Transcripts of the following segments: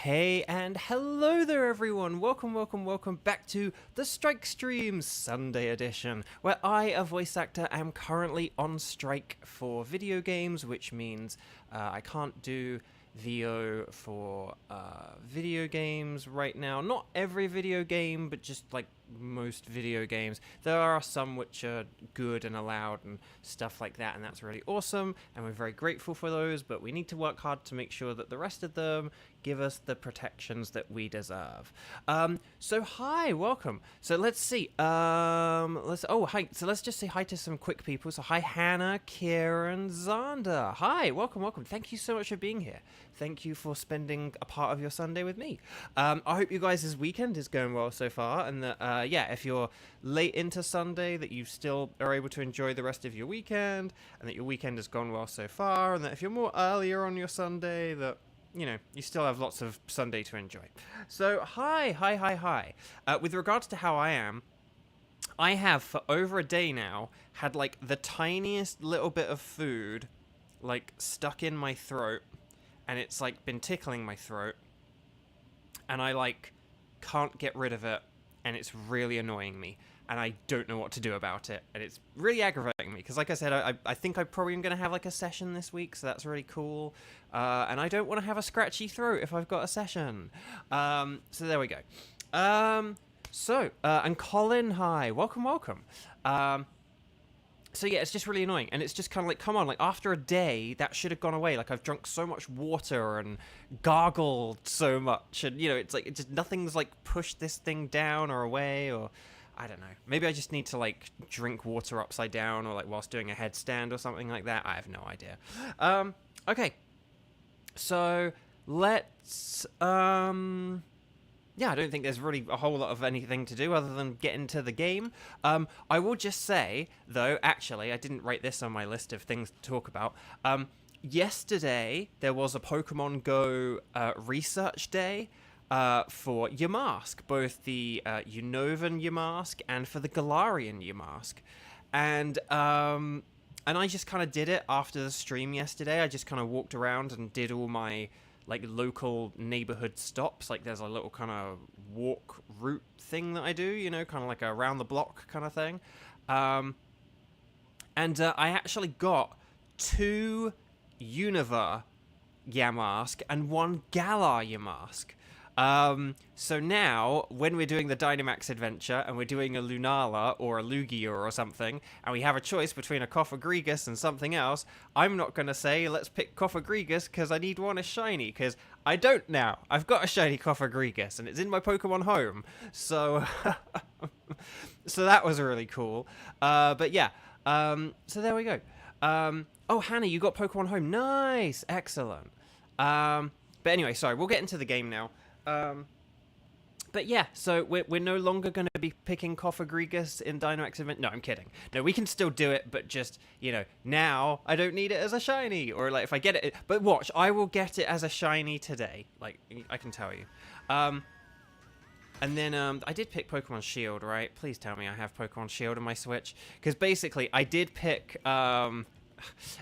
Hey and hello there everyone, welcome back to the Strike Streams Sunday edition, where I, a voice actor, am currently on strike for video games, which means I can't do VO for video games right now. Not every video game, but just like most video games. There are some which are good and allowed and stuff like that, and that's really awesome, and we're very grateful for those, but we need to work hard to make sure that the rest of them give us the protections that we deserve. So hi, welcome. So let's see. Hi. So let's just say hi to some quick people. So hi, Hannah, Kieran, Zander. Hi, welcome. Thank you so much for being here. Thank you for spending a part of your Sunday with me. I hope you guys' weekend is going well so far, and that if you're late into Sunday, that you still are able to enjoy the rest of your weekend, and that your weekend has gone well so far, and that if you're more earlier on your Sunday, that you know, you still have lots of Sunday to enjoy. So, hi. With regards to how I am, I have, for over a day now, had, like, the tiniest little bit of food, like, stuck in my throat, and it's, like, been tickling my throat, and I, like, can't get rid of it, and it's really annoying me, and I don't know what to do about it, and it's really aggravating me, because like I said, I think I probably am going to have like a session this week, so that's really cool, and I don't want to have a scratchy throat if I've got a session, so there we go. And Colin, hi, welcome. So yeah, it's just really annoying, and it's just kind of like, come on, like after a day, that should have gone away. Like I've drunk so much water and gargled so much, and you know, it's like it just nothing's like pushed this thing down or away, or I don't know. Maybe I just need to like drink water upside down, or like whilst doing a headstand or something like that. I have no idea. Okay, so let's yeah, I don't think there's really a whole lot of anything to do other than get into the game. I will just say, though, actually, I didn't write this on my list of things to talk about. Yesterday, there was a Pokemon Go research day for Yamask, both the Unovan Yamask and for the Galarian Yamask. And I just kind of did it after the stream yesterday. I just kind of walked around and did all my like local neighborhood stops. Like there's a little kind of walk route thing that I do, you know, kind of like a around the block kind of thing. I actually got 2 Unova Yamask and 1 Galar Yamask. So now, when we're doing the Dynamax adventure, and we're doing a Lunala, or a Lugia, or something, and we have a choice between a Cofagrigus and something else, I'm not gonna say, let's pick Cofagrigus, because I need one as shiny, because I don't now. I've got a shiny Cofagrigus, and it's in my Pokemon home, so... so that was really cool. But yeah, so there we go. Oh, Hannah, you got Pokemon home. Nice! Excellent. But anyway, sorry, we'll get into the game now. But yeah, so we're no longer going to be picking Cofagrigus in Dynamax Event. No, I'm kidding. No, we can still do it, but just, you know, now I don't need it as a shiny. Or, like, if I get it... But watch, I will get it as a shiny today. Like, I can tell you. And then, I did pick Pokemon Shield, right? Please tell me I have Pokemon Shield on my Switch. Because basically, I did pick...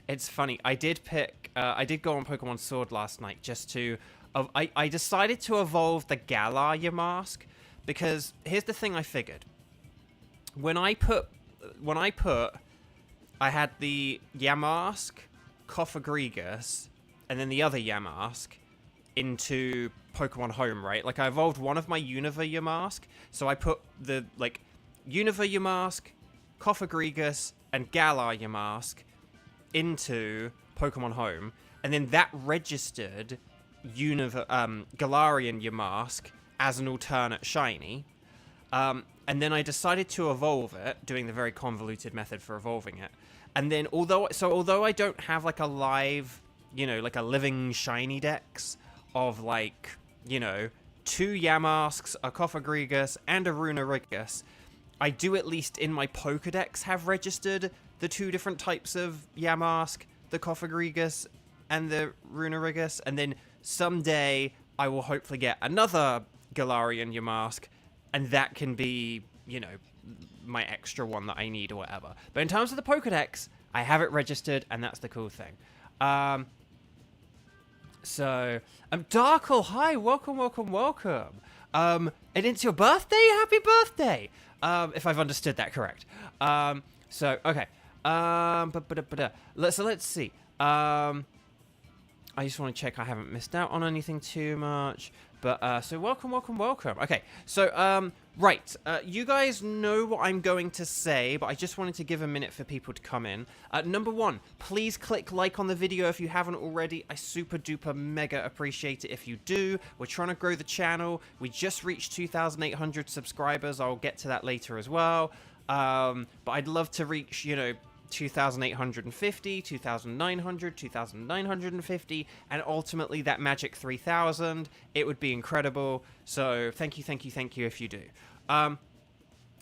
it's funny. I did go on Pokemon Sword last night just to... I decided to evolve the Galar Yamask because here's the thing I figured. When I had the Yamask, Cofagrigus, and then the other Yamask into Pokemon Home, right? Like I evolved one of my Unova Yamask, so I put the like Unova Yamask, Cofagrigus, and Galar Yamask into Pokemon Home, and then that registered Galarian Yamask as an alternate shiny, and then I decided to evolve it, doing the very convoluted method for evolving it, and then although I don't have like a live, you know, like a living shiny dex of like, you know, 2 Yamasks, a Cofagrigus, and a Runerigus, I do at least in my Pokedex have registered the 2 different types of Yamask, the Cofagrigus and the Runerigus, and then someday I will hopefully get another Galarian Yamask, and that can be, you know, my extra one that I need or whatever. But in terms of the Pokedex, I have it registered, and that's the cool thing. So, Darkle, hi, welcome, welcome, welcome. And it's your birthday? Happy birthday! If I've understood that correct. So, okay. Let's see. I just want to check I haven't missed out on anything too much. But, so welcome, welcome, welcome. Okay, so, right. You guys know what I'm going to say, but I just wanted to give a minute for people to come in. Number one, please click like on the video if you haven't already. I super duper mega appreciate it if you do. We're trying to grow the channel. We just reached 2,800 subscribers. I'll get to that later as well. But I'd love to reach, you know, 2,850, 2,900, 2,950, and ultimately that magic 3,000. It would be incredible. So thank you, thank you, thank you if you do.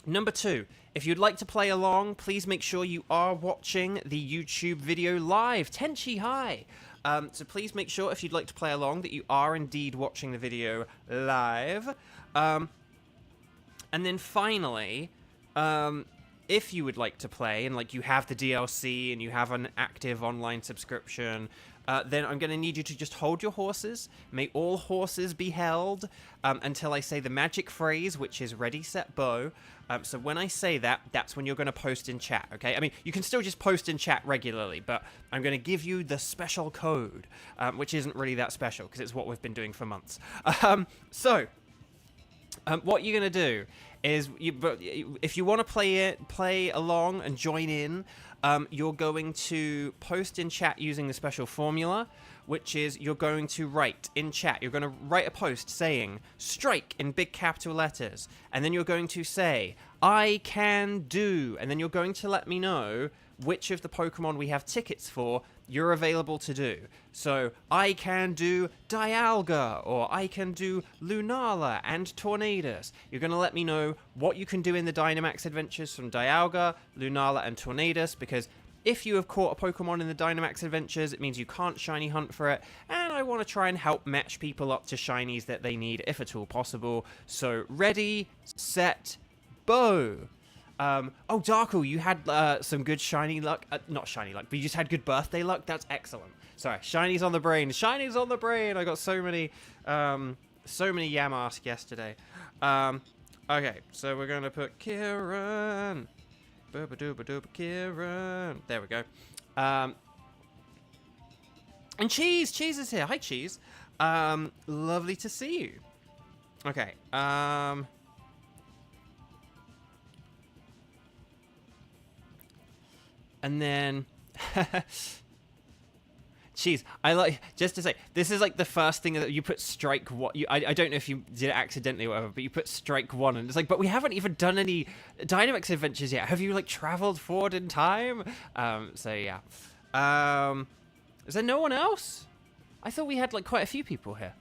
Number two, if you'd like to play along, please make sure you are watching the YouTube video live. Tenchi, hi! So please make sure if you'd like to play along that you are indeed watching the video live. And then finally, if you would like to play and like you have the DLC and you have an active online subscription, then I'm going to need you to just hold your horses. May all horses be held until I say the magic phrase, which is ready, set, bow. So when I say that, that's when you're going to post in chat, okay? I mean, you can still just post in chat regularly, but I'm going to give you the special code, which isn't really that special because it's what we've been doing for months. What you're going to do is, if you want to play along and join in, you're going to post in chat using the special formula, which is you're going to write in chat. You're going to write a post saying strike in big capital letters, and then you're going to say I can do, and then you're going to let me know which of the Pokemon we have tickets for you're available to do. So, I can do Dialga, or I can do Lunala and Tornadus. You're going to let me know what you can do in the Dynamax Adventures from Dialga, Lunala, and Tornadus, because if you have caught a Pokemon in the Dynamax Adventures, it means you can't shiny hunt for it, and I want to try and help match people up to shinies that they need, if at all possible. So, ready, set, bow! Oh, Darkle, you had some good shiny luck. Not shiny luck, but you just had good birthday luck. That's excellent. Sorry, shinies on the brain. Shinies on the brain. I got so many Yamask yesterday. Okay, so we're gonna put Kieran. Kieran. There we go. And Cheese. Cheese is here. Hi, Cheese. Lovely to see you. Okay. And then, jeez, I like, just to say, this is like the first thing that you put strike one. I don't know if you did it accidentally or whatever, but you put strike one, and it's like, but we haven't even done any Dynamax Adventures yet. Have you like traveled forward in time? So yeah. Is there no one else? I thought we had like quite a few people here.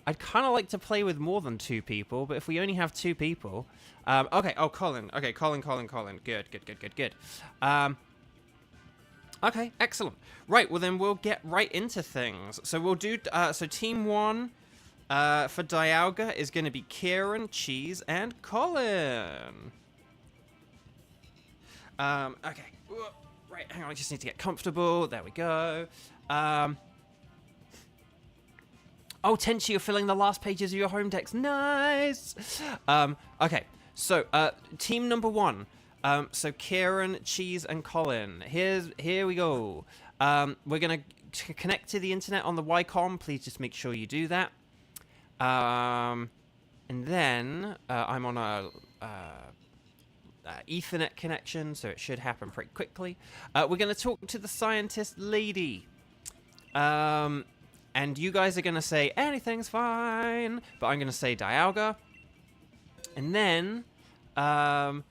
I'd kind of like to play with more than 2 people, but if we only have 2 people... okay, oh, Colin. Okay, Colin. Good. Okay, excellent. Right, well then we'll get right into things. So we'll do... so Team 1 for Dialga is going to be Kieran, Cheese, and Colin. Okay. Right, hang on, I just need to get comfortable. There we go. Oh, Tenchi, you're filling the last pages of your home decks. Nice! Okay, so, team number 1. So, Kieran, Cheese, and Colin. Here we go. We're going to connect to the internet on the Wycom. Please just make sure you do that. And then, I'm on a Ethernet connection, so it should happen pretty quickly. We're going to talk to the scientist lady. And you guys are going to say, anything's fine, but I'm going to say Dialga. And then, no,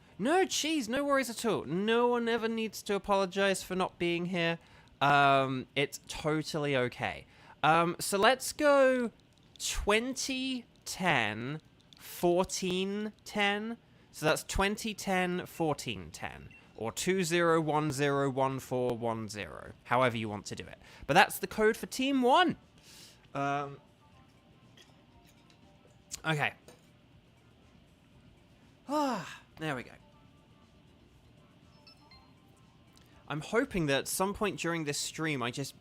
Cheese, no worries at all. No one ever needs to apologize for not being here. It's totally okay. So let's go 2010, 1410. So that's 2010, 1410. Or 20101410, however you want to do it. But that's the code for Team 1. Okay. There we go. I'm hoping that at some point during this stream, I just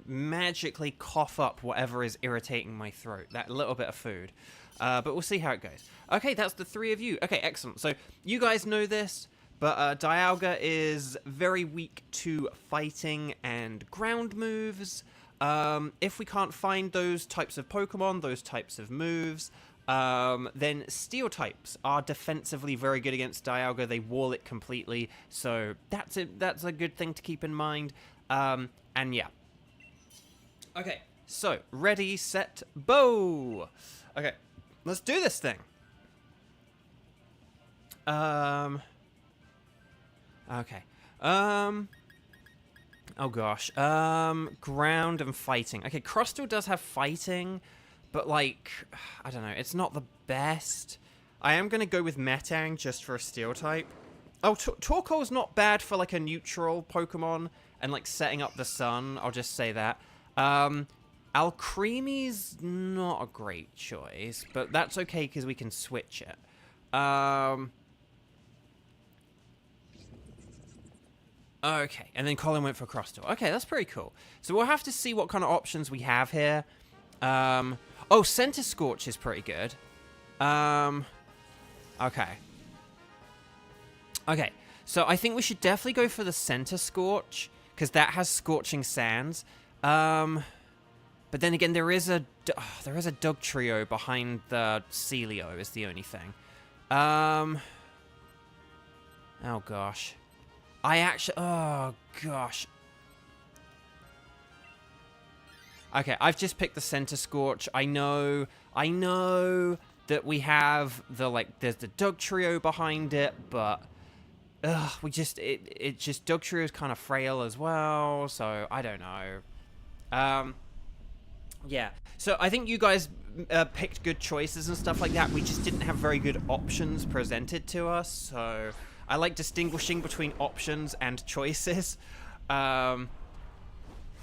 magically cough up whatever is irritating my throat. That little bit of food. But we'll see how it goes. Okay, that's the 3 of you. Okay, excellent. So you guys know this, but Dialga is very weak to fighting and ground moves. If we can't find those types of Pokemon, those types of moves, then Steel types are defensively very good against Dialga. They wall it completely, so that's a good thing to keep in mind. And yeah. Okay, so ready, set, bow. Okay, let's do this thing. Okay. Oh gosh. Ground and fighting. Okay, Crustle does have fighting, but like, I don't know, it's not the best. I am going to go with Metang just for a Steel type. Oh, Torkoal's not bad for like a neutral Pokemon and like setting up the sun, I'll just say that. Alcremie's not a great choice, but that's okay because we can switch it. Okay, and then Colin went for Crustle. Okay, that's pretty cool. So we'll have to see what kind of options we have here. Oh, Center Scorch is pretty good. Okay. Okay, so I think we should definitely go for the Center Scorch, because that has Scorching Sands. But then again, there is a Dug Trio behind the Celio is the only thing. Oh gosh. Oh gosh. Okay, I've just picked the Center Scorch. I know that we have there's the Dug Trio behind it, but it just Dug Trio is kind of frail as well, so I don't know. Yeah, so I think you guys picked good choices and stuff like that. We just didn't have very good options presented to us, so I like distinguishing between options and choices.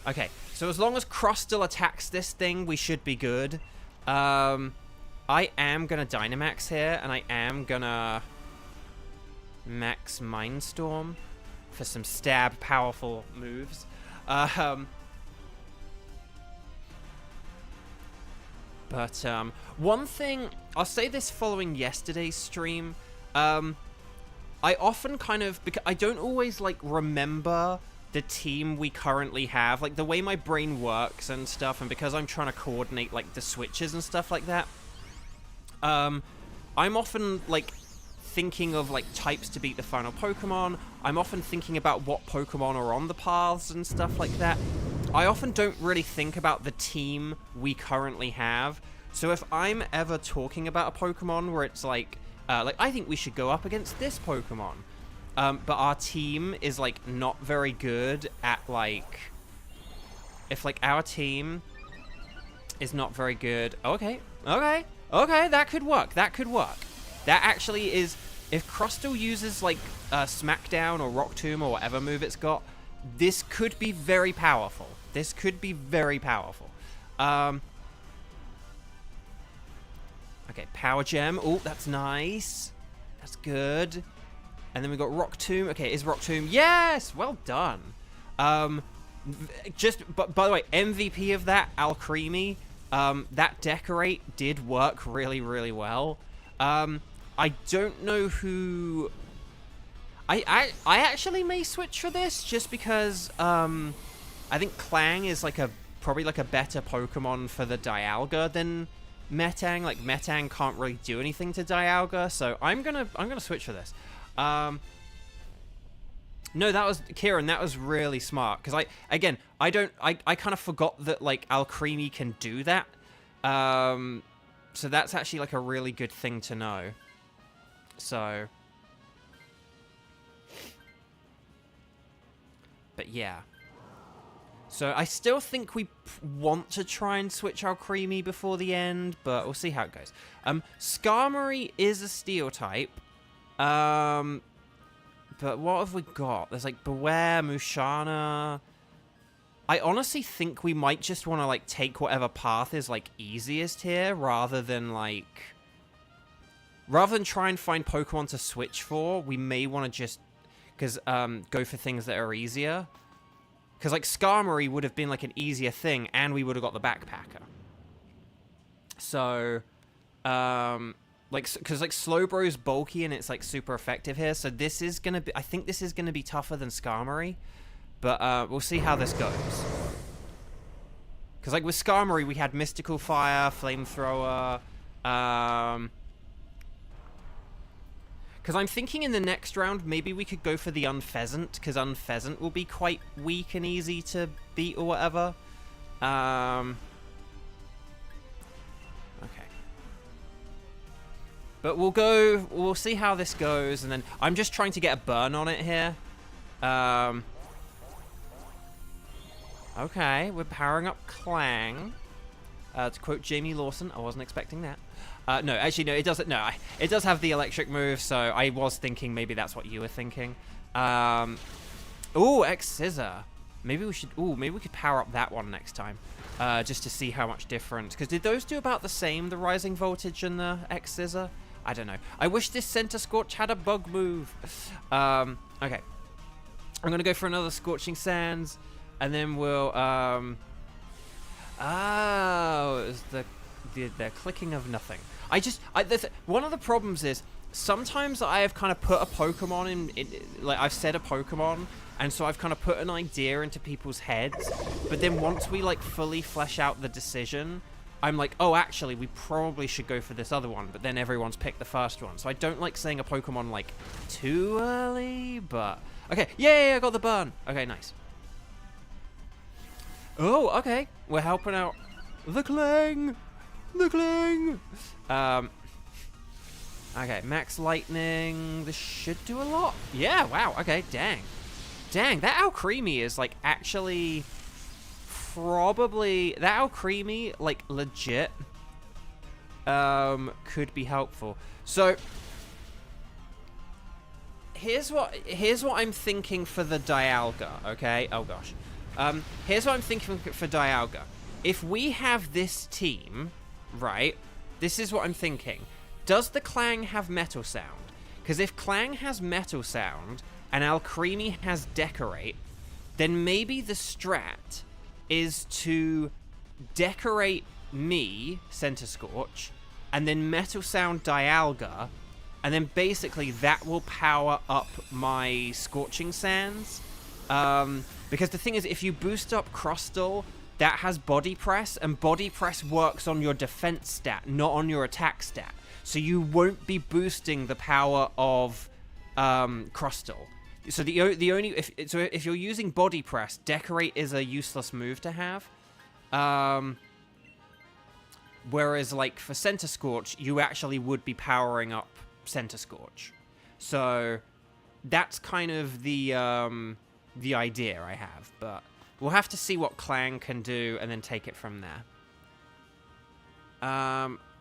Okay, so as long as Crustle attacks this thing, we should be good. I am gonna Dynamax here, and I am gonna max Mindstorm for some stab powerful moves. But one thing, I'll say this following yesterday's stream, I often kind of, because I don't always like remember the team we currently have, like the way my brain works and stuff, and because I'm trying to coordinate like the switches and stuff like that, I'm often like thinking of like types to beat the final Pokemon. I'm often thinking about what Pokemon are on the paths and stuff like that. I often don't really think about the team we currently have. So if I'm ever talking about a Pokemon where it's like I think we should go up against this Pokemon, but our team is like not very good at like, if like our team is not very good. Okay, that could work. That actually is, if Crustle uses like Smackdown or Rock Tomb or whatever move it's got, this could be very powerful. Okay, Power Gem. Oh, that's nice. That's good. And then we got Rock Tomb. Okay, is Rock Tomb? Yes! Well done. But by the way, MVP of that, Alcremie. That Decorate did work really, really well. I don't know who... I actually may switch for this just because I think Clang is like probably like a better Pokemon for the Dialga than Metang. Like Metang can't really do anything to Dialga, so I'm gonna switch for this. No, that was Kieran. That was really smart because I kind of forgot that like Alcremie can do that. So that's actually like a really good thing to know. So, but yeah. So I still think we want to try and switch Alcremie before the end, but we'll see how it goes. Skarmory is a Steel type. But what have we got? There's like Beware, Musharna. I honestly think we might just want to like take whatever path is like easiest here rather than try and find Pokemon to switch for. We may want to just because go for things that are easier. Because, like, Skarmory would have been, like, an easier thing, and we would have got the Backpacker. So, like, because, like, Slowbro's bulky and it's, like, super effective here. So this is going to be, I think this is going to be tougher than Skarmory. But we'll see how this goes. Because, like, with Skarmory, we had Mystical Fire, Flamethrower, because I'm thinking in the next round, maybe we could go for the Unpheasant, because Unpheasant will be quite weak and easy to beat or whatever. Okay. But we'll see how this goes, and then I'm just trying to get a burn on it here. Okay, we're powering up Clang. To quote Jamie Lawson, I wasn't expecting that. No, actually, no, it doesn't. No, it does have the electric move, so I was thinking maybe that's what you were thinking. Ooh, X-Scissor. Maybe we should. Ooh, maybe we could power up that one next time, just to see how much difference. Because did those do about the same, the Rising Voltage and the X-Scissor? I don't know. I wish this Center Scorch had a bug move. Okay, I'm gonna go for another Scorching Sands, and then we'll. Oh, it was the clicking of nothing. One of the problems is sometimes I have kind of put a Pokemon in, like I've said a Pokemon, and so I've kind of put an idea into people's heads, but then once we like fully flesh out the decision, I'm like, oh, actually, we probably should go for this other one, but then everyone's picked the first one. So I don't like saying a Pokemon like too early, but okay, yeah, I got the burn. Okay, nice. Oh, okay, we're helping out the Clang. The Clang! Okay, Max Lightning. This should do a lot. Yeah, wow, okay, dang. Dang, that Alcremie is, like, actually probably... That Alcremie, like, legit, could be helpful. So, here's what I'm thinking for the Dialga, okay? Oh, gosh. Here's what I'm thinking for Dialga. If we have this team... Right, this is what I'm thinking. Does the Clang have Metal Sound? Because if Clang has Metal Sound and Alcremie has Decorate, then maybe the strat is to decorate me, Center Scorch, and then Metal Sound Dialga, and then basically that will power up my Scorching Sands. Because the thing is, if you boost up Crustle, that has Body Press, and Body Press works on your defense stat, not on your attack stat. So you won't be boosting the power of Crustle. So if you're using Body Press, Decorate is a useless move to have. Whereas, like, for Center Scorch, you actually would be powering up Center Scorch. So that's kind of the idea I have, but we'll have to see what Clang can do and then take it from there.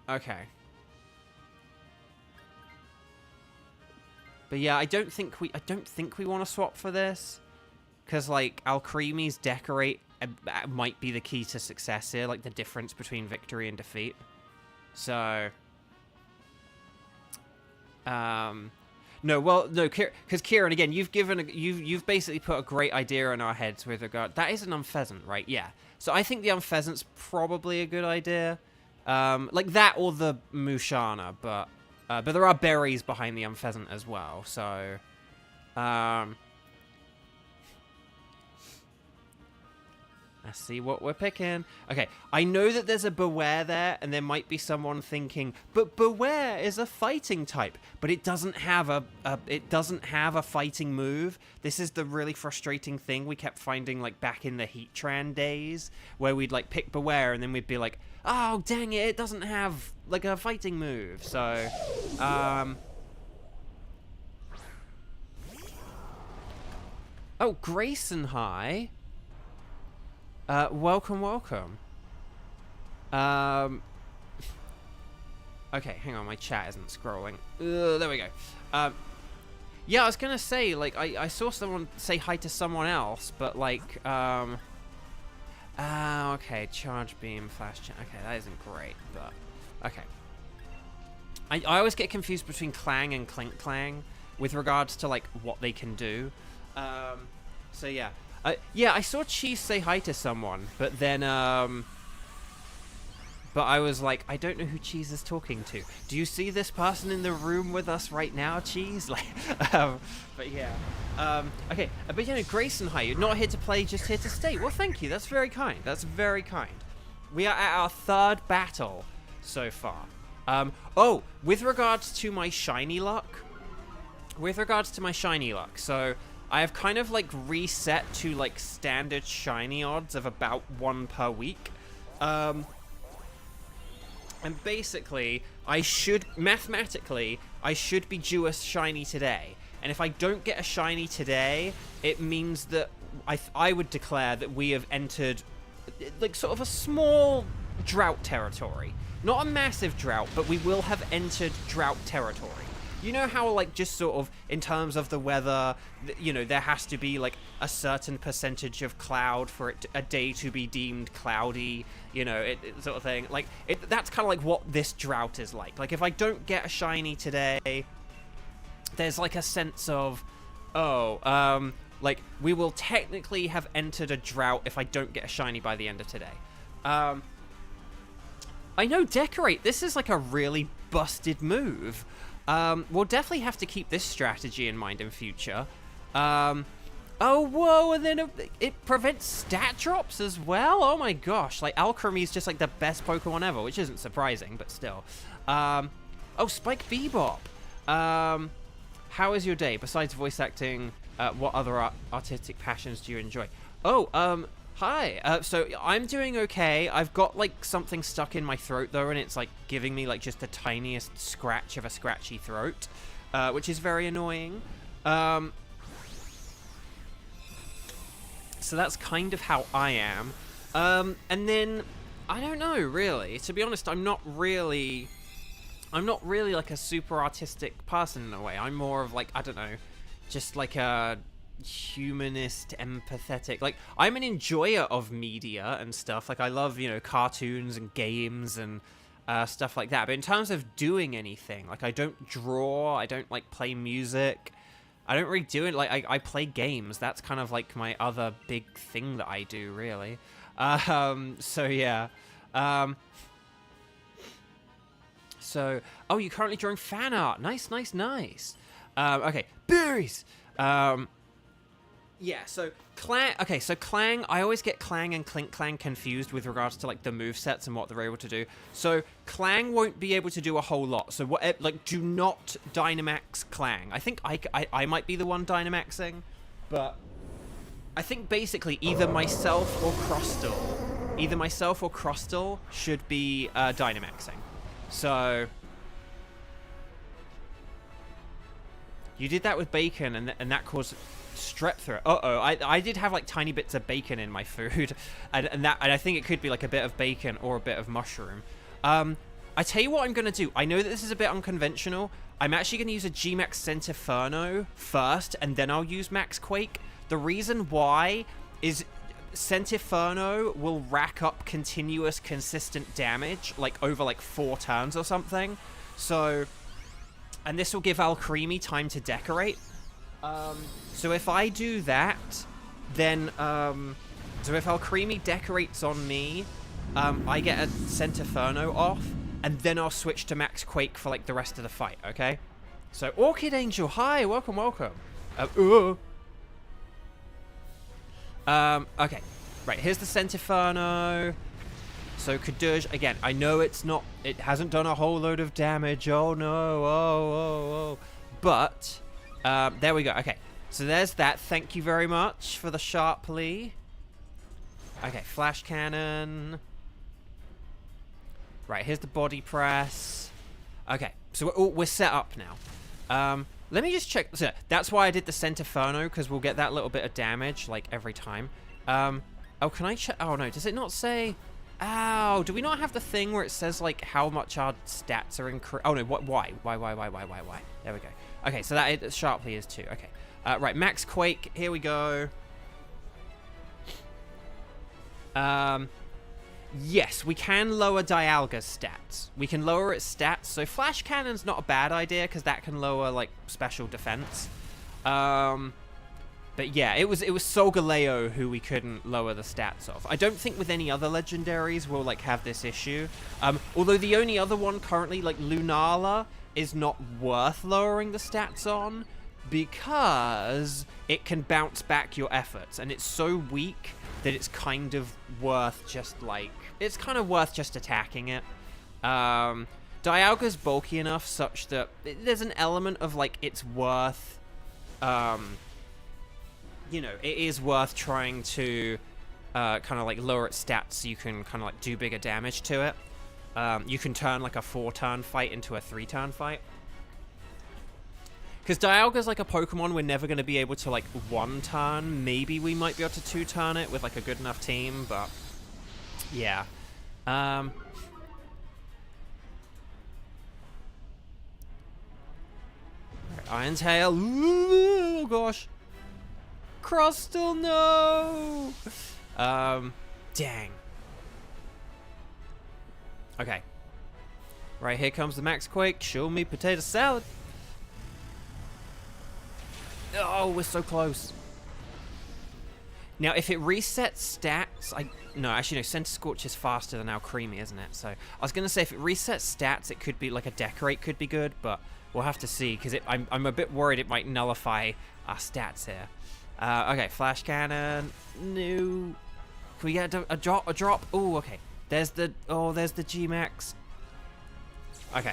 Okay. But yeah, I don't think we want to swap for this, because like Alcremie's Decorate might be the key to success here, like the difference between victory and defeat. So, no, well, no, because Kieran, again, you've basically put a great idea in our heads with regard. That is an Unpheasant, right? Yeah. So I think the Unpheasant's probably a good idea, like that or the Mushana, but there are berries behind the Unpheasant as well. So, let's see what we're picking. Okay, I know that there's a Beware there, and there might be someone thinking, but Beware is a fighting type, but it doesn't have a fighting move. This is the really frustrating thing we kept finding, like back in the Heatran days, where we'd like pick Beware, and then we'd be like, oh dang it, it doesn't have like a fighting move. So, oh, Grayson, hi. Welcome. Okay, hang on, my chat isn't scrolling. There we go. Yeah, I was gonna say, like, I saw someone say hi to someone else, but like, okay, Charge Beam, Flash Chat. Okay, that isn't great, but okay. I always get confused between Clang and Clink Clang, with regards to like what they can do. So yeah. Yeah, I saw Cheese say hi to someone, but then, but I was like, I don't know who Cheese is talking to. Do you see this person in the room with us right now, Cheese? Like, but yeah. Okay, but you know, Grayson, hi. You're not here to play, just here to stay. Well, thank you. That's very kind. That's very kind. We are at our 3rd battle so far. Oh, with regards to my shiny luck. So I have kind of like reset to like standard shiny odds of about 1 per week. And basically, mathematically, I should be due a shiny today. And if I don't get a shiny today, it means that I would declare that we have entered like sort of a small drought territory. Not a massive drought, but we will have entered drought territory. You know how, like, just sort of, in terms of the weather, you know, there has to be, like, a certain percentage of cloud for a day to be deemed cloudy, you know, it sort of thing. Like, that's kind of like what this drought is like. Like, if I don't get a shiny today, there's, like, a sense of, like, we will technically have entered a drought if I don't get a shiny by the end of today. I know, Decorate, this is, like, a really busted move. We'll definitely have to keep this strategy in mind in future. Oh, whoa, and then it prevents stat drops as well? Oh my gosh, like, Alchemy is just, like, the best Pokemon ever, which isn't surprising, but still. Oh, Spike Bebop. How is your day? Besides voice acting, what other artistic passions do you enjoy? Oh, hi. So I'm doing okay. I've got like something stuck in my throat though, and it's like giving me like just the tiniest scratch of a scratchy throat, which is very annoying. So that's kind of how I am. And then I don't know really. To be honest, I'm not really like a super artistic person in a way. I'm more of like, I don't know, just like a humanist, empathetic, like I'm an enjoyer of media and stuff. Like I love, you know, cartoons and games and stuff like that, but in terms of doing anything, like I don't draw, I don't like play music, I don't really do it. Like I play games. That's kind of like my other big thing that I do really. So yeah. So, oh, you're currently drawing fan art. Nice. Okay, berries. Yeah, so Clang, okay, so Clang, I always get Clang and Clink Clang confused with regards to, like, the movesets and what they're able to do. So, Clang won't be able to do a whole lot. So, what, like, do not Dynamax Clang. I think I might be the one Dynamaxing, but I think basically either myself or Crustle should be Dynamaxing. So, you did that with bacon, and that caused strep throat. Uh-oh, I did have like tiny bits of bacon in my food, and I think it could be like a bit of bacon or a bit of mushroom. I tell you what I'm gonna do. I know that this is a bit unconventional. I'm actually gonna use a Gmax Centiferno first, and then I'll use Max Quake. The reason why is Centiferno will rack up continuous, consistent damage, like over like 4 turns or something. So, and this will give Alcremie time to decorate. So if I do that, then, so if Alcremie decorates on me, I get a Centiferno off, and then I'll switch to Max Quake for, like, the rest of the fight, okay? So, Orchid Angel, hi, welcome. Okay, right, here's the Centiferno. So, Kadoosh, again, I know it hasn't done a whole load of damage, oh no, but... there we go. Okay, so there's that. Thank you very much for the Sharply. Okay, Flash Cannon. Right, here's the Body Press. Okay, so we're set up now. Let me just check. So that's why I did the Centiferno, because we'll get that little bit of damage, like, every time. Oh, can I check? Oh, no, does it not say... Ow, do we not have the thing where it says, like, how much our stats are increased? Oh, no, why? There we go. Okay, so that Sharply is too. Okay. Right, Max Quake, here we go. Yes, we can lower Dialga's stats. We can lower its stats. So Flash Cannon's not a bad idea because that can lower like special defense. But yeah, it was Solgaleo who we couldn't lower the stats of. I don't think with any other legendaries we'll like have this issue. Although the only other one currently, like Lunala, is not worth lowering the stats on because it can bounce back your efforts, and it's so weak that it's kind of worth just like attacking it. Dialga's bulky enough such that there's an element of like it's worth you know, it is worth trying to kind of like lower its stats so you can kind of like do bigger damage to it. You can turn like a 4-turn fight into a 3-turn fight. Because Dialga's like a Pokemon we're never going to be able to like 1-turn. Maybe we might be able to 2-turn it with like a good enough team, but yeah. Right, Iron Tail. Oh gosh. Crustle, no! Dang. Okay. Right, here comes the Max Quake. Show me potato salad. Oh, we're so close. Now, if it resets stats, no, actually, no, Center Scorch is faster than Alcremie, isn't it? So, I was going to say, if it resets stats, it could be, like, a Decorate could be good, but we'll have to see, because I'm a bit worried it might nullify our stats here. Okay, Flash Cannon. No. Can we get a drop? Oh, okay. There's the G-Max. Okay.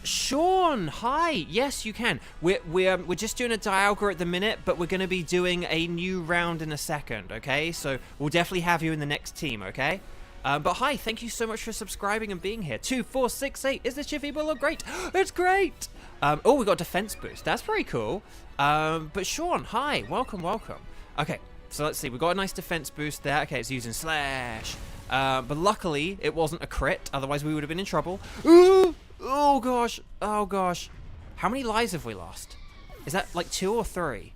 Sean, hi. Yes, you can. We're just doing a Dialga at the minute, but we're going to be doing a new round in a second, okay? So we'll definitely have you in the next team, okay? But hi, thank you so much for subscribing and being here. 2, 4, 6, 8. Is this your feeble look great? It's great. Oh, we got defense boost. That's very cool. But Sean, hi. Welcome. Okay, so let's see. We got a nice defense boost there. Okay, it's using Slash. But luckily, it wasn't a crit. Otherwise, we would have been in trouble. Ooh! Oh, gosh. Oh, gosh. How many lives have we lost? Is that like 2 or 3?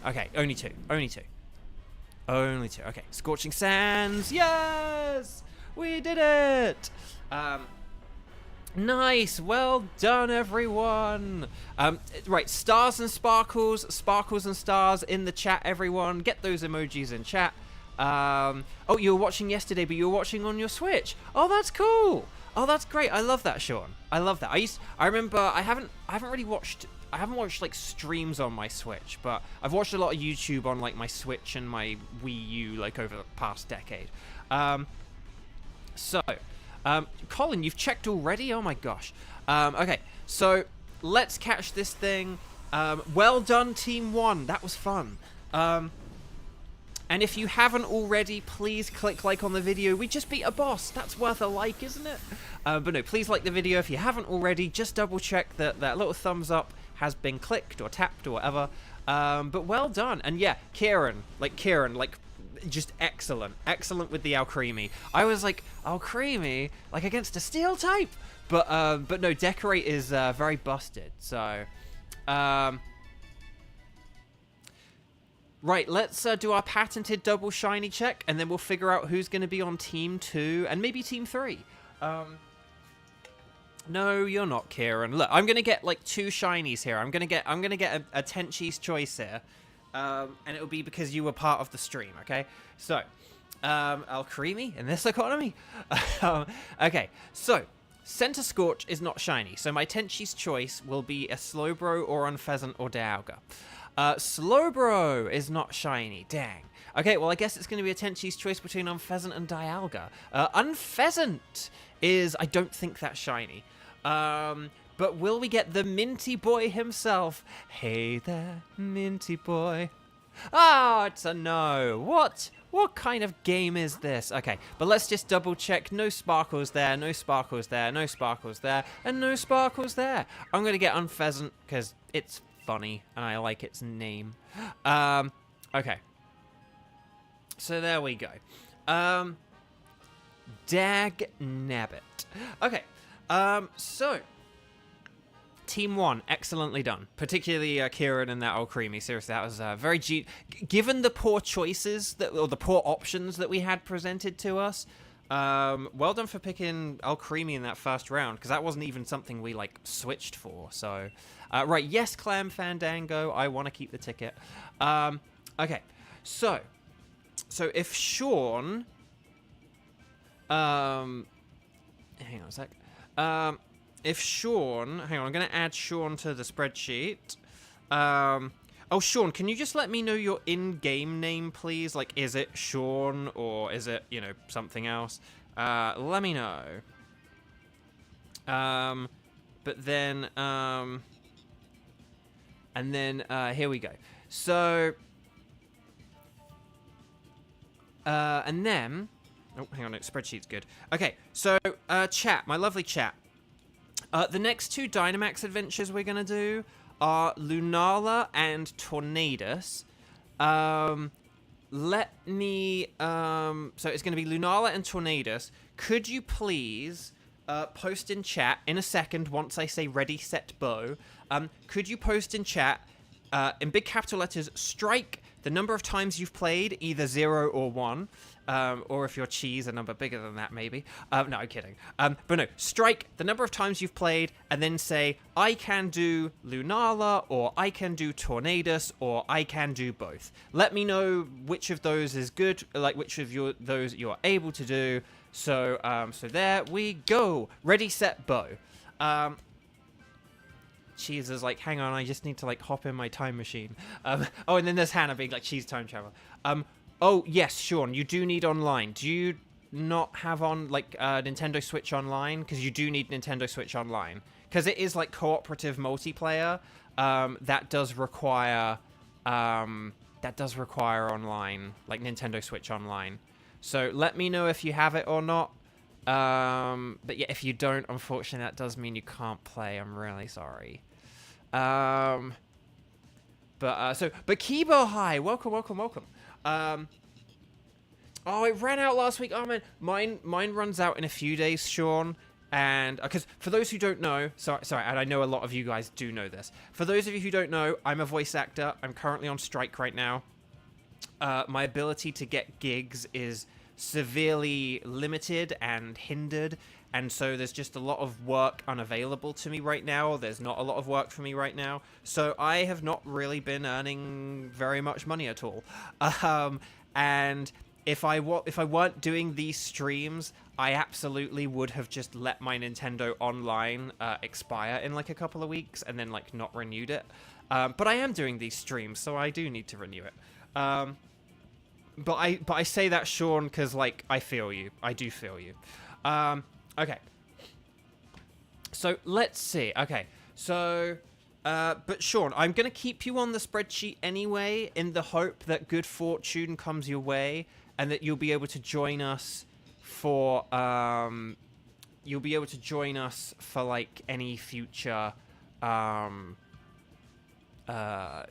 Okay, only 2. Only 2. Okay, Scorching Sands. Yes! We did it! Nice. Well done, everyone. Right, stars and sparkles and stars in the chat, everyone. Get those emojis in chat. Oh, you were watching yesterday, but you were watching on your Switch. Oh, that's cool. Oh, that's great. I love that, Sean. I love that. I remember I haven't watched like streams on my Switch, but I've watched a lot of YouTube on like my Switch and my Wii U like over the past decade. Colin, you've checked already? Oh my gosh. Okay, so let's catch this thing. Well done, Team 1. That was fun. And if you haven't already, please click like on the video. We just beat a boss. That's worth a like, isn't it? But no, please like the video. If you haven't already, just double check that that little thumbs up has been clicked or tapped or whatever. But well done. And yeah, Kieran, just excellent with the Alcremie. I was like, Alcremie, like against a steel type, but no, Decorate is very busted. So, right, let's do our patented double shiny check, and then we'll figure out who's going to be on Team 2 and maybe Team 3. No, you're not, Kieran. Look, I'm gonna get like 2 shinies here. I'm gonna get a Tenchi's choice here. And it'll be because you were part of the stream, okay? So, Alcremie in this economy? Okay, so, Center Scorch is not shiny, so my Tenchi's choice will be a Slowbro or Unpheasant or Dialga. Slowbro is not shiny, dang. Okay, well, I guess it's going to be a Tenchi's choice between Unpheasant and Dialga. Unpheasant is, I don't think that's shiny. But will we get the Minty Boy himself? Hey there, Minty Boy. Ah, it's a no. What kind of game is this? Okay, but let's just double check. No sparkles there, no sparkles there, no sparkles there, and no sparkles there. I'm going to get Unpheasant because it's funny and I like its name. Okay. So there we go. Dag nabbit. Okay. So Team 1, excellently done. Particularly Kieran and that old creamy. Seriously, that was very given the poor choices or the poor options that we had presented to us. Well done for picking El Creamy in that first round, because that wasn't even something we like switched for. So, right, yes, Clam Fandango, I want to keep the ticket. Okay, so if Sean, hang on a sec. If Sean, hang on, I'm gonna add Sean to the spreadsheet. Oh, Sean, can you just let me know your in-game name, please? Like, is it Sean or is it, you know, something else? Let me know. But then, and then, here we go. So, and then, oh, hang on, no, spreadsheet's good. Okay, so, chat, my lovely chat. The next 2 Dynamax adventures we're gonna do are Lunala and Tornadus. Let me, so it's going to be Lunala and Tornadus. Could you please post in chat in a second once I say ready, set, bow? Could you post in chat in big capital letters, strike the number of times you've played, either 0 or 1. Or if you're cheese, a number bigger than that, maybe. No, I'm kidding. But no, strike the number of times you've played, and then say, I can do Lunala, or I can do Tornadus, or I can do both. Let me know which of those is good, like which of those you're able to do. So, so there we go. Ready, set, bow. Cheese is like, hang on, I just need to like hop in my time machine. Oh, and then there's Hannah being like, she's time travel. Oh, yes, Sean, you do need online. Do you not have on, like, Nintendo Switch Online? Because you do need Nintendo Switch Online. Because it is, like, cooperative multiplayer. That does require online, like Nintendo Switch Online. So let me know if you have it or not. But yeah, if you don't, unfortunately, that does mean you can't play. I'm really sorry. But Kibo, hi, welcome. Oh, it ran out last week. Oh man, mine runs out in a few days, Sean. And because for those who don't know, sorry, and I know a lot of you guys do know this. For those of you who don't know, I'm a voice actor. I'm currently on strike right now. My ability to get gigs is severely limited and hindered, and so there's just a lot of work unavailable to me right now. There's not a lot of work for me right now, so I have not really been earning very much money at all. And if I weren't doing these streams, I absolutely would have just let my Nintendo Online expire in like a couple of weeks and then like not renewed it. But I am doing these streams, so I do need to renew it. But I say that, Sean, because like I feel you. I do feel you. Okay. So let's see. Okay. So, but Sean, I'm gonna keep you on the spreadsheet anyway, in the hope that good fortune comes your way and that you'll be able to join us for like any future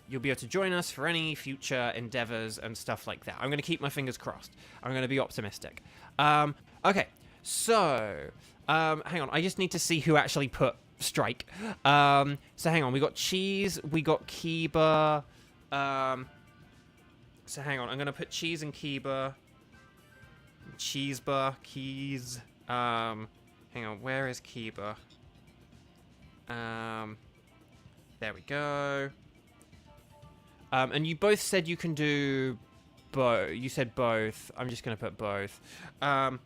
you'll be able to join us for any future endeavors and stuff like that. I'm going to keep my fingers crossed. I'm going to be optimistic. Okay, so, hang on. I just need to see who actually put strike. So hang on. We got Cheese. We got Kiba. So hang on. I'm going to put Cheese and Kiba. Cheesebar. Keys. Hang on. Where is Kiba? There we go. And you both said you can do both. You said both. I'm just going to put both. So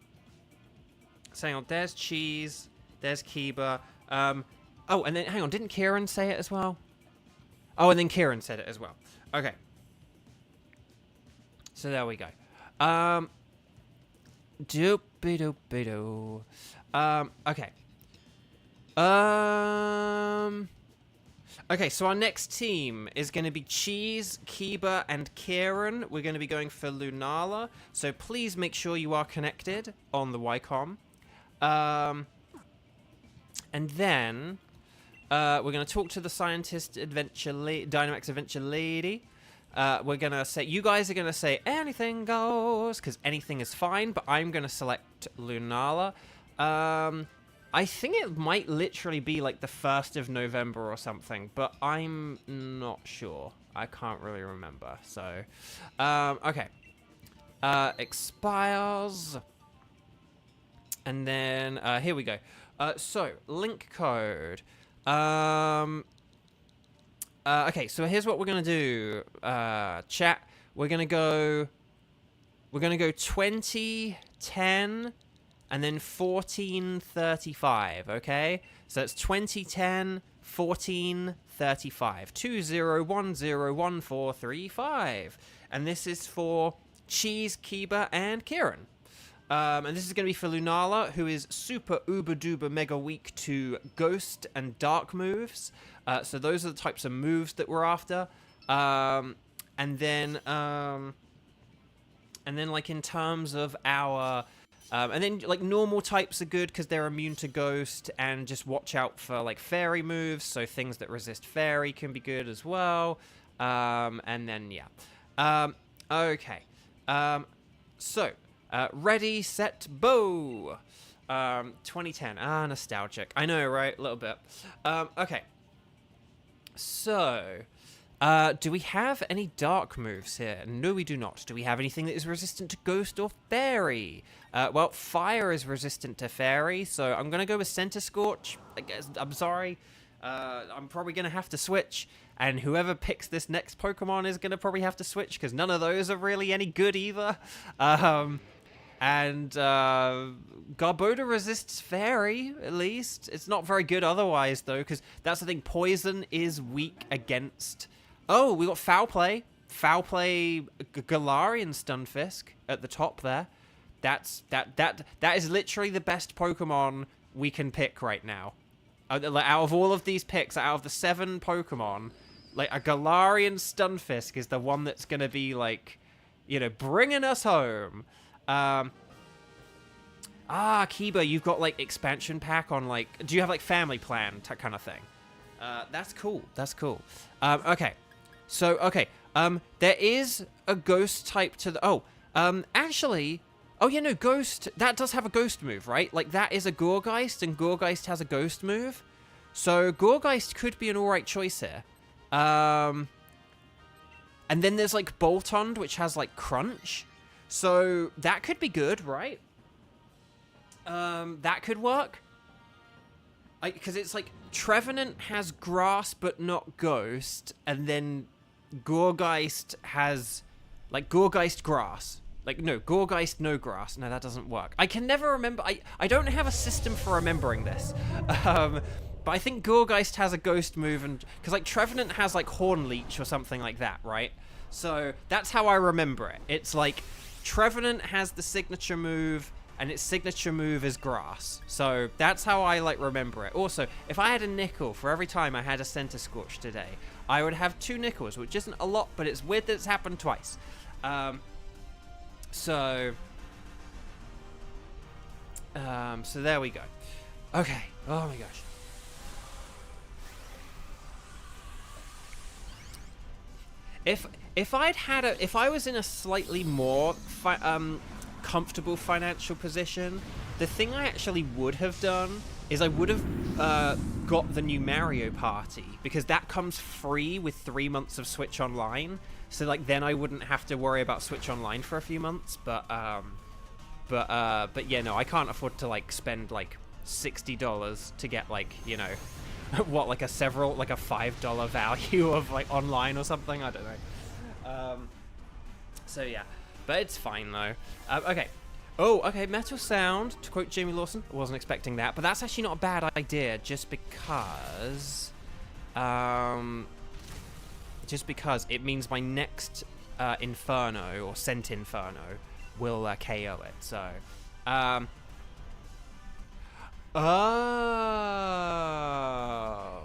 hang on. There's Cheese. There's Kiba. Oh, and then, hang on. Didn't Kieran say it as well? Oh, and then Kieran said it as well. Okay. So there we go. Doop-be-doop-be-doo. Okay. Okay, so our next team is going to be Cheese, Kiba, and Kieran. We're going to be going for Lunala, so please make sure you are connected on the Wycom. And then we're going to talk to the Scientist Dynamax Adventure Lady. We're going to say, you guys are going to say anything goes, because anything is fine, but I'm going to select Lunala. I think it might literally be like the 1st of November or something, but I'm not sure. I can't really remember. So, okay. Expires. And then, here we go. So, link code. Okay, so here's what we're going to do. Chat, we're going to go 2010 and then 1435, okay? So it's 2010, 1435. 20101435. And this is for Cheese, Kiba, and Kieran. And this is going to be for Lunala, who is super uber duper mega weak to ghost and dark moves. So those are the types of moves that we're after. And then like in terms of our, and then like normal types are good because they're immune to ghost, and just watch out for like fairy moves. So things that resist fairy can be good as well. And then yeah, okay. So. Ready, set, bow. 2010. Ah, nostalgic. I know, right? A little bit. Okay. So, do we have any dark moves here? No, we do not. Do we have anything that is resistant to ghost or fairy? Well, fire is resistant to fairy, so I'm gonna go with Center Scorch. I guess, I'm sorry. I'm probably gonna have to switch. And whoever picks this next Pokemon is gonna probably have to switch, because none of those are really any good either. And Garbodor resists Fairy, at least. It's not very good otherwise, though, because that's the thing. Poison is weak against... Oh, we got Foul Play. Foul Play Galarian Stunfisk at the top there. That is literally the best Pokemon we can pick right now. Out of all of these picks, out of the 7 Pokemon, like, a Galarian Stunfisk is the one that's going to be, like, you know, bringing us home. Kiba, you've got, like, expansion pack on, like... Do you have, like, family plan kind of thing? That's cool. That's cool. Okay. So, okay. There is a ghost type to the... actually... Oh, yeah, no, Ghost... That does have a ghost move, right? Like, that is a Gourgeist, and Gourgeist has a ghost move. So, Gourgeist could be an alright choice here. And then there's, like, Boltund, which has, like, Crunch. So, that could be good, right? That could work. Because it's, like, Trevenant has Grass, but not Ghost. And then Gourgeist has, like, Gourgeist Grass. Like, no, Gourgeist, no Grass. No, that doesn't work. I can never remember. I don't have a system for remembering this. But I think Gourgeist has a ghost move, and because, like, Trevenant has, like, Horn Leech or something like that, right? So that's how I remember it. It's like Trevenant has the signature move, and its signature move is Grass. So that's how I, like, remember it. Also, if I had a nickel for every time I had a Center Scorch today, I would have 2 nickels, which isn't a lot, but it's weird that it's happened twice. So there we go. Okay. Oh my gosh. If I was in a slightly more comfortable financial position, the thing I actually would have done is I would have got the new Mario Party, because that comes free with 3 months of Switch Online. So, like, then I wouldn't have to worry about Switch Online for a few months. But yeah, no, I can't afford to, like, spend, like, $60 to get, like, you know, what, like a $5 value of, like, online or something. I don't know. So yeah, but it's fine though. Okay. Oh, okay. Metal Sound, to quote Jamie Lawson. I wasn't expecting that, but that's actually not a bad idea. Just because it means my next Inferno or Scent Inferno will KO it. So, oh,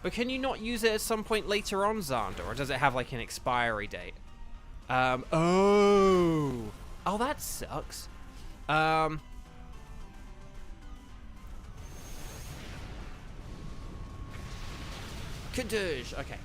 but can you not use it at some point later on, Xander, or does it have like an expiry date? Oh, that sucks. Kadoosh. Okay.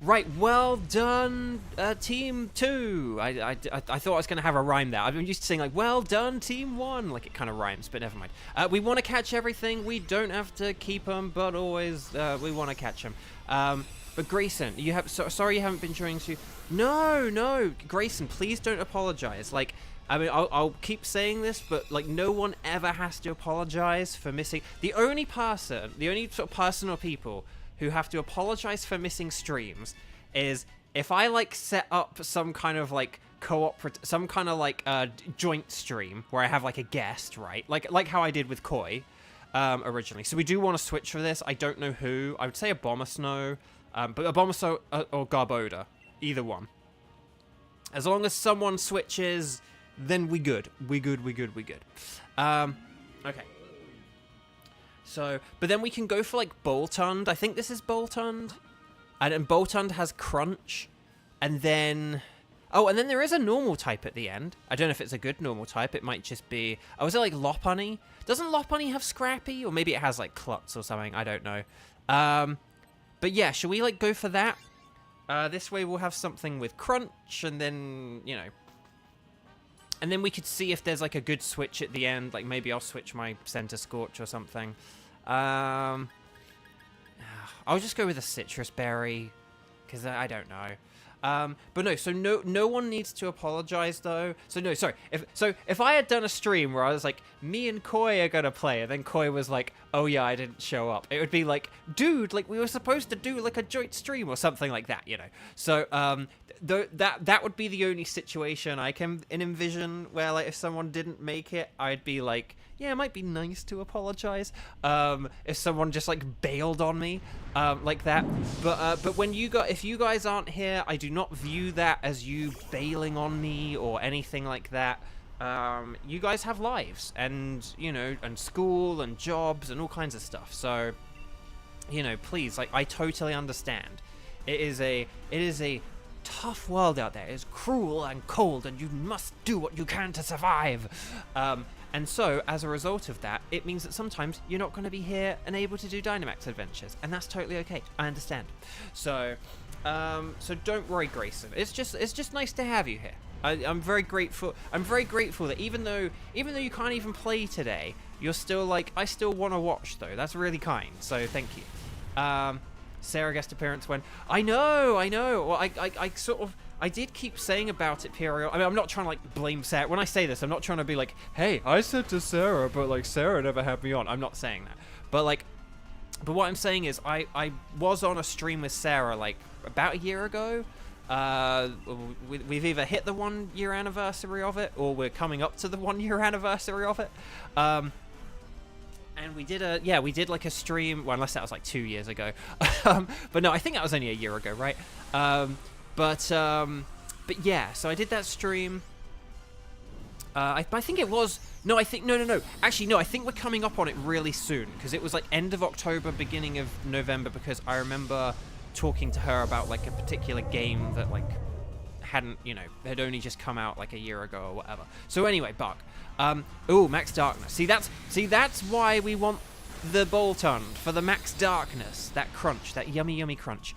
Right, well done, Team 2. I thought I was going to have a rhyme there. I've been used to saying, like, well done, Team 1. Like, it kind of rhymes, but never mind. We want to catch everything. We don't have to keep them, but always we want to catch them. But Grayson, you have... sorry you haven't been joining to... No, Grayson, please don't apologize. Like, I mean, I'll keep saying this, but, like, no one ever has to apologize for missing... The only sort of person or people who have to apologize for missing streams is if I, like, set up some kind of, like, some kind of, like, joint stream where I have, like, a guest, right? Like how I did with Koi originally. So we do want to switch for this. I don't know who. I would say Abomasnow, but Abomasnow or Garboda. Either one. As long as someone switches, then we good. We good. Okay. So, but then we can go for, like, Boltund. I think this is Boltund. And Boltund has Crunch. And then... Oh, and then there is a normal type at the end. I don't know if it's a good normal type. It might just be... Oh, is it, like, Lopunny? Doesn't Lopunny have Scrappy? Or maybe it has, like, Klutz or something. I don't know. But yeah, should we, like, go for that? This way we'll have something with Crunch, and then, you know... And then we could see if there's, like, a good switch at the end. Like, maybe I'll switch my Center Scorch or something. I'll just go with a Citrus Berry, because I don't know. But no, so no one needs to apologize, though. So no, sorry. If I had done a stream where I was like, me and Koi are gonna play, and then Koi was like, oh yeah, I didn't show up, it would be like, dude, like, we were supposed to do, like, a joint stream or something like that, you know? So, that would be the only situation I can envision where, like, if someone didn't make it, I'd be like, yeah, it might be nice to apologize. If someone just, like, bailed on me, like that. But if you guys aren't here, I do not view that as you bailing on me or anything like that. You guys have lives and, you know, and school and jobs and all kinds of stuff. So, you know, please, like, I totally understand. It is a tough world out there. It is cruel and cold, and you must do what you can to survive. And so, as a result of that, it means that sometimes you're not going to be here and able to do Dynamax Adventures, and that's totally okay. I understand. So don't worry, Grayson. It's just nice to have you here. I'm very grateful. I'm very grateful that even though you can't even play today, you're still like, I still want to watch though. That's really kind. So thank you. Sarah guest appearance when I know. Well, I did keep saying about it periodically. I mean, I'm not trying to, like, blame Sarah. When I say this, I'm not trying to be like, hey, I said to Sarah, but, like, Sarah never had me on. I'm not saying that. But what I'm saying is I was on a stream with Sarah, like, about a year ago. We've either hit the 1 year anniversary of it, or we're coming up to the 1 year anniversary of it. And we did like a stream, well, unless that was like 2 years ago. But no, I think that was only a year ago, right? But yeah, so I did that stream. I think it was, no. Actually, no, I think we're coming up on it really soon, because it was like end of October, beginning of November, because I remember talking to her about, like, a particular game that, like, had only just come out like a year ago or whatever. So anyway, Buck. Ooh, Max Darkness. See, that's why we want the Boltund, for the Max Darkness. That crunch, that yummy crunch.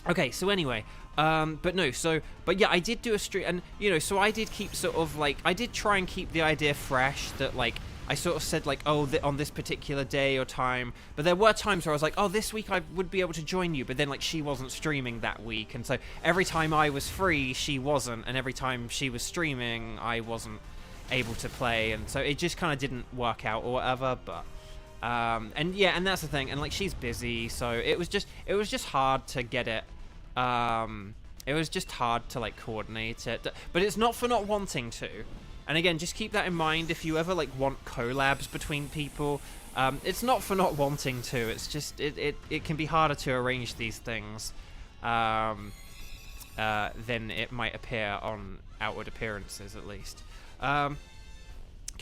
Okay, so anyway, but yeah, I did do a stream, and, you know, so I did keep sort of, like, I did try and keep the idea fresh that, like, I sort of said, like, oh, on this particular day or time, but there were times where I was like, oh, this week I would be able to join you, but then, like, she wasn't streaming that week, and so every time I was free, she wasn't, and every time she was streaming, I wasn't able to play, and so it just kind of didn't work out or whatever, but, and yeah, and that's the thing, and, like, she's busy, so it was just hard to get it, it was just hard to, like, coordinate it, but it's not for not wanting to. And again, just keep that in mind if you ever, like, want collabs between people. It's not for not wanting to. It's just it can be harder to arrange these things than it might appear on outward appearances, at least. Can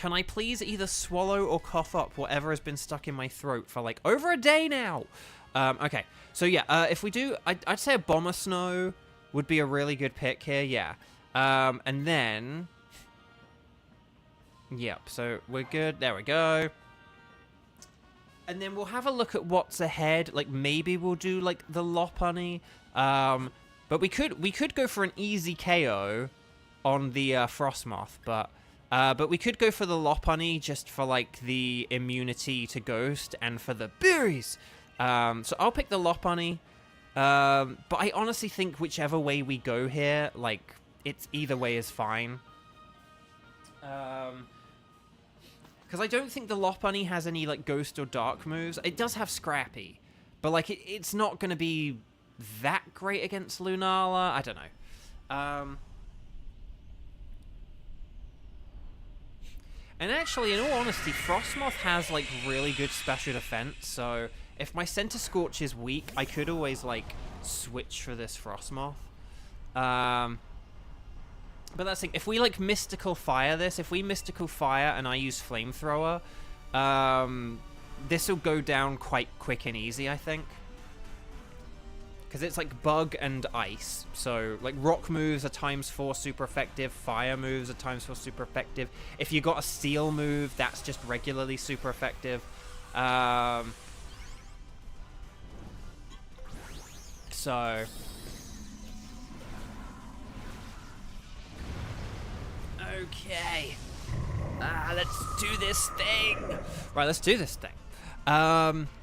I please either swallow or cough up whatever has been stuck in my throat for, like, over a day now? Okay, so yeah, if we do, I'd say Abomasnow would be a really good pick here, yeah. And then... Yep, so we're good. There we go. And then we'll have a look at what's ahead. Like, maybe we'll do, like, the Lopunny. But we could go for an easy KO on the Frostmoth. But we could go for the Lopunny just for, like, the immunity to Ghost and for the berries. So I'll pick the Lopunny. But I honestly think whichever way we go here, like, it's either way is fine. Because I don't think the Lopunny has any, like, Ghost or Dark moves. It does have Scrappy. But, like, it's not going to be that great against Lunala. I don't know. And actually, in all honesty, Frostmoth has, like, really good special defense. So if my Center Scorch is weak, I could always, like, switch for this Frostmoth. But that's the thing. If we, like, Mystical Fire this, if we Mystical Fire and I use Flamethrower, this will go down quite quick and easy, I think. Because it's, like, Bug and Ice. So, like, Rock moves are ×4 super effective. Fire moves are ×4 super effective. If you got a Steel move, that's just regularly super effective. So... Okay. Let's do this thing. Right, let's do this thing.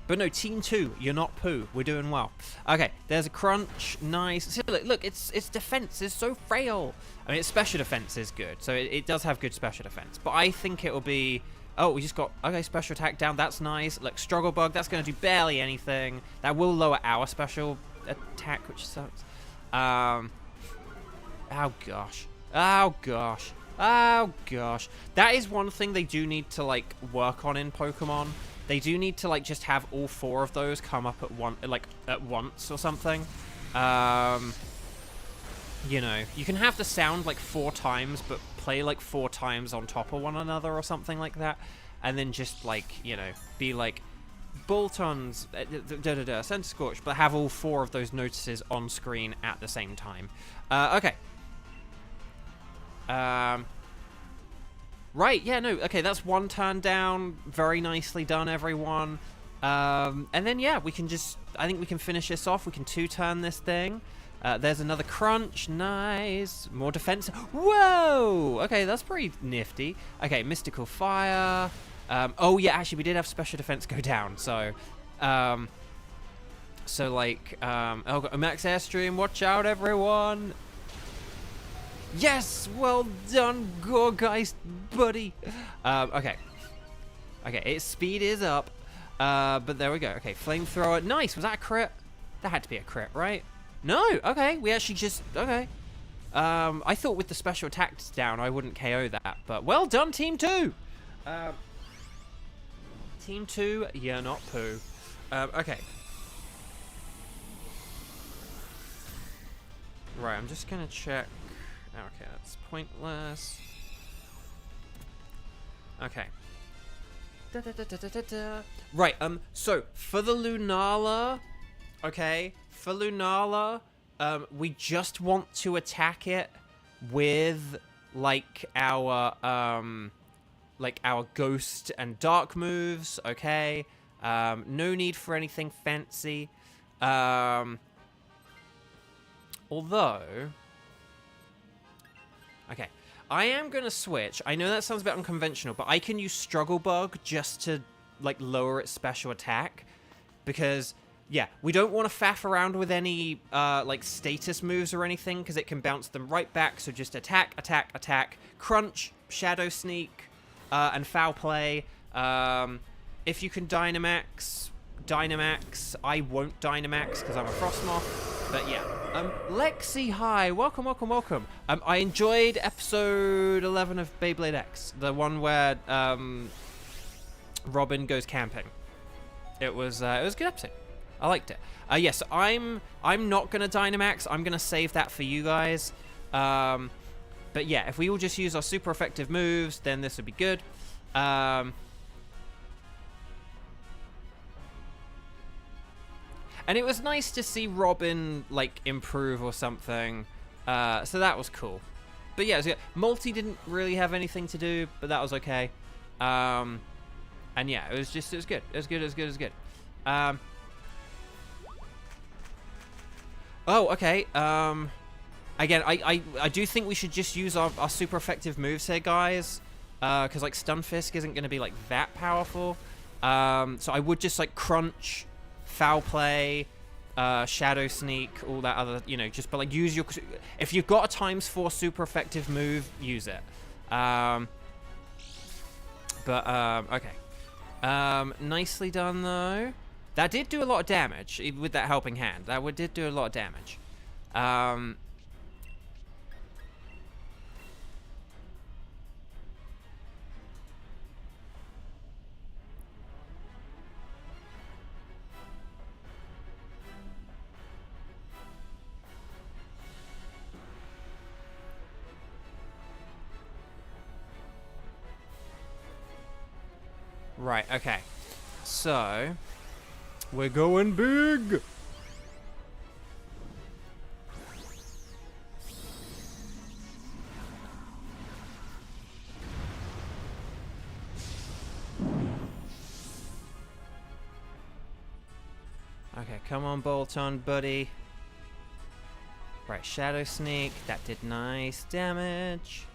But no, Team 2, you're not poo. We're doing well. Okay, there's a Crunch. Nice. See, look, its defense is so frail. I mean, its special defense is good. So it does have good special defense. But I think it will be... Oh, we just got... Okay, special attack down. That's nice. Look, Struggle Bug. That's going to do barely anything. That will lower our special attack, which sucks. Oh, gosh. Oh, gosh. Oh, gosh. That is one thing they do need to, like, work on in Pokemon. They do need to, like, just have all 4 of those come up at once or something. You know, you can have the sound, like, 4 times, but play, like, 4 times on top of one another or something like that. And then just, like, you know, be like, Boltons, Center Scorch, but have all 4 of those notices on screen at the same time. Okay. Right, yeah, no, okay, that's 1 turn down. Very nicely done, everyone. And then, yeah, we can just... I think we can finish this off. We can 2-turn this thing. There's another Crunch. Nice. More defense. Whoa! Okay, that's pretty nifty. Okay, Mystical Fire. Oh, yeah, actually, we did have special defense go down, so... oh, Max Airstream, watch out, everyone! Yes! Well done, Gorgeist, buddy! Okay. Okay, its speed is up. But there we go. Okay, Flamethrower. Nice! Was that a crit? That had to be a crit, right? No! Okay, we actually just... Okay. I thought with the special attacks down, I wouldn't KO that. But well done, Team 2! Team 2, you're not poo. Okay. Right, I'm just gonna check... Okay, that's pointless. Okay. Right, so, for the Lunala, okay, for Lunala, we just want to attack it with, like, our Ghost and Dark moves, okay? No need for anything fancy. Although... Okay, I am going to switch. I know that sounds a bit unconventional, but I can use Struggle Bug just to, like, lower its special attack. Because, yeah, we don't want to faff around with any, like, status moves or anything, because it can bounce them right back. So just attack, attack, attack, Crunch, Shadow Sneak, and Foul Play. If you can Dynamax, I won't Dynamax because I'm a Frostmoth. But yeah, Lexi, hi, welcome. I enjoyed episode 11 of Beyblade X, the one where Robin goes camping. It was a good episode. I liked it. Yes, I'm not gonna Dynamax. I'm gonna save that for you guys. But yeah, if we all just use our super effective moves, then this would be good. And it was nice to see Robin, like, improve or something. So that was cool. But yeah, Multi didn't really have anything to do, but that was okay. And yeah, it was good. It was good. Oh, okay. Again, I do think we should just use our super effective moves here, guys. Because, like, Stunfisk isn't going to be, like, that powerful. So I would just, like, Crunch, Foul Play, Shadow Sneak, all that other, you know, just, but, like, use your... If you've got a ×4 super effective move, use it. Okay. Nicely done, though. That did do a lot of damage with that helping hand. That did do a lot of damage. Right, okay. So, we're going big! Okay, come on, Bolton, buddy. Right, Shadow Sneak. That did nice damage.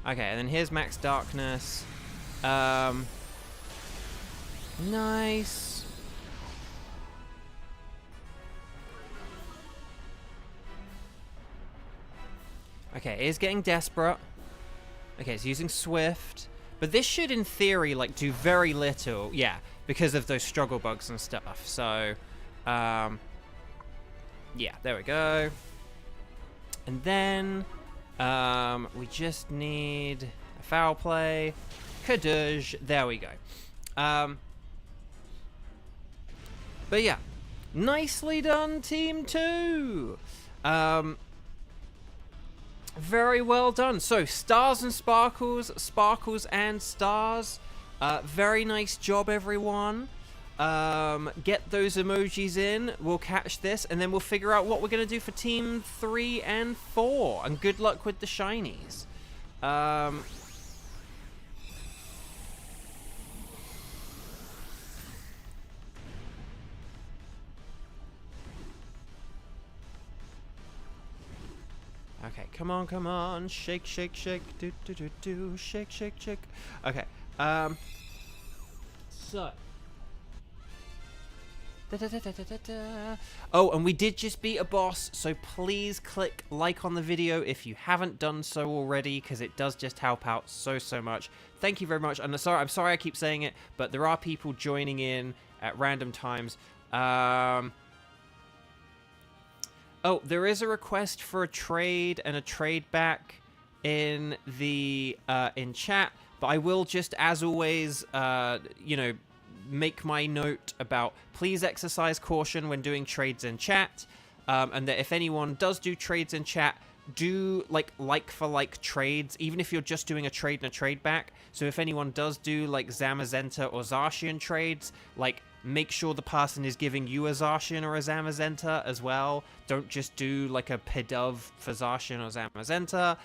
Okay, and then here's Max Darkness. Nice. Okay, it is getting desperate. Okay, it's using Swift. But this should, in theory, like, do very little. Yeah, because of those struggle bugs and stuff. So, yeah, there we go. And then, we just need a Foul Play. Kadoosh. There we go. But yeah, nicely done, Team 2. Very well done. So, stars and sparkles, sparkles and stars. Very nice job, everyone. Get those emojis in. We'll catch this, and then we'll figure out what we're going to do for Team 3 and 4. And good luck with the shinies. Okay, come on, shake, shake, shake, do, do, do, do, shake, shake, shake. Okay, so. Oh, and we did just beat a boss, so please click like on the video if you haven't done so already, because it does just help out so much. Thank you very much, and I'm sorry I keep saying it, but there are people joining in at random times. Oh, there is a request for a trade and a trade back in the in chat, but I will just, as always, you know, make my note about please exercise caution when doing trades in chat, and that if anyone does do trades in chat, do like for like trades, even if you're just doing a trade and a trade back. So if anyone does do like Zamazenta or Zacian trades, like, make sure the person is giving you a Zacian or a Zamazenta as well. Don't just do like a Pidove for Zacian or Zamazenta.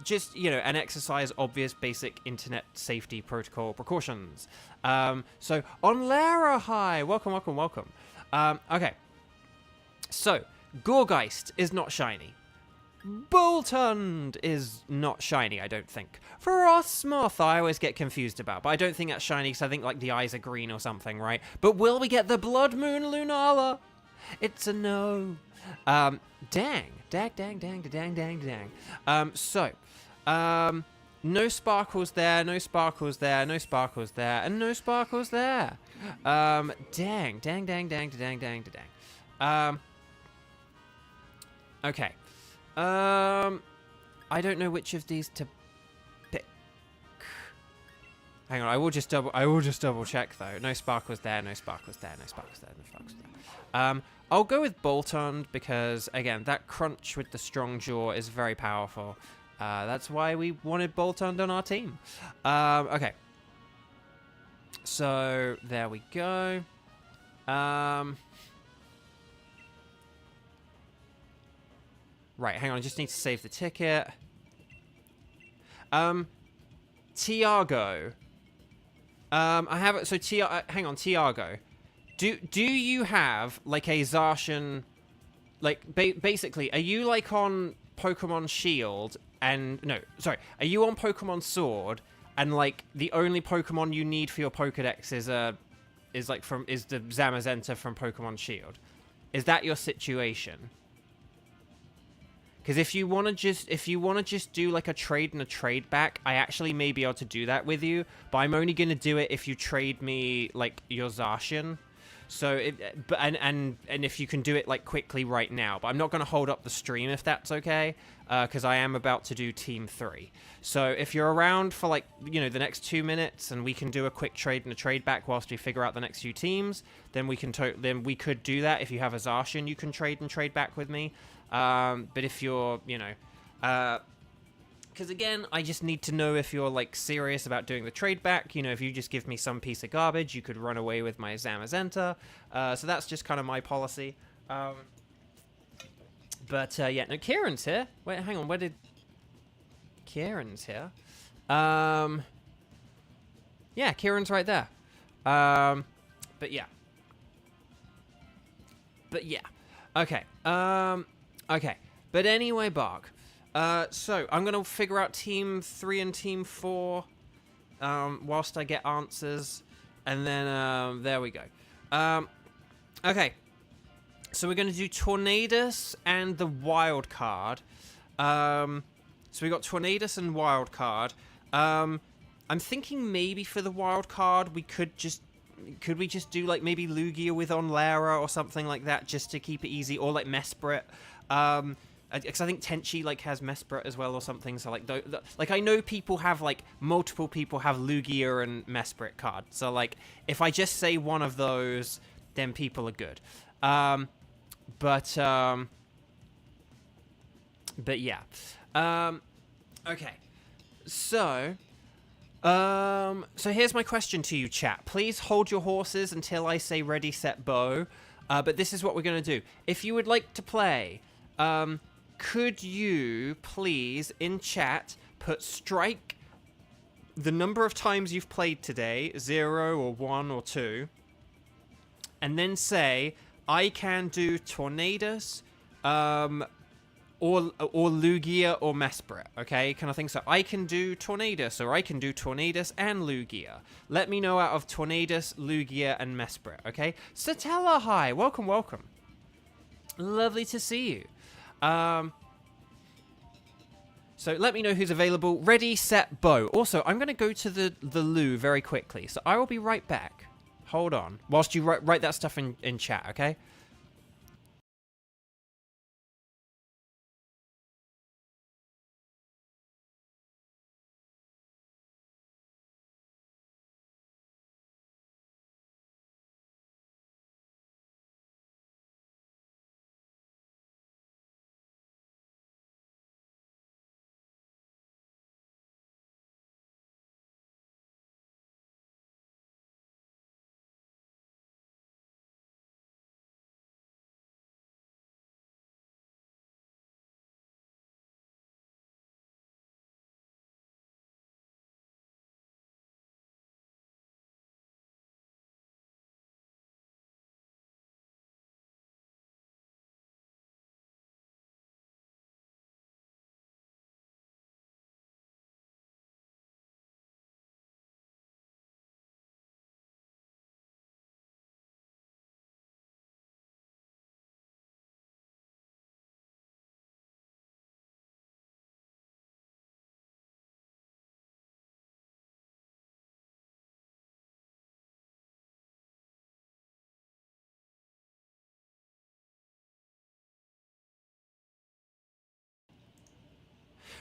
Just, you know, and exercise obvious basic internet safety protocol precautions. So, on Lara, hi! Welcome. Okay. So, Gorgeist is not shiny. Boltund is not shiny, I don't think. Frostmoth, I always get confused about, but I don't think that's shiny because I think, like, the eyes are green or something, right? But will we get the Blood Moon Lunala? It's a no. Dang. No sparkles there, no sparkles there, no sparkles there, and no sparkles there. Dang. Okay. I don't know which of these to pick. Hang on, I will just double check though. No sparkles there, no sparkles there, no sparkles there, no sparkles there. I'll go with Boltund because, again, that crunch with the strong jaw is very powerful. That's why we wanted Boltund on our team. Okay. So, there we go. Right, hang on, I just need to save the ticket. Tiago. I have it. So, hang on, Tiago. Do you have like a Zacian? Like, basically, are you like on Pokemon Shield and no, sorry, are you on Pokemon Sword and like the only Pokemon you need for your Pokedex is the Zamazenta from Pokemon Shield? Is that your situation? Because if you want to just do like a trade and a trade back, I actually may be able to do that with you, but I'm only going to do it if you trade me like your Zacian. So and if you can do it like quickly right now, but I'm not going to hold up the stream if that's okay, because I am about to do Team 3. So if you're around for like, you know, the next 2 minutes and we can do a quick trade and a trade back whilst we figure out the next few teams, then we could do that. If you have a Zacian, you can trade and trade back with me. But if you're, you know, because again, I just need to know if you're like serious about doing the trade back. You know, if you just give me some piece of garbage, you could run away with my Zamazenta. So that's just kind of my policy. But yeah, no, Kieran's here. Wait, hang on, where did... Kieran's here. Yeah, Kieran's right there. But yeah. Okay. Okay. But anyway, Bark. So I'm going to figure out Team 3 and Team 4 whilst I get answers. And then, there we go. Okay. So we're going to do Tornadus and the Wild Card. So we got Tornadus and Wild Card. I'm thinking maybe for the Wild Card we could we just do like maybe Lugia with Onlara or something like that just to keep it easy, or like Mesprit. Because I think Tenchi like has Mesprit as well or something. So like, like I know people have like multiple people have Lugia and Mesprit card. So like if I just say one of those, then people are good. But yeah. Okay. So here's my question to you, chat. Please hold your horses until I say ready, set, bow. But this is what we're gonna do. If you would like to play, could you please in chat put strike the number of times you've played today, 0 or 1 or 2, and then say I can do Tornadus, or Lugia or Mesprit, okay? Kind of thing. So I can do Tornadus, or I can do Tornadus and Lugia. Let me know out of Tornadus, Lugia, and Mesprit, okay? Satella, hi! Welcome, welcome. Lovely to see you. So let me know who's available. Ready, set, bow. Also, I'm going to go to the loo very quickly, so I will be right back. Hold on. Whilst you write that stuff in chat, okay?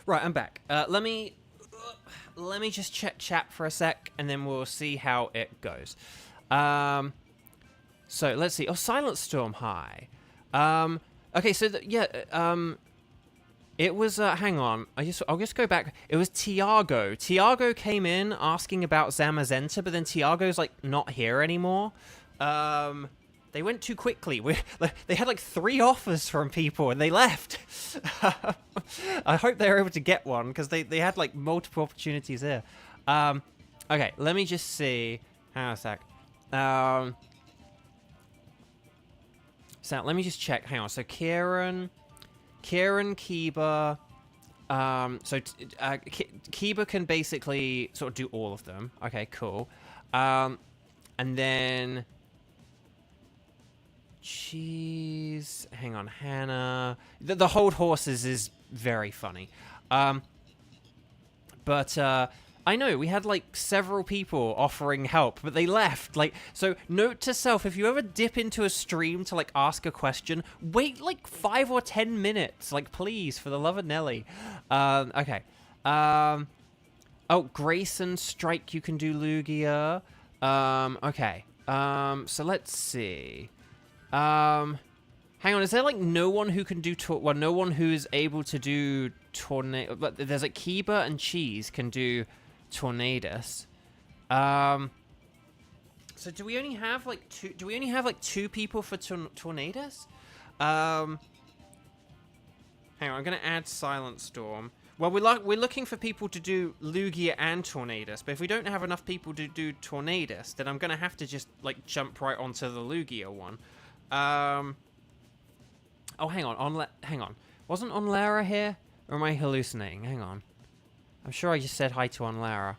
Right, I'm back. Let me just check chat for a sec, and then we'll see how it goes. So let's see. Oh, Silent Storm, hi. Okay, so it was. Hang on. I'll just go back. It was Tiago. Tiago came in asking about Zamazenta, but then Tiago's like not here anymore. They went too quickly. They had like 3 offers from people and they left. I hope they were able to get one because they had like multiple opportunities here. Okay, let me just see. Hang on a sec. So let me just check. Hang on. So Kieran, Kiba. Kiba can basically sort of do all of them. Okay, cool. And then Cheese. Hang on, Hannah. The hold horses is very funny. But I know we had like several people offering help, but they left. Like, so note to self: if you ever dip into a stream to like ask a question, wait like 5 or 10 minutes. Like, please, for the love of Nelly. Okay. Oh, Grayson, Strike, you can do Lugia. Okay. So let's see. Hang on, is there like no one who can do no one who is able to do tornado? But there's like Kiba and Cheese can do Tornadus. So do we only have like two? Do we only have like 2 people for Tornadus? Hang on, I'm gonna add Silent Storm. Well, we're looking for people to do Lugia and Tornadus, but if we don't have enough people to do Tornadus, then I'm gonna have to just like jump right onto the Lugia one. Oh, hang on. Hang on. Wasn't Onlara here? Or am I hallucinating? Hang on. I'm sure I just said hi to Onlara.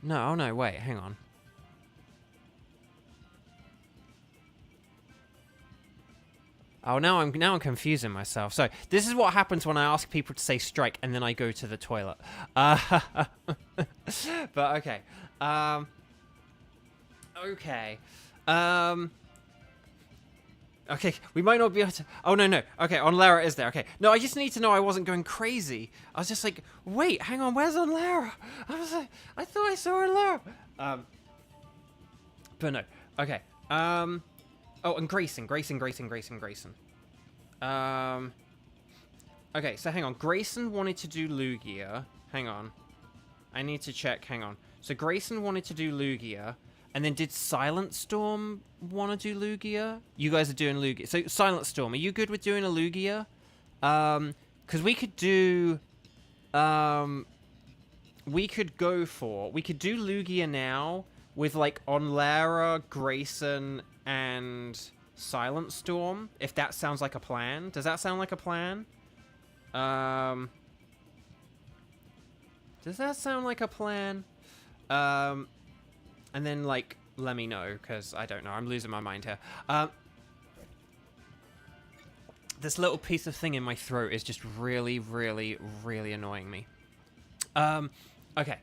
No, oh no, wait, hang on. Oh, now I'm confusing myself. So this is what happens when I ask people to say strike and then I go to the toilet. But okay. Okay. Okay, we might not be able to... Oh, no. Okay, Onlara is there. Okay. No, I just need to know I wasn't going crazy. I was just like, wait, hang on, where's Onlara? I was like, I thought I saw Onlara. But no. Okay. Oh, and Grayson. Okay, so hang on. Grayson wanted to do Lugia. Hang on. I need to check. Hang on. So Grayson wanted to do Lugia. And then did Silent Storm want to do Lugia? You guys are doing Lugia. So Silent Storm, are you good with doing a Lugia? Because we could do... we could do Lugia now with like Onlara, Grayson, and Silent Storm, if that sounds like a plan. Does that sound like a plan? Does that sound like a plan? And then, like, let me know, because I don't know. I'm losing my mind here. This little piece of thing in my throat is just really, really, really annoying me. Okay.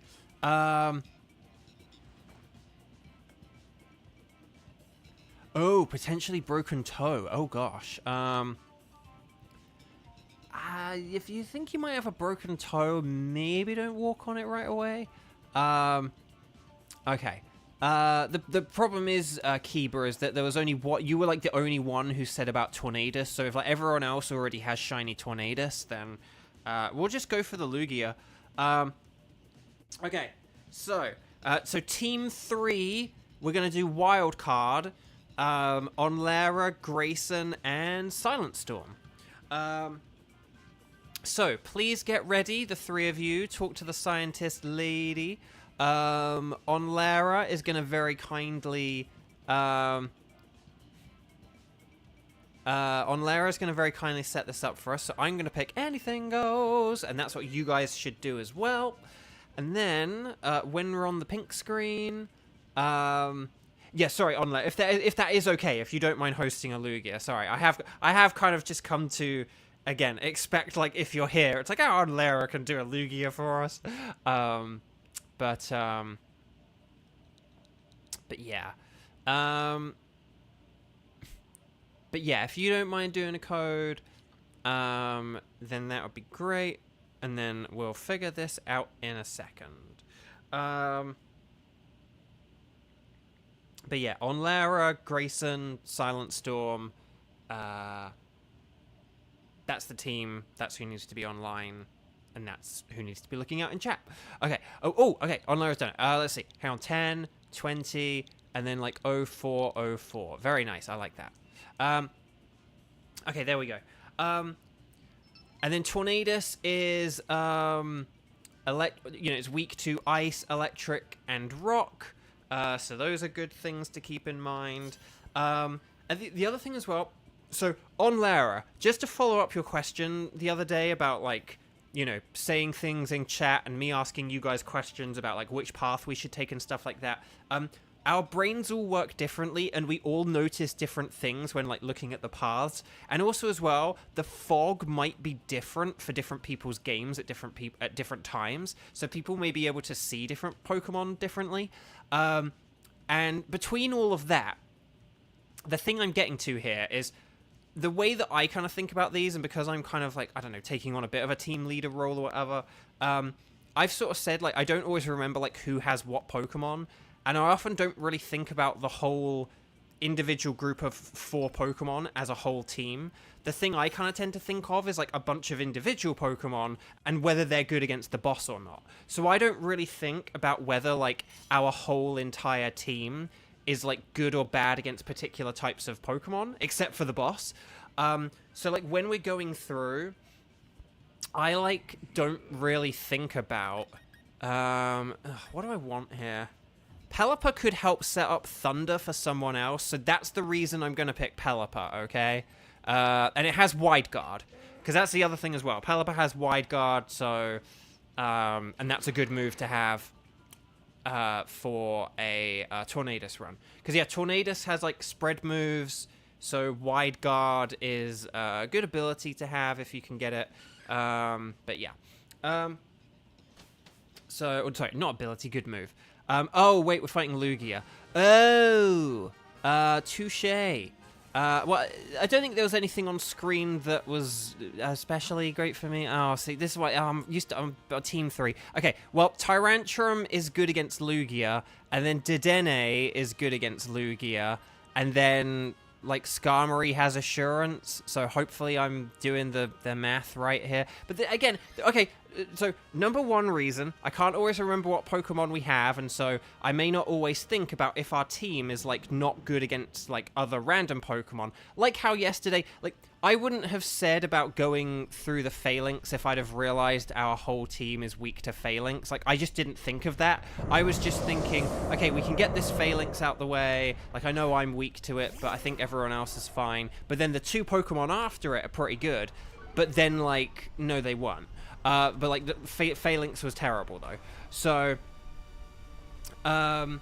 Oh, potentially broken toe. Oh, gosh. If you think you might have a broken toe, maybe don't walk on it right away. Okay. The problem is, Kiba, is that there was only you were like the only one who said about Tornadus, so if like everyone else already has shiny Tornadus, then we'll just go for the Lugia. Okay, so team 3, we're gonna do wild card, Onlara, Grayson, and Silent Storm. So please get ready, the 3 of you. Talk to the scientist lady. Onlara is going to very kindly, set this up for us. So I'm going to pick anything goes, and that's what you guys should do as well. And then, when we're on the pink screen, yeah, sorry, Onlara, if that is okay, if you don't mind hosting a Lugia, sorry, I have kind of just come to, again, expect, like, if you're here, it's like, oh, Onlara can do a Lugia for us. But yeah. But yeah, if you don't mind doing a code, then that would be great. And then we'll figure this out in a second. But yeah, Onlara, Grayson, Silent Storm, that's the team. That's who needs to be online. And that's who needs to be looking out in chat. Okay. Oh, okay. Onlara's done it. Let's see. Hang on. 10, 20, and then like 04, 04. Very nice. I like that. Okay, there we go. And then Tornadus is, it's weak to ice, electric, and rock. So those are good things to keep in mind. And the other thing as well, so on Lara, just to follow up your question the other day about, like, saying things in chat and me asking you guys questions about, like, which path we should take and stuff like that. Our brains all work differently, and we all notice different things when, like, looking at the paths. And also, as well, the fog might be different for different people's games at different times. So people may be able to see different Pokemon differently. And between all of that, the thing I'm getting to here is the way that I kind of think about these, and because I'm kind of, like, I don't know, taking on a bit of a team leader role or whatever, I've sort of said, like, I don't always remember, like, who has what Pokemon. And I often don't really think about the whole individual group of 4 Pokemon as a whole team. The thing I kind of tend to think of is, like, a bunch of individual Pokemon and whether they're good against the boss or not. So I don't really think about whether, like, our whole entire team is, like, good or bad against particular types of Pokemon, except for the boss. So, like, when we're going through, I, like, don't really think about... what do I want here? Pelipper could help set up Thunder for someone else, so that's the reason I'm going to pick Pelipper, okay? And it has Wide Guard, because that's the other thing as well. Pelipper has Wide Guard, so... and that's a good move to have for a Tornadus run. Because, yeah, Tornadus has, like, spread moves, so Wide Guard is a good ability to have if you can get it. But, yeah. Sorry, not ability, good move. Oh, wait, we're fighting Lugia. Oh, touche. Well, I don't think there was anything on screen that was especially great for me. Oh, see, this is why I'm Team 3. Okay, well, Tyrantrum is good against Lugia, and then Dedenne is good against Lugia, and then, like, Skarmory has Assurance, so hopefully I'm doing the math right here. But again, okay, so number one reason, I can't always remember what Pokemon we have, and so I may not always think about if our team is, like, not good against, like, other random Pokemon. Like how yesterday, like, I wouldn't have said about going through the Phalanx if I'd have realized our whole team is weak to Phalanx. Like, I just didn't think of that. I was just thinking, okay, we can get this Phalanx out the way. Like, I know I'm weak to it, but I think everyone else is fine. But then the 2 Pokemon after it are pretty good. But then, like, no, they weren't. But, like, the Phalanx was terrible, though. So, right,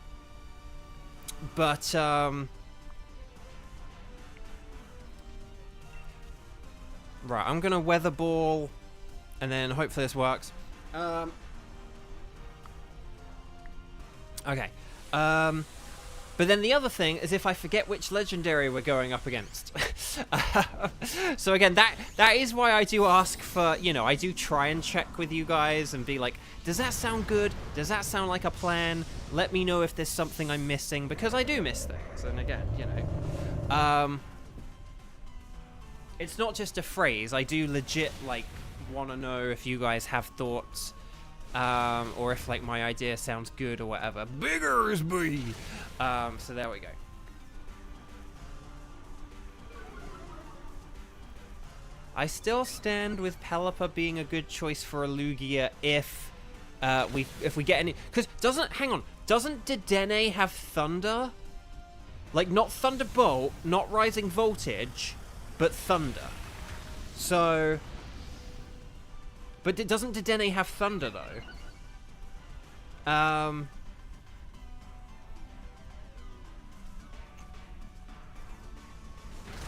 I'm gonna Weather Ball, and then hopefully this works. Okay. But then the other thing is if I forget which legendary we're going up against. So again, that is why I do ask for, I do try and check with you guys and be like, does that sound good? Does that sound like a plan? Let me know if there's something I'm missing, because I do miss things. And again, it's not just a phrase. I do legit, like, want to know if you guys have thoughts, or if, like, my idea sounds good or whatever. Bigger is me! So there we go. I still stand with Pelipper being a good choice for a Lugia if we get any... Because doesn't Dedenne have Thunder? Like, not Thunderbolt, not Rising Voltage, but Thunder. So... But doesn't Dedenne have Thunder, though?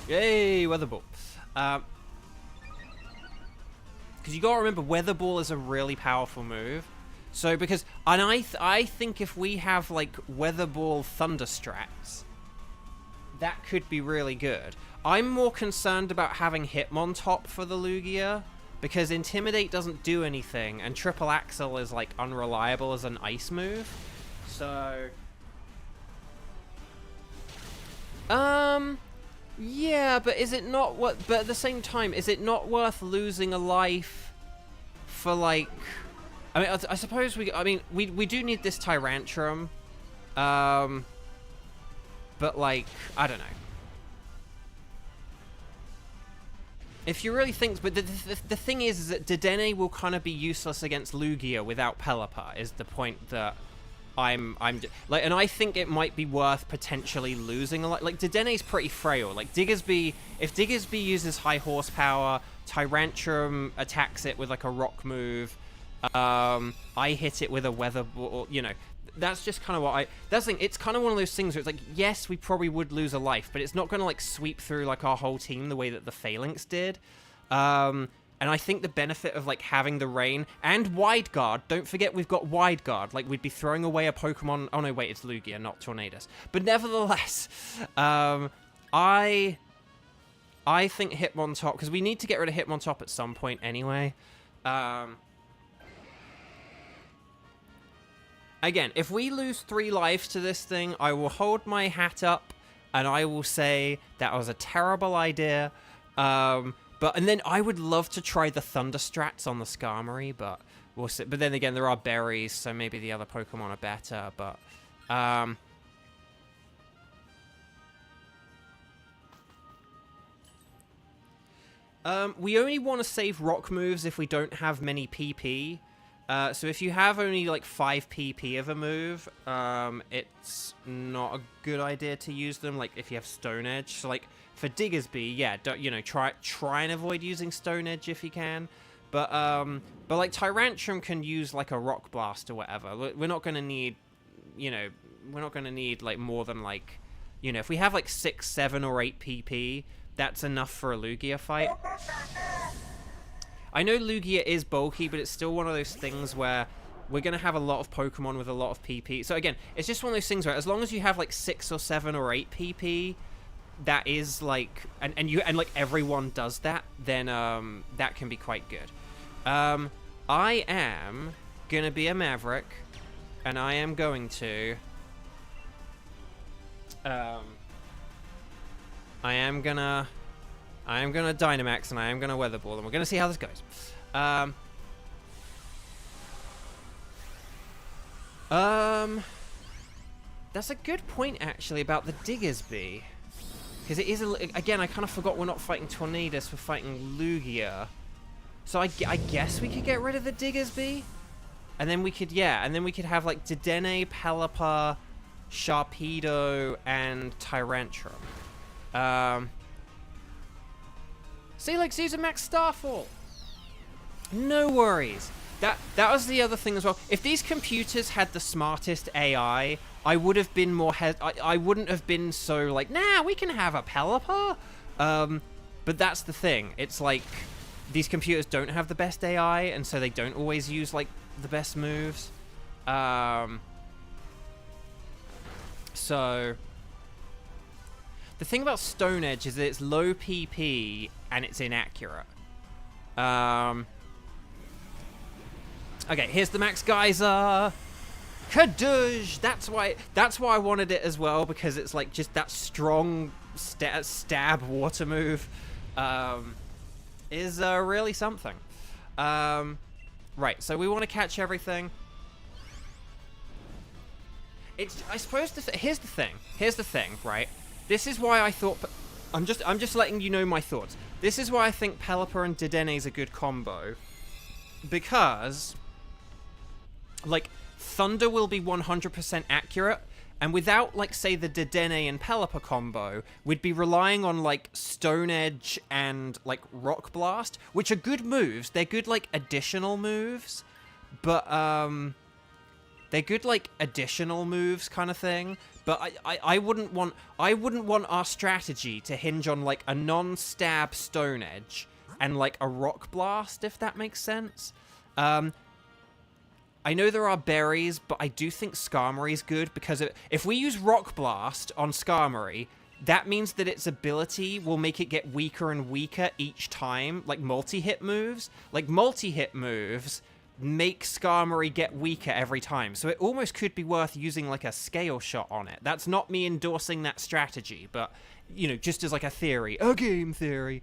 Yay, Weather Ball. Because you gotta remember, Weather Ball is a really powerful move. So, because... And I think if we have, like, Weather Ball Thunder strats, that could be really good. I'm more concerned about having Hitmontop for the Lugia, because Intimidate doesn't do anything, and Triple Axle is, like, unreliable as an ice move. So... Yeah, but is it not what... But at the same time, is it not worth losing a life for, like... I mean, I suppose we... I mean, we do need this Tyrantrum. But, like, I don't know. If you really think, but the thing is that Dedenne will kind of be useless against Lugia without Pelipper, is the point that I'm like, and I think it might be worth potentially losing a lot. Like, Dedenne's pretty frail. Like, Diggersby, if Diggersby uses high horsepower, Tyrantrum attacks it with like a rock move, I hit it with a weather ball, you know. That's just kind of what that's the thing, it's kind of one of those things where it's like, yes, we probably would lose a life, but it's not going to, like, sweep through, like, our whole team the way that the Phalanx did. And I think the benefit of, like, having the rain and Wide Guard, don't forget we've got Wide Guard, like, we'd be throwing away a Pokemon, oh no, wait, it's Lugia, not Tornadus. But nevertheless, I think Hitmontop, because we need to get rid of Hitmontop at some point anyway. Again, if we lose 3 lives to this thing, I will hold my hat up and I will say that was a terrible idea. And then I would love to try the Thunder Strats on the Skarmory, but we'll see. But then again, there are berries, so maybe the other Pokemon are better. But we only want to save rock moves if we don't have many PP. So if you have only like 5 PP of a move, it's not a good idea to use them. Like if you have Stone Edge, so like for Diggersby, yeah, don't, you know, try and avoid using Stone Edge if you can. But like Tyrantrum can use like a Rock Blast or whatever. We're not gonna need, you know, we're not gonna need like more than like, you know, if we have like 6, 7, or 8 PP, that's enough for a Lugia fight. I know Lugia is bulky, but it's still one of those things where we're going to have a lot of Pokemon with a lot of PP. So again, it's just one of those things where as long as you have like 6 or 7 or 8 PP, that is like, and like everyone does that, then that can be quite good. I am going to be a Maverick, and I am going to I am gonna Dynamax, and I am gonna Weather Ball, and we're gonna see how this goes. That's a good point actually about the Diggersby, because it is again, I kind of forgot we're not fighting Tornadus, we're fighting Lugia. So I guess we could get rid of the Diggersby, and then we could, yeah, and then we could have like Dedenne, Pelipper, Sharpedo, and Tyrantrum. See, like, use a Max Starfall. No worries. That was the other thing as well. If these computers had the smartest AI, I would have been more I wouldn't have been so like, nah, we can have a Pelipper. But that's the thing. It's like these computers don't have the best AI, and so they don't always use like the best moves. So the thing about Stone Edge is that it's low PP and it's inaccurate. Okay, here's the Max Geyser. Kadoosh! That's why I wanted it as well, because it's like just that strong stab water move is really something. Right, so we want to catch everything. I suppose here's the thing, right? This is why I thought, I'm just letting you know my thoughts. This is why I think Pelipper and Dedenne is a good combo, because like Thunder will be 100% accurate, and without like say the Dedenne and Pelipper combo, we'd be relying on like Stone Edge and like Rock Blast, which are good moves. They're good like additional moves, but they're good like additional moves kind of thing. But I wouldn't want our strategy to hinge on like a non-stab Stone Edge and like a Rock Blast, if that makes sense. I know there are berries, but I do think Skarmory is good, because if we use Rock Blast on Skarmory, that means that its ability will make it get weaker and weaker each time, like multi-hit moves. Like multi-hit moves make Skarmory get weaker every time, so it almost could be worth using like a scale shot on it. That's not me endorsing that strategy, but you know, just as like a game theory,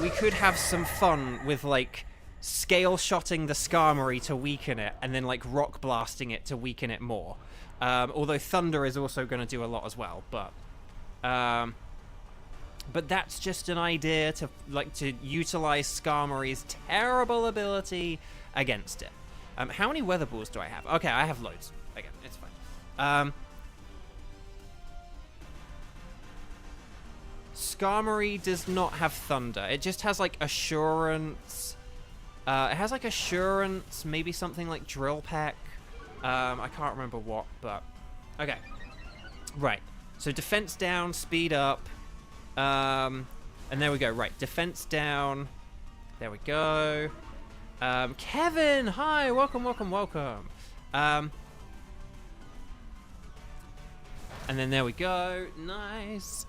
we could have some fun with like scale shotting the Skarmory to weaken it, and then like Rock Blasting it to weaken it more. Although Thunder is also going to do a lot as well, but But that's just an idea to utilize Skarmory's terrible ability against it. How many weather balls do I have? Okay, I have loads. Okay, it's fine. Skarmory does not have Thunder. It just has like Assurance. It has like Assurance, maybe something like Drill Peck. I can't remember what, but okay. Right. So defense down, speed up. And there we go. Right, defense down. There we go. Kevin, hi, welcome, welcome, welcome. And then there we go. Nice.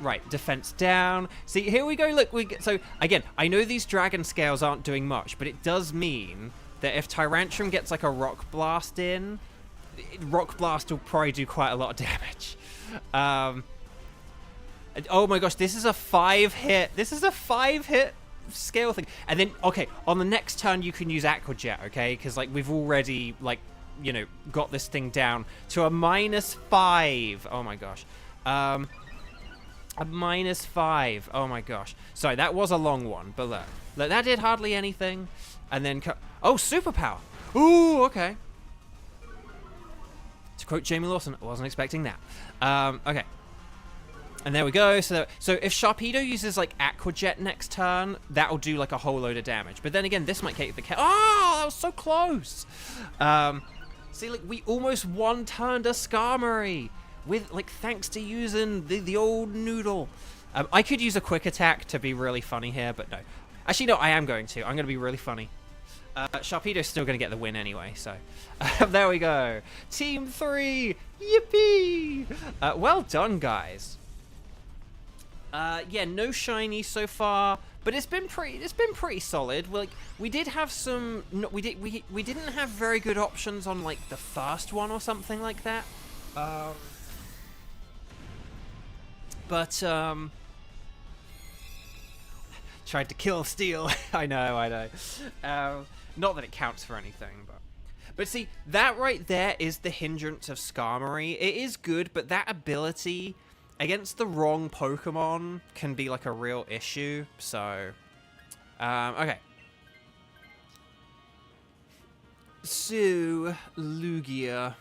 Right, defense down. See, here we go. Look, so again, I know these dragon scales aren't doing much, but it does mean that if Tyrantrum gets like a Rock Blast in, Rock Blast will probably do quite a lot of damage. Oh my gosh, this is a 5-hit. This is a 5-hit scale thing. And then, okay, on the next turn you can use Aqua Jet, okay? Because like we've already like, you know, got this thing down to a -5. Oh my gosh. A -5. Oh my gosh. Sorry, that was a long one, but look, that did hardly anything. And then, oh, superpower. Ooh, okay. To quote Jamie Lawson, I wasn't expecting that. Okay. And there we go. So if Sharpedo uses like Aqua Jet next turn, that'll do like a whole load of damage. But then again, this might take the oh, that was so close. See, like we almost one-turned a Skarmory with like thanks to using the old noodle. I could use a quick attack to be really funny here, but no. Actually, no, I am going to. I'm going to be really funny. Sharpedo's still going to get the win anyway, so there we go. Team 3, yippee! Well done, guys. Yeah, no shiny so far, but it's been pretty solid. Like we did have some, we didn't have very good options on like the first one or something like that. But tried to kill Steel. I know. Not that it counts for anything, but see, that right there is the hindrance of Skarmory. It is good, but that ability against the wrong Pokemon can be like a real issue. So, okay. So, Lugia.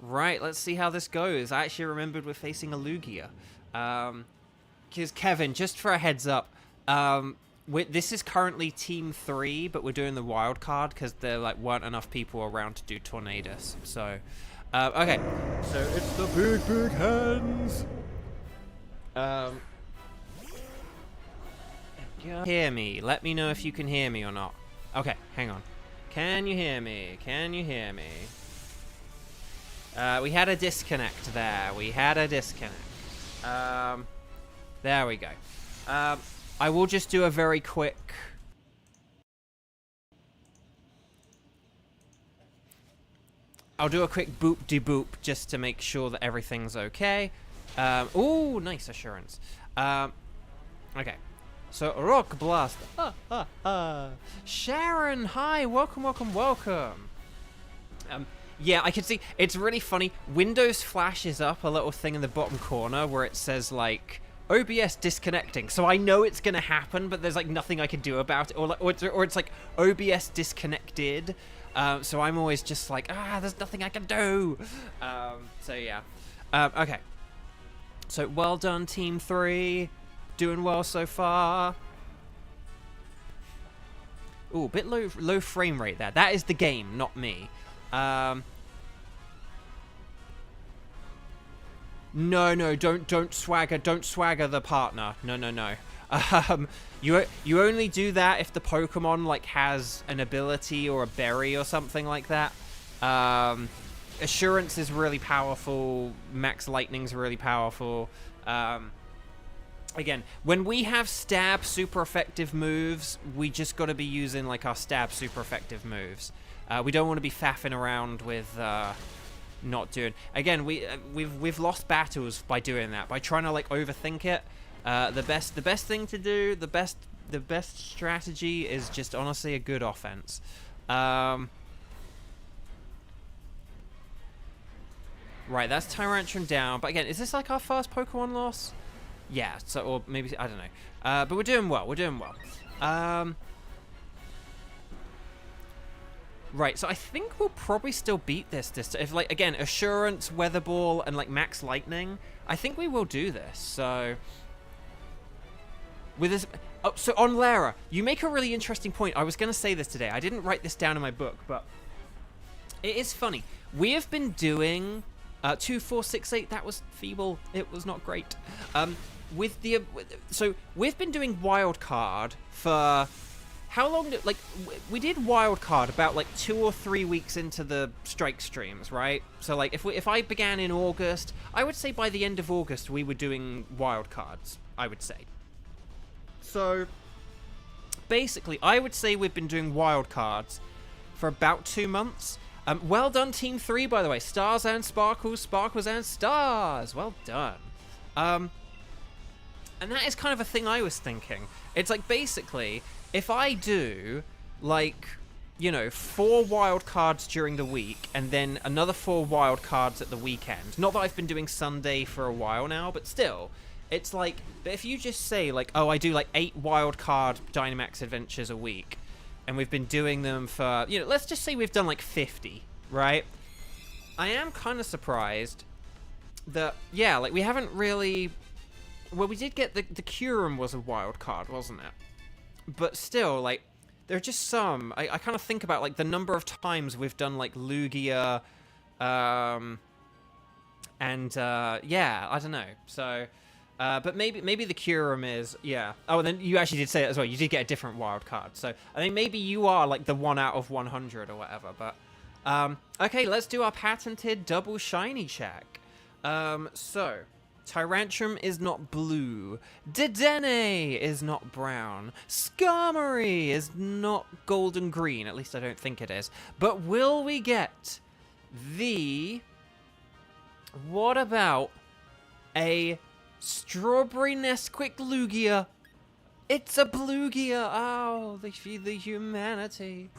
Right, let's see how this goes. I actually remembered we're facing a Lugia. Because Kevin, just for a heads up, this is currently Team 3, but we're doing the wild card because there like weren't enough people around to do Tornadus. So, okay. So it's the big hands. Hear me. Let me know if you can hear me or not. Okay, hang on. Can you hear me? Can you hear me? We had a disconnect there. We had a disconnect. There we go. I will just do a very quick... I'll do a quick boop-de-boop just to make sure that everything's okay. Ooh, nice assurance. Okay. So, Rock Blast. Sharon, hi. Welcome, welcome, welcome. Yeah, I can see. It's really funny. Windows flashes up a little thing in the bottom corner where it says, like, OBS disconnecting. So I know it's going to happen, but there's, like, nothing I can do about it. Or it's like, OBS disconnected. So I'm always just like, there's nothing I can do. So, yeah. Okay. So, well done, Team 3. Doing well so far. Ooh, a bit low frame rate there. That is the game, not me. No, don't swagger the partner. No. You only do that if the Pokemon like has an ability or a berry or something like that. Assurance is really powerful. Max Lightning's really powerful. Again, when we have stab super effective moves, we just got to be using like our stab super effective moves. We don't want to be faffing around with not doing. Again, we've lost battles by doing that, by trying to like overthink it. The best thing to do, the best strategy is just honestly a good offense. Right, that's Tyrantrum down. But again, is this like our first Pokemon loss? Yeah, so, or maybe, I don't know. But we're doing well, we're doing well. Right, so I think we'll probably still beat this. If, like, again, Assurance, Weather Ball, and, like, Max Lightning, I think we will do this, so... With this... Oh, so on Lara, you make a really interesting point. I was going to say this today. I didn't write this down in my book, but... It is funny. We have been doing... 2, 4, 6, 8, that was feeble. It was not great. So, we've been doing Wild Card for... How long did, like, we did Wild Card about, like, 2 or 3 weeks into the Strike streams, right? So, like, if I began in August, I would say by the end of August we were doing Wild Cards, I would say. So, basically, I would say we've been doing Wild Cards for about 2 months. Well done, Team 3, by the way. Stars and Sparkles, Sparkles and Stars. Well done. And that is kind of a thing I was thinking. It's like, basically, if I do, like, you know, 4 wild cards during the week, and then another 4 wild cards at the weekend. Not that I've been doing Sunday for a while now, but still. It's like, but if you just say, like, oh, I do, like, 8 wild card Dynamax Adventures a week, and we've been doing them for, you know, let's just say we've done, like, 50, right? I am kind of surprised that, yeah, like, we haven't really... Well, we did get the Kyurem was a wild card, wasn't it? But still, like, there are just some... I kind of think about, like, the number of times we've done, like, Lugia, yeah, I don't know. So, but maybe the Kyurem is, yeah. Oh, and then you actually did say it as well. You did get a different wild card. So, I mean, maybe you are, like, the 1 out of 100 or whatever. But, okay, let's do our patented double shiny check. So... Tyrantrum is not blue. Dedenne is not brown. Skarmory is not golden green. At least I don't think it is. But will we get the... What about a Strawberry Nesquik Lugia? It's a Bluegia. Oh, the humanity.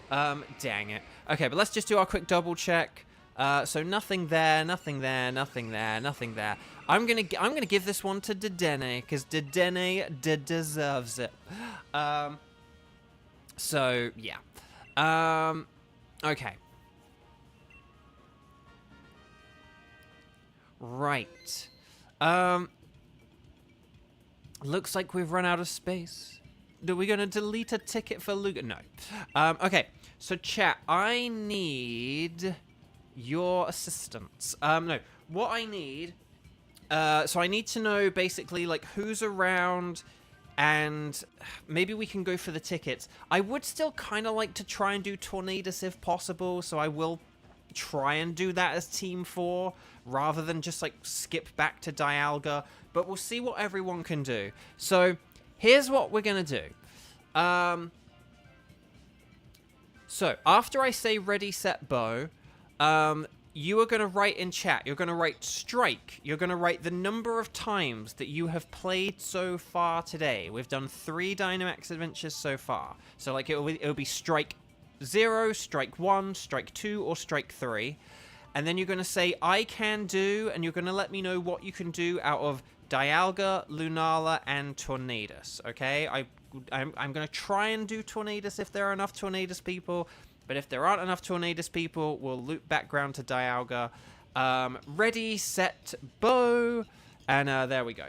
Dang it. Okay, but let's just do our quick double check. So nothing there, nothing there, nothing there, nothing there. I'm gonna give this one to Dedenne because Dedenne deserves it. So yeah. Okay. Right. Looks like we've run out of space. Are we gonna delete a ticket for Lugia? No. Okay. So chat, I need your assistance. No, what I need, so I need to know basically like who's around, and maybe we can go for the tickets. I would still kind of like to try and do Tornadus if possible, so I will try and do that as Team 4 rather than just like skip back to Dialga, but we'll see what everyone can do. So here's what we're gonna do. So after I say ready, set, bow, you are going to write in chat, you're going to write strike, you're going to write the number of times that you have played so far today. We've done 3 Dynamax Adventures so far. So, like, it'll be strike 0, strike 1, strike 2, or strike 3. And then you're going to say, I can do, and you're going to let me know what you can do out of Dialga, Lunala, and Tornadus, okay? I'm going to try and do Tornadus if there are enough Tornadus people. But if there aren't enough Tornadus people, we'll loop background to Dialga. Ready, set, bow. And there we go.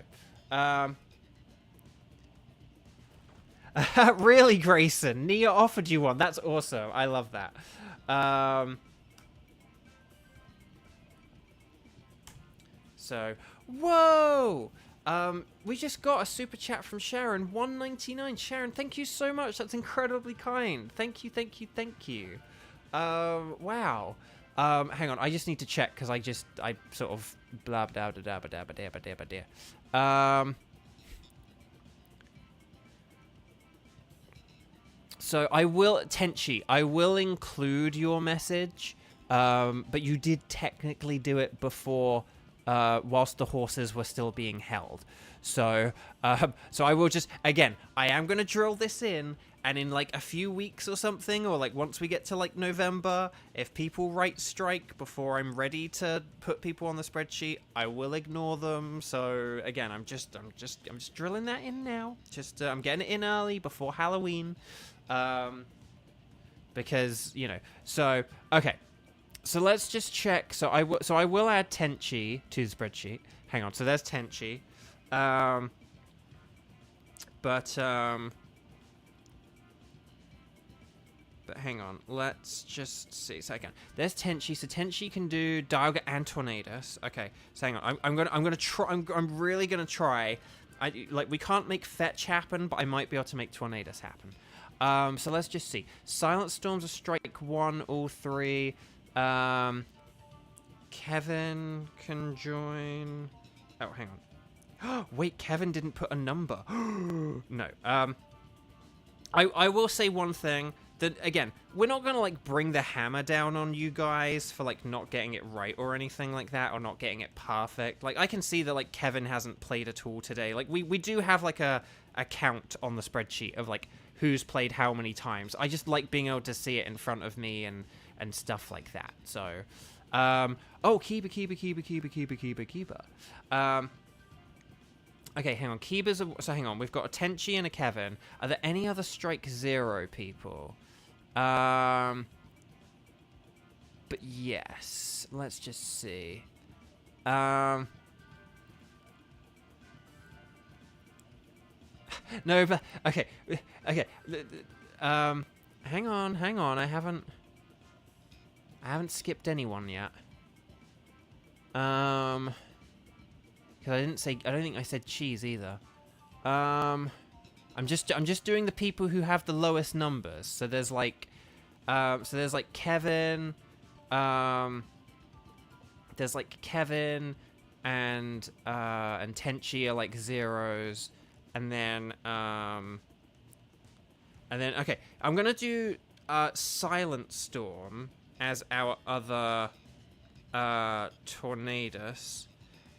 Really, Grayson? Nia offered you one. That's awesome. I love that. So, whoa! We just got a super chat from Sharon, 199. Sharon, thank you so much. That's incredibly kind. Thank you, thank you, thank you. Wow. Hang on, I just need to check because I sort of blah blah blah blah blah blah blah blah. So I will, Tenchi, I will include your message. But you did technically do it before whilst the horses were still being held. So so I will just, again, I am going to drill this in, and in like a few weeks or something, or like once we get to like November, if people write strike before I'm ready to put people on the spreadsheet, I will ignore them. So again, I'm just drilling that in now. Just I'm getting it in early before Halloween, because you know. So okay, so let's just check. So I will add Tenchi to the spreadsheet. Hang on. So there's Tenchi, But hang on, let's just see a second. There's Tenchi, so Tenchi can do Dialga and Tornadus. Okay, so hang on, I'm gonna try. I'm really gonna try. We can't make Fetch happen, but I might be able to make Tornadus happen. So let's just see. Silent Storm's a strike 1, all 3. Kevin can join. Oh, hang on. Wait, Kevin didn't put a number. No. I will say one thing. That, again, we're not going to, like, bring the hammer down on you guys for, like, not getting it right or anything like that, or not getting it perfect. Like, I can see that, like, Kevin hasn't played at all today. Like, we do have, like, a count on the spreadsheet of, like, who's played how many times. I just like being able to see it in front of me and stuff like that. So, oh, Kiba. Okay, hang on. Kiba's so hang on. We've got a Tenchi and a Kevin. Are there any other Strike 0 people? But yes. Let's just see. No, but okay. Hang on. I haven't skipped anyone yet. Because I don't think I said cheese either. I'm just doing the people who have the lowest numbers. So there's like Kevin, there's like Kevin and Tenchi are like 0s, and then okay, I'm gonna do Silent Storm as our other Tornadus.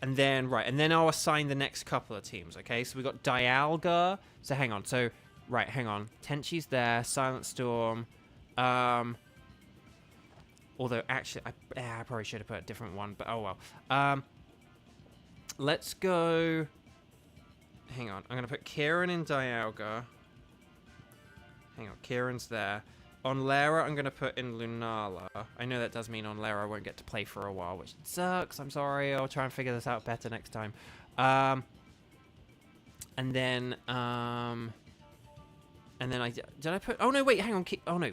And then, and then I'll assign the next couple of teams, okay? So we got Dialga. So hang on. So, hang on. Tenchi's there. Silent Storm. Although, actually, I probably should have put a different one, but oh well. Let's go... Hang on. I'm going to put Kieran in Dialga. Hang on. Kieran's there. On Lara, I'm going to put in Lunala. I know that does mean on Lara I won't get to play for a while, which sucks. I'm sorry. I'll try and figure this out better next time. And then I... Did I put... Oh, no, wait. Hang on. Oh, no.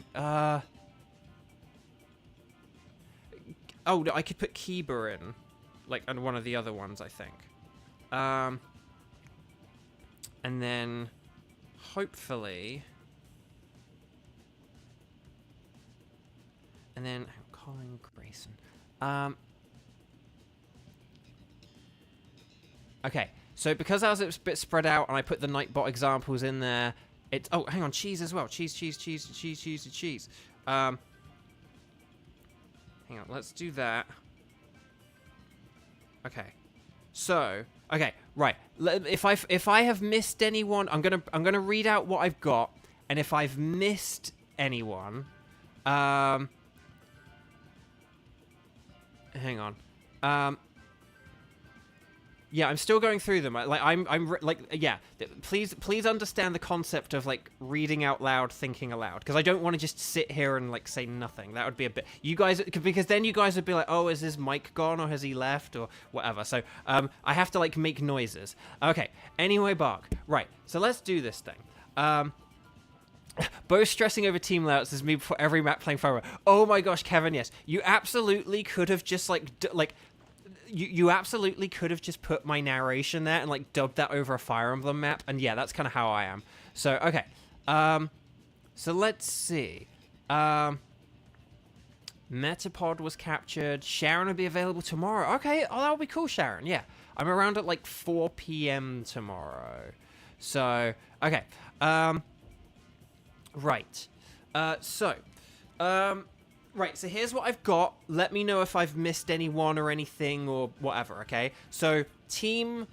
Oh, no, I could put Kiba in. Like, and one of the other ones, I think. And then... Hopefully... And then Colin Grayson. Okay, so because I was a bit spread out and I put the Nightbot examples in there, it's... Oh, hang on, cheese as well. Cheese. Hang on, let's do that. Okay. So, okay, right. If I have missed anyone, I'm gonna read out what I've got, and if I've missed anyone, hang on. Yeah, I'm still going through them. Yeah. Please understand the concept of like reading out loud, thinking aloud, because I don't want to just sit here and like say nothing. That would be a bit. You guys, because then you guys would be like, oh, is his mic gone or has he left or whatever. So I have to like make noises. Okay. Anyway, Bark. Right. So let's do this thing. Both stressing over team layouts is me before every map playing Fire Emblem. Oh my gosh, Kevin, yes. You absolutely could have just you absolutely could have just put my narration there and like dubbed that over a Fire Emblem map. And yeah, that's kind of how I am. So, okay. So let's see. Metapod was captured. Sharon will be available tomorrow. Okay, oh, that'll be cool, Sharon. Yeah. I'm around at like 4 p.m. tomorrow. So, okay. Right. Right, so here's what I've got. Let me know if I've missed anyone or anything or whatever, okay? So, Team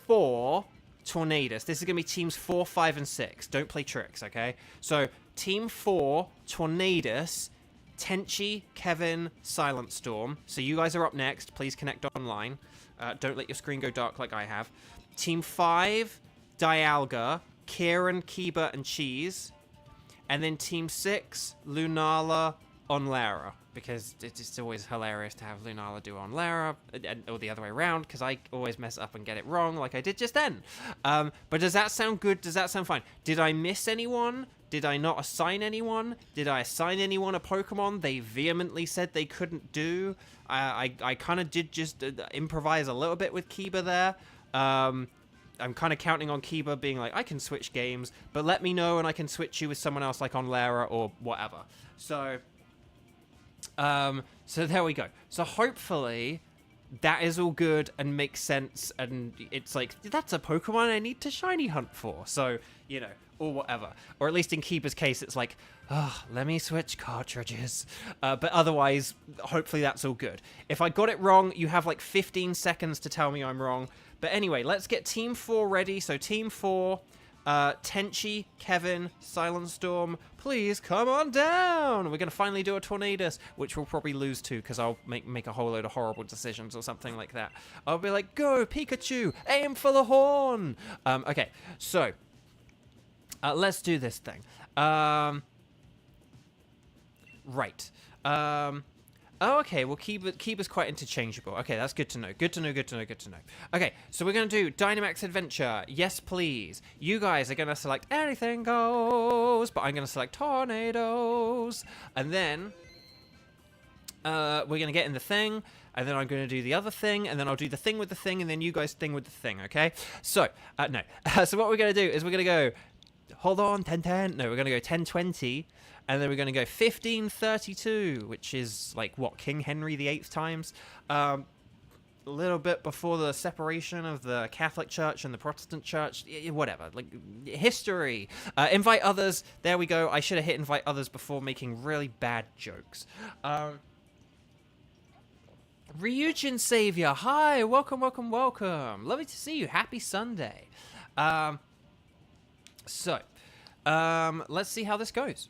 4, Tornadus. This is going to be Teams 4, 5, and 6. Don't play tricks, okay? So, Team 4, Tornadus, Tenchi, Kevin, Silent Storm. So, you guys are up next. Please connect online. Don't let your screen go dark like I have. Team 5, Dialga, Kieran, Kiba, and Cheese. And then Team 6, Lunala, Onlara, because it's always hilarious to have Lunala do Onlara, or the other way around, because I always mess up and get it wrong, like I did just then. But does that sound good? Does that sound fine? Did I miss anyone? Did I not assign anyone? Did I assign anyone a Pokemon they vehemently said they couldn't do? I kind of did just improvise a little bit with Kiba there. I'm kind of counting on Kiba being like, I can switch games, but let me know and I can switch you with someone else like Onlara or whatever. So there we go. So hopefully that is all good and makes sense, and it's like, that's a Pokemon I need to shiny hunt for. So, you know, or whatever. Or at least in Kiba's case, it's like, let me switch cartridges. But otherwise, hopefully that's all good. If I got it wrong, you have like 15 seconds to tell me I'm wrong. But anyway, let's get Team 4 ready. So Team 4, Tenchi, Kevin, Silent Storm, please come on down. We're going to finally do a Tornadus, which we'll probably lose to because I'll make a whole load of horrible decisions or something like that. I'll be like, go, Pikachu, aim for the horn. Okay, so let's do this thing. Right. Oh, okay, well, Kiba's quite interchangeable. Okay, that's good to know. Good to know, good to know, good to know. Okay, so we're going to do Dynamax Adventure. Yes, please. You guys are going to select anything goes, but I'm going to select Tornadoes. And then we're going to get in the thing, and then I'm going to do the other thing, and then I'll do the thing with the thing, and then you guys thing with the thing, okay? So, no. So what we're going to do is we're going to go, hold on, 10-10. No, we're going to go 10-20. And then we're going to go 1532, which is like, what, King Henry VIII times? A little bit before the separation of the Catholic Church and the Protestant Church. Whatever. Like, history. Invite others. There we go. I should have hit invite others before making really bad jokes. Ryujin Savior. Hi. Welcome, welcome, welcome. Lovely to see you. Happy Sunday. So, let's see how this goes.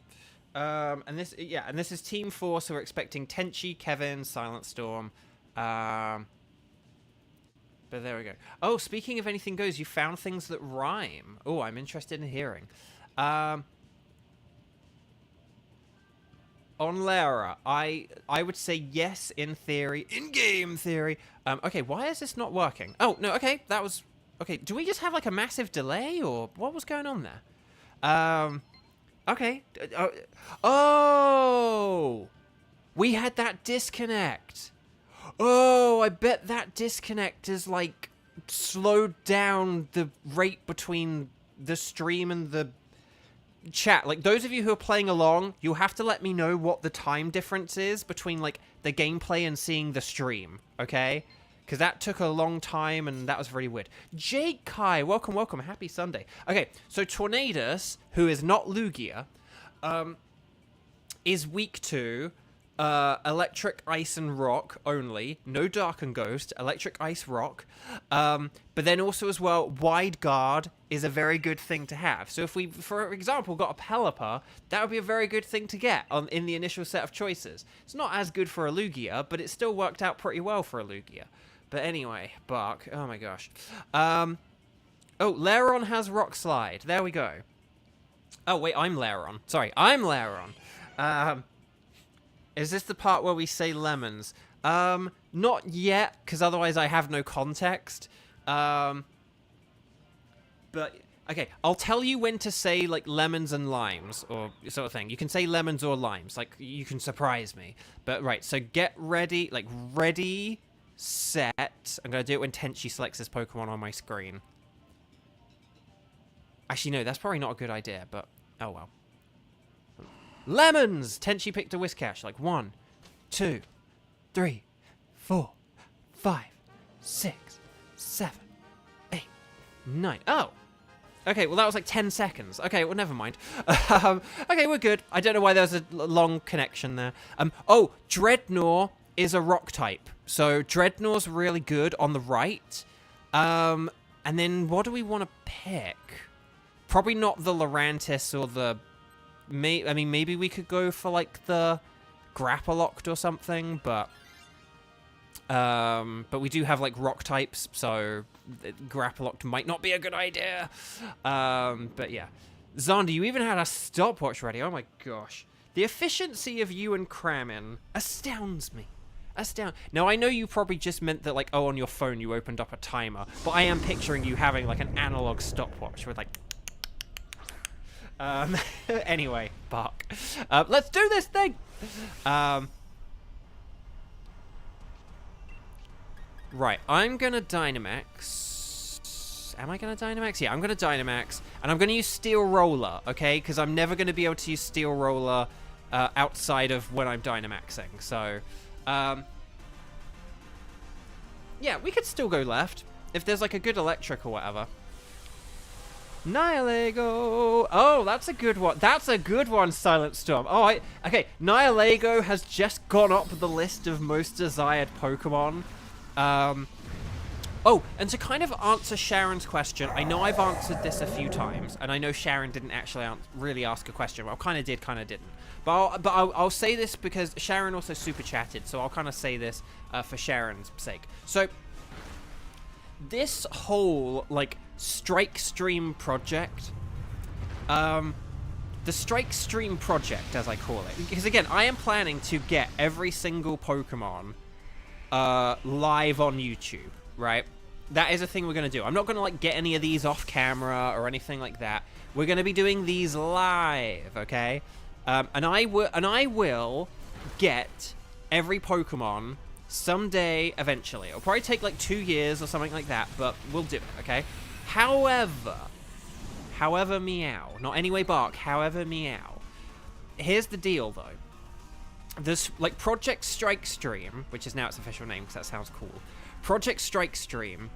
And this is Team 4, so we're expecting Tenchi, Kevin, Silent Storm. But there we go. Oh, speaking of anything goes, you found things that rhyme. Oh, I'm interested in hearing. Onlara, I would say yes in theory, in-game theory. Okay, why is this not working? Oh, no, okay, that was... Okay, do we just have like a massive delay, or what was going on there? Okay. Oh! We had that disconnect. Oh, I bet that disconnect is, like, slowed down the rate between the stream and the chat. Like, those of you who are playing along, you'll have to let me know what the time difference is between, like, the gameplay and seeing the stream, okay? Because that took a long time, and that was very weird. Jake Kai, welcome, welcome. Happy Sunday. Okay, so Tornadus, who is not Lugia, is weak to electric, ice, and rock only. No dark and ghost. Electric, ice, rock. But then also as well, wide guard is a very good thing to have. So if we, for example, got a Pelipper, that would be a very good thing to get in the initial set of choices. It's not as good for a Lugia, but it still worked out pretty well for a Lugia. But anyway, Bark. Oh my gosh. Oh, Lairon has Rock Slide. There we go. Oh, wait, I'm Lairon. Sorry, I'm Lairon. Is this the part where we say lemons? Not yet, because otherwise I have no context. But, okay, I'll tell you when to say, like, lemons and limes, or sort of thing. You can say lemons or limes. Like, you can surprise me. But, right, so get ready, like, ready... set. I'm going to do it when Tenchi selects this Pokemon on my screen. Actually, no, that's probably not a good idea, but oh well. Lemons! Tenchi picked a Whiscash. Like 1, 2, 3, 4, 5, 6, 7, 8, 9. Oh! Okay, well, that was like 10 seconds. Okay, well, never mind. Okay, we're good. I don't know why there's a long connection there. Oh, Dreadnought is a rock type. So Dreadnought's really good on the right. And then what do we want to pick? Probably not the Lurantis or the... I mean, maybe we could go for, like, the Grapploct or something, but we do have, like, rock types, so Grapploct might not be a good idea. But yeah. Xander, you even had a stopwatch ready. Oh my gosh. The efficiency of you and Kramin astounds me. Now, I know you probably just meant that, like, oh, on your phone you opened up a timer, but I am picturing you having, like, an analog stopwatch with, like... Anyway, bark. Let's do this thing! Right, I'm gonna Dynamax. Am I gonna Dynamax? Yeah, I'm gonna Dynamax, and I'm gonna use Steel Roller, okay? Because I'm never gonna be able to use Steel Roller outside of when I'm Dynamaxing, so... yeah, we could still go left, if there's, like, a good electric or whatever. Nihilego! Oh, that's a good one. That's a good one, Silent Storm. Oh, okay, Nihilego has just gone up the list of most desired Pokemon. Oh, and to kind of answer Sharon's question, I know I've answered this a few times, and I know Sharon didn't actually really ask a question. Well, kind of did, kind of didn't. But I'll say this because Sharon also super chatted, so I'll kind of say this for Sharon's sake. So, this whole, like, Strike Stream project, the Strike Stream project, as I call it, because again, I am planning to get every single Pokemon live on YouTube, right? That is a thing we're going to do. I'm not going to, like, get any of these off camera or anything like that. We're going to be doing these live, okay? And I will get every Pokemon someday, eventually. It'll probably take, like, 2 years or something like that, but we'll do it, okay? However, meow. Not anyway bark, however meow. Here's the deal, though. This, like, Project Strike Stream, which is now its official name because that sounds cool. Project Strike Stream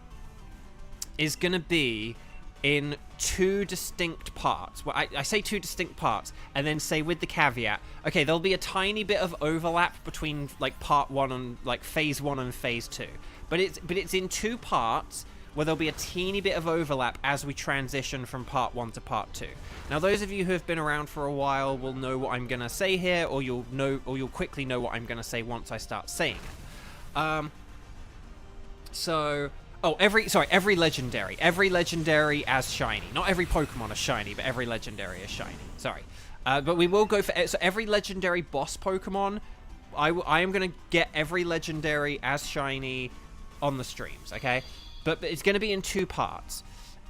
is going to be in 2 distinct parts. Well, I say 2 distinct parts, and then say with the caveat, okay, there'll be a tiny bit of overlap between, like, part 1 and, like, phase 1 and phase 2. But it's in 2 parts, where there'll be a teeny bit of overlap as we transition from part 1 to part 2. Now, those of you who have been around for a while will know what I'm going to say here, or you'll quickly know what I'm going to say once I start saying it. Every legendary as shiny. Not every Pokemon is shiny, but every legendary is shiny. Sorry. But we will go for... So every legendary boss Pokemon, I am going to get every legendary as shiny on the streams, okay? But it's going to be in 2 parts.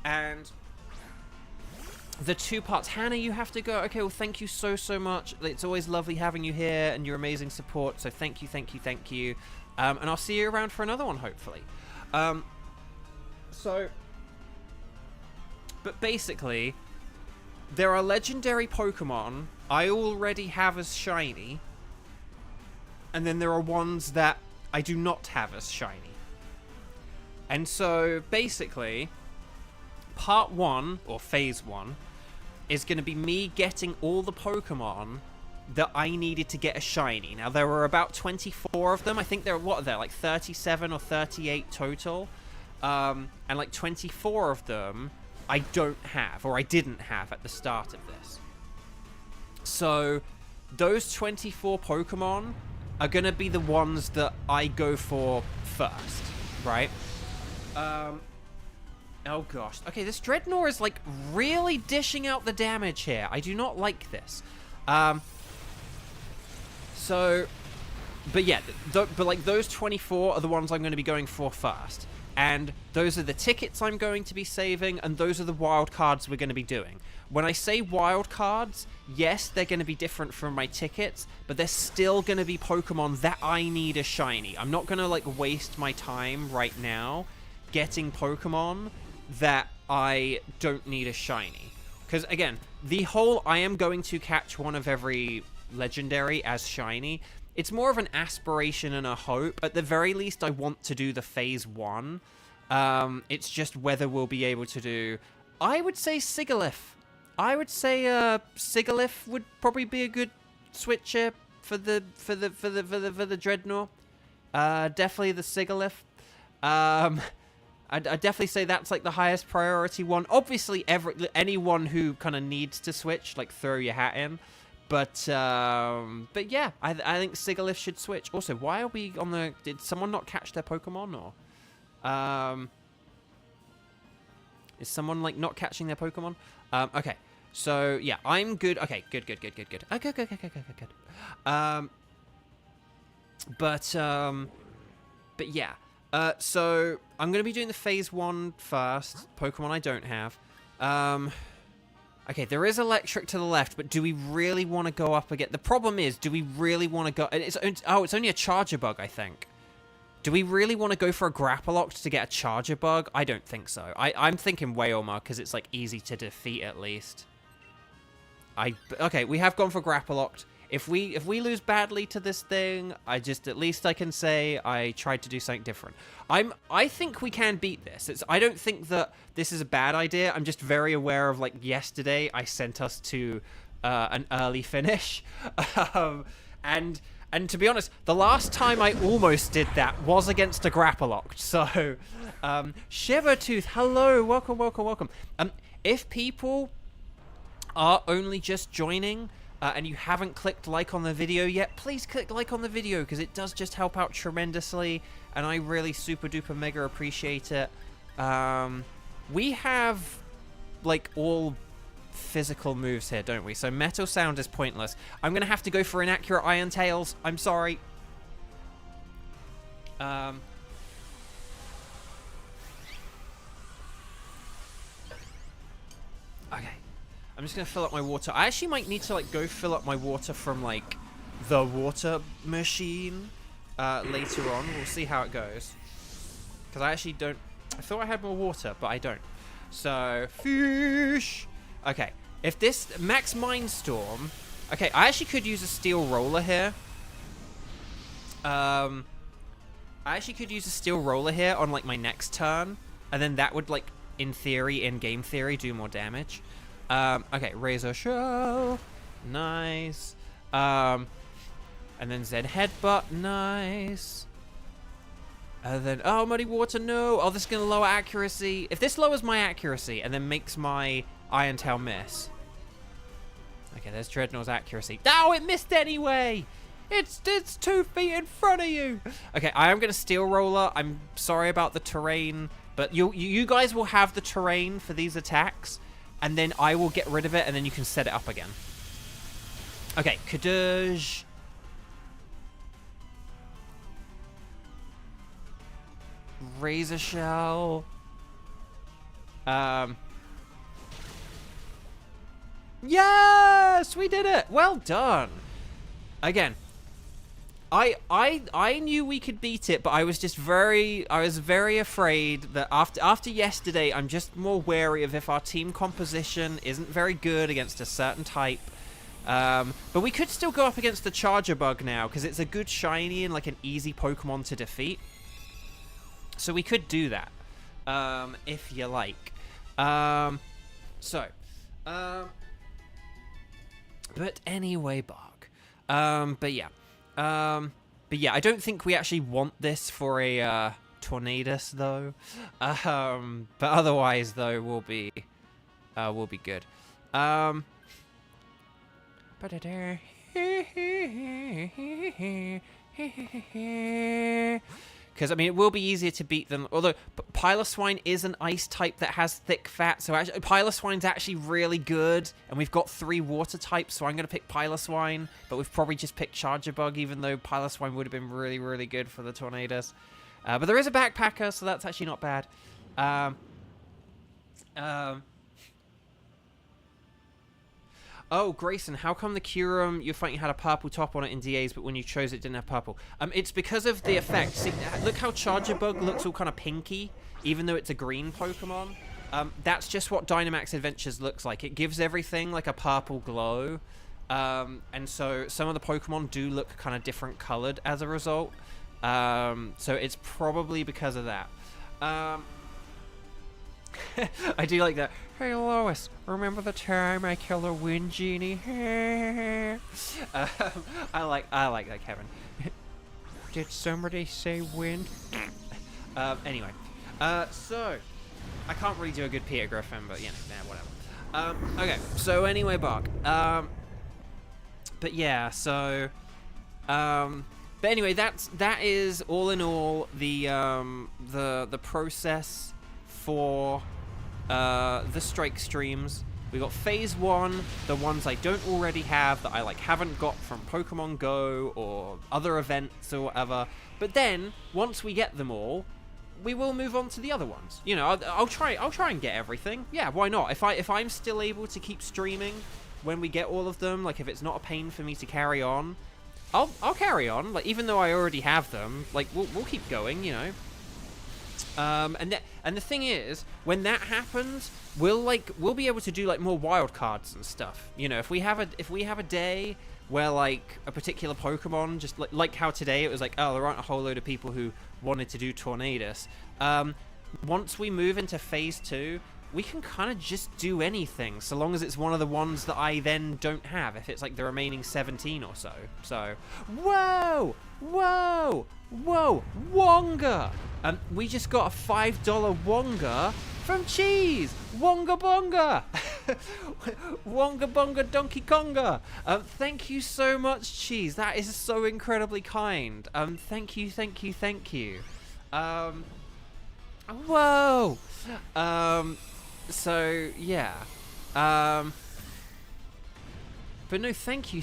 And the 2 parts... Hannah, you have to go. Okay, well, thank you so much. It's always lovely having you here and your amazing support. So thank you. And I'll see you around for another one, hopefully. But basically, there are legendary Pokemon I already have as shiny. And then there are ones that I do not have as shiny. And so, basically, part 1, or phase 1, is going to be me getting all the Pokemon that I needed to get a shiny. Now, there were about 24 of them. I think like 37 or 38 total. And like 24 of them I don't have, or I didn't have at the start of this. So, those 24 Pokemon are going to be the ones that I go for first, right? Oh gosh. Okay, this Dreadnought is, like, really dishing out the damage here. I do not like this. But yeah, but like those 24 are the ones I'm going to be going for first. And those are the tickets I'm going to be saving, and those are the wild cards we're going to be doing. When I say wild cards, yes, they're going to be different from my tickets, but they're still going to be Pokemon that I need a shiny. I'm not going to, like, waste my time right now getting Pokemon that I don't need a shiny. Because, again, the whole I am going to catch one of every legendary as shiny, it's more of an aspiration and a hope. At the very least, I want to do the phase 1. It's just whether we'll be able to do I would say Sigalith. I would say Sigalith would probably be a good switcher for the Dreadnought. Definitely the Sigalith. I'd definitely say that's like the highest priority one. Obviously, anyone who kind of needs to switch, like throw your hat in. But yeah, I think Sigalith should switch. Also, why are we on the? Did someone not catch their Pokemon or? Is someone like not catching their Pokemon? Okay, so yeah, I'm good. Okay, good. Okay, good. But yeah. So I'm going to be doing the phase 1 first. Pokemon I don't have. Okay, there is electric to the left, but do we really want to go up again? The problem is, do we really want to go... It's only a Charger Bug, I think. Do we really want to go for a Grapploct to get a Charger Bug? I don't think so. I'm thinking Wailmer, because it's like easy to defeat at least. Okay, we have gone for Grapploct. If we lose badly to this thing, at least I can say I tried to do something different. I think we can beat this. I don't think that this is a bad idea. I'm just very aware of, like, yesterday I sent us to an early finish. And to be honest, the last time I almost did that was against a Grapploct. So, Shivertooth, hello, welcome. If people are only just joining... and you haven't clicked like on the video yet, please click like on the video, because it does just help out tremendously, and I really super duper mega appreciate it. We have, like, all physical moves here, don't we? So Metal Sound is pointless. I'm going to have to go for Inaccurate Iron Tails. I'm sorry. Okay. I'm just going to fill up my water. I actually might need to, like, go fill up my water from, like, the water machine later on. We'll see how it goes. Because I actually don't... I thought I had more water, but I don't. So, fish! Okay. If this... Max Mindstorm... Okay, I actually could use a Steel Roller here. I actually could use a Steel Roller here on, like, my next turn. And then that would, like, in theory, in game theory, do more damage. Okay, Razor Shell. Nice. And then Zen Headbutt. Nice. And then, oh, Muddy Water, no. Oh, this is going to lower accuracy. If this lowers my accuracy and then makes my Iron Tail miss. Okay, there's Dreadnought's accuracy. Oh, it missed anyway. It's 2 feet in front of you. Okay, I am going to Steel Roller. I'm sorry about the terrain, but you guys will have the terrain for these attacks. And then I will get rid of it, and then you can set it up again. Okay, Kadoosh. Razor Shell. Yes! We did it! Well done! Again, I knew we could beat it, but I was very afraid that after yesterday, I'm just more wary of if our team composition isn't very good against a certain type. But we could still go up against the Charger Bug now, because it's a good shiny and like an easy Pokemon to defeat. So we could do that, if you like. But anyway, Bug. But yeah, I don't think we actually want this for a Tornadus though. But otherwise though, we'll be good. Because, I mean, it will be easier to beat them. Although, Piloswine is an ice type that has thick fat. So, actually, Piloswine's actually really good. And we've got 3 water types. So, I'm going to pick Piloswine. But we've probably just picked Charger Bug, even though Piloswine would have been really, really good for the Tornadus. But there is a Backpacker, so that's actually not bad. Oh, Grayson, how come the Kyurem you're fighting had a purple top on it in DAs, but when you chose it didn't have purple? It's because of the effect. See, look how Charger Bug looks all kind of pinky, even though it's a green Pokemon. That's just what Dynamax Adventures looks like. It gives everything like a purple glow. And so some of the Pokemon do look kind of different colored as a result. So it's probably because of that. I do like that. Hey Lois, remember the time I killed a wind genie? I like that, Kevin. Did somebody say wind? Anyway, so I can't really do a good Peter Griffin, but you know, whatever. Okay, so anyway, Bark. But yeah, so but anyway, that is all in all the process for the strike streams. We got phase 1, the ones I don't already have that I like haven't got from Pokemon Go or other events or whatever. But then once we get them all, we will move on to the other ones. You know, I'll try and get everything. Yeah, why not? If I'm still able to keep streaming when we get all of them, like if it's not a pain for me to carry on, I'll carry on. Like even though I already have them, like we'll keep going. You know. And the thing is, when that happens, we'll be able to do like more wild cards and stuff. You know, if we have a day where like a particular Pokemon, just like how today it was like, oh, there aren't a whole load of people who wanted to do Tornadus. Once we move into phase 2, we can kind of just do anything, so long as it's one of the ones that I then don't have, if it's like the remaining 17 or so. So, whoa! Wonga! We just got a $5 Wonga from Cheese! Wonga Bonga! Wonga Bonga Donkey Konga! Thank you so much, Cheese. That is so incredibly kind. Thank you. Whoa! So, yeah. But no, thank you.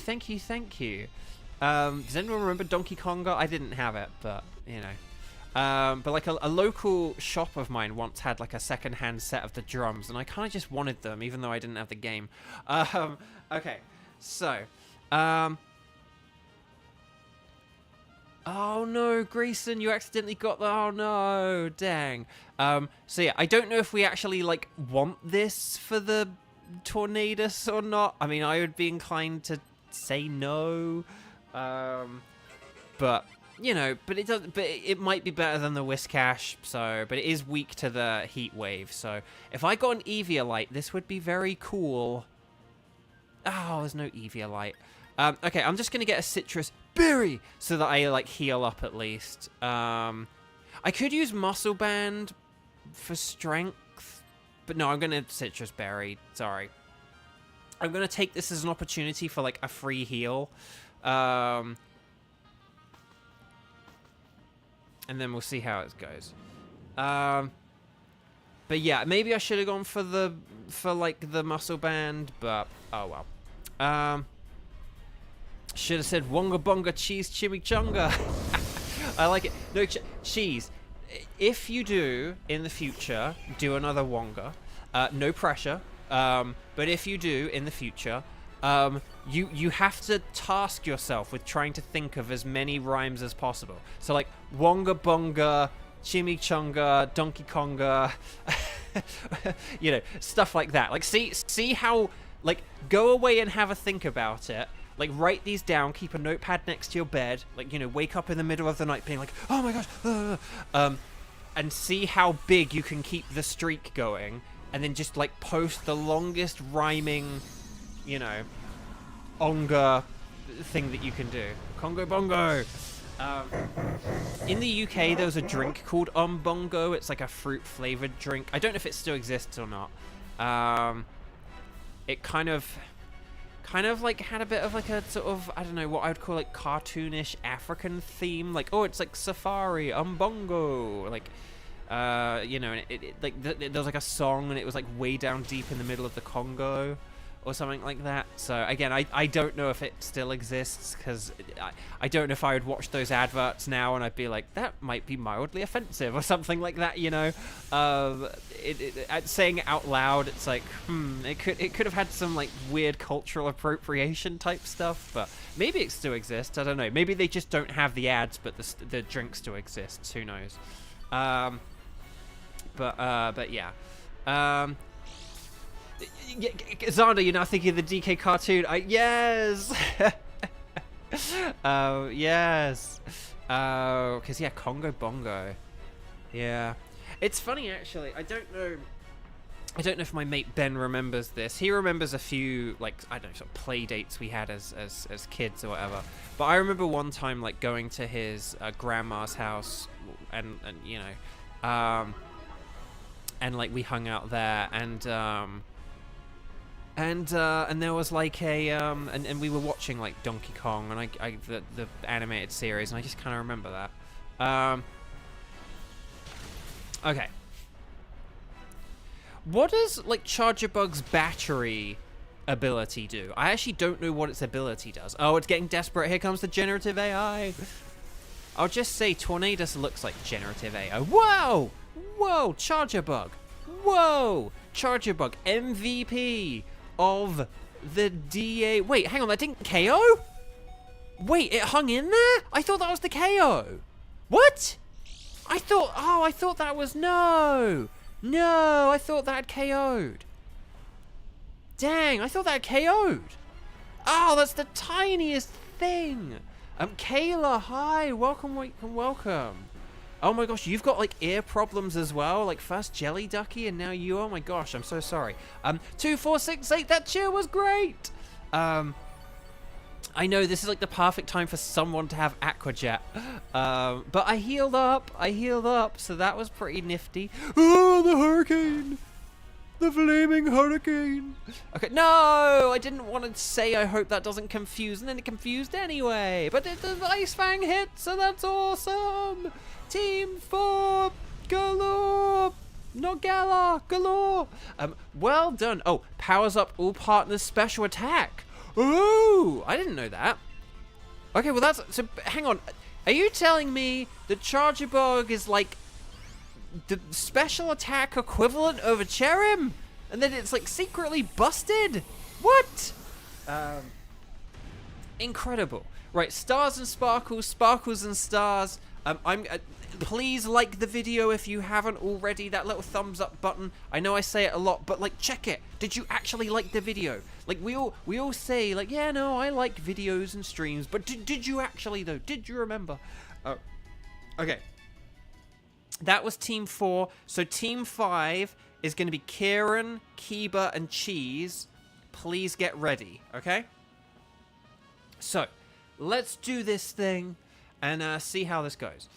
Does anyone remember Donkey Konga? I didn't have it, but, you know. But like a local shop of mine once had like a second-hand set of the drums, and I kind of just wanted them, even though I didn't have the game. Okay, so, oh no, Grayson, you accidentally got the, oh no, dang. So yeah, I don't know if we actually like want this for the Tornadus or not. I mean, I would be inclined to say no. But you know, but it might be better than the Whiscash. So, but it is weak to the heat wave. So, if I got an Eviolite, this would be very cool. Oh, there's no Eviolite. Okay, I'm just gonna get a Citrus Berry so that I like heal up at least. I could use Muscle Band for strength, but no, I'm gonna Citrus Berry. Sorry, I'm gonna take this as an opportunity for like a free heal. And then we'll see how it goes. But yeah, maybe I should have gone for the Muscle Band, but oh well. Should have said Wonga Bonga Cheese Chimichanga. I like it. No, Cheese. If you do in the future do another Wonga, no pressure. But if you do in the future, you have to task yourself with trying to think of as many rhymes as possible. So like Wonga Bonga, Chimichanga, Donkey Konga, you know, stuff like that. Like see how, like, go away and have a think about it. Like, write these down, keep a notepad next to your bed, like, you know, wake up in the middle of the night being like, oh my gosh, and see how big you can keep the streak going, and then just like post the longest rhyming, you know, onga thing that you can do. Congo Bongo! In the UK, there was a drink called Bongo. It's like a fruit-flavored drink. I don't know if it still exists or not. It kind of like had a bit of like a sort of, I don't know, what I would call like cartoonish African theme. Like, oh, it's like Safari, Bongo. Like, you know, and it like there was like a song, and it was like way down deep in the middle of the Congo or something like that. So again, I don't know if it still exists, because I don't know if I would watch those adverts now and I'd be like, that might be mildly offensive or something like that, you know. Saying it out loud, it's like, it could have had some like weird cultural appropriation type stuff, but maybe it still exists. I don't know. Maybe they just don't have the ads, but the drink still exists. Who knows? But yeah. Xander, you're now thinking of the DK cartoon. Yes! Yes. Because, yeah, Congo Bongo. Yeah. It's funny, actually. I don't know. I don't know if my mate Ben remembers this. He remembers a few, like, I don't know, sort of play dates we had as kids or whatever. But I remember one time, like, going to his grandma's house and you know, and like we hung out there, and there was like a and we were watching like Donkey Kong and the animated series, and I just kind of remember that. Okay. What does, like, Charger Bug's battery ability do? I actually don't know what its ability does. Oh, it's getting desperate. Here comes the generative AI. I'll just say Tornadus looks like generative AI. Whoa! Whoa! Charger Bug. Whoa! Charger Bug. MVP of the DA... Wait, hang on. That didn't KO? Wait, it hung in there? I thought that was the KO. What? I thought that was... No, I thought that had KO'd. Dang, I thought that had KO'd. Oh, that's the tiniest thing. Kayla, hi, welcome. Oh my gosh, you've got like ear problems as well. Like first Jelly Ducky and now you. Oh my gosh, I'm so sorry. 2468, that cheer was great. I know this is like the perfect time for someone to have Aquajet. But I healed up, so that was pretty nifty. Oh, the hurricane! The flaming hurricane! Okay, no! I didn't want to say I hope that doesn't confuse, and then it confused anyway. But the Ice Fang hit, so that's awesome! Team 4 galore! Not Gala, galore! Well done. Oh, powers up all partners' special attack. Oh, I didn't know that. Okay, well that's... So, hang on. Are you telling me that Charger Bug is like the special attack equivalent of a Cherim? And then it's like secretly busted? What? Incredible. Right, stars and sparkles, sparkles and stars. Please like the video if you haven't already. That little thumbs up button. I know I say it a lot, but like check it. Did you actually like the video? Like we all say like, yeah, no, I like videos and streams, but did you actually though? Did you remember? Oh, okay. That was Team 4. So Team 5 is going to be Kieran, Kiba, and Cheese. Please get ready, okay? So let's do this thing and see how this goes.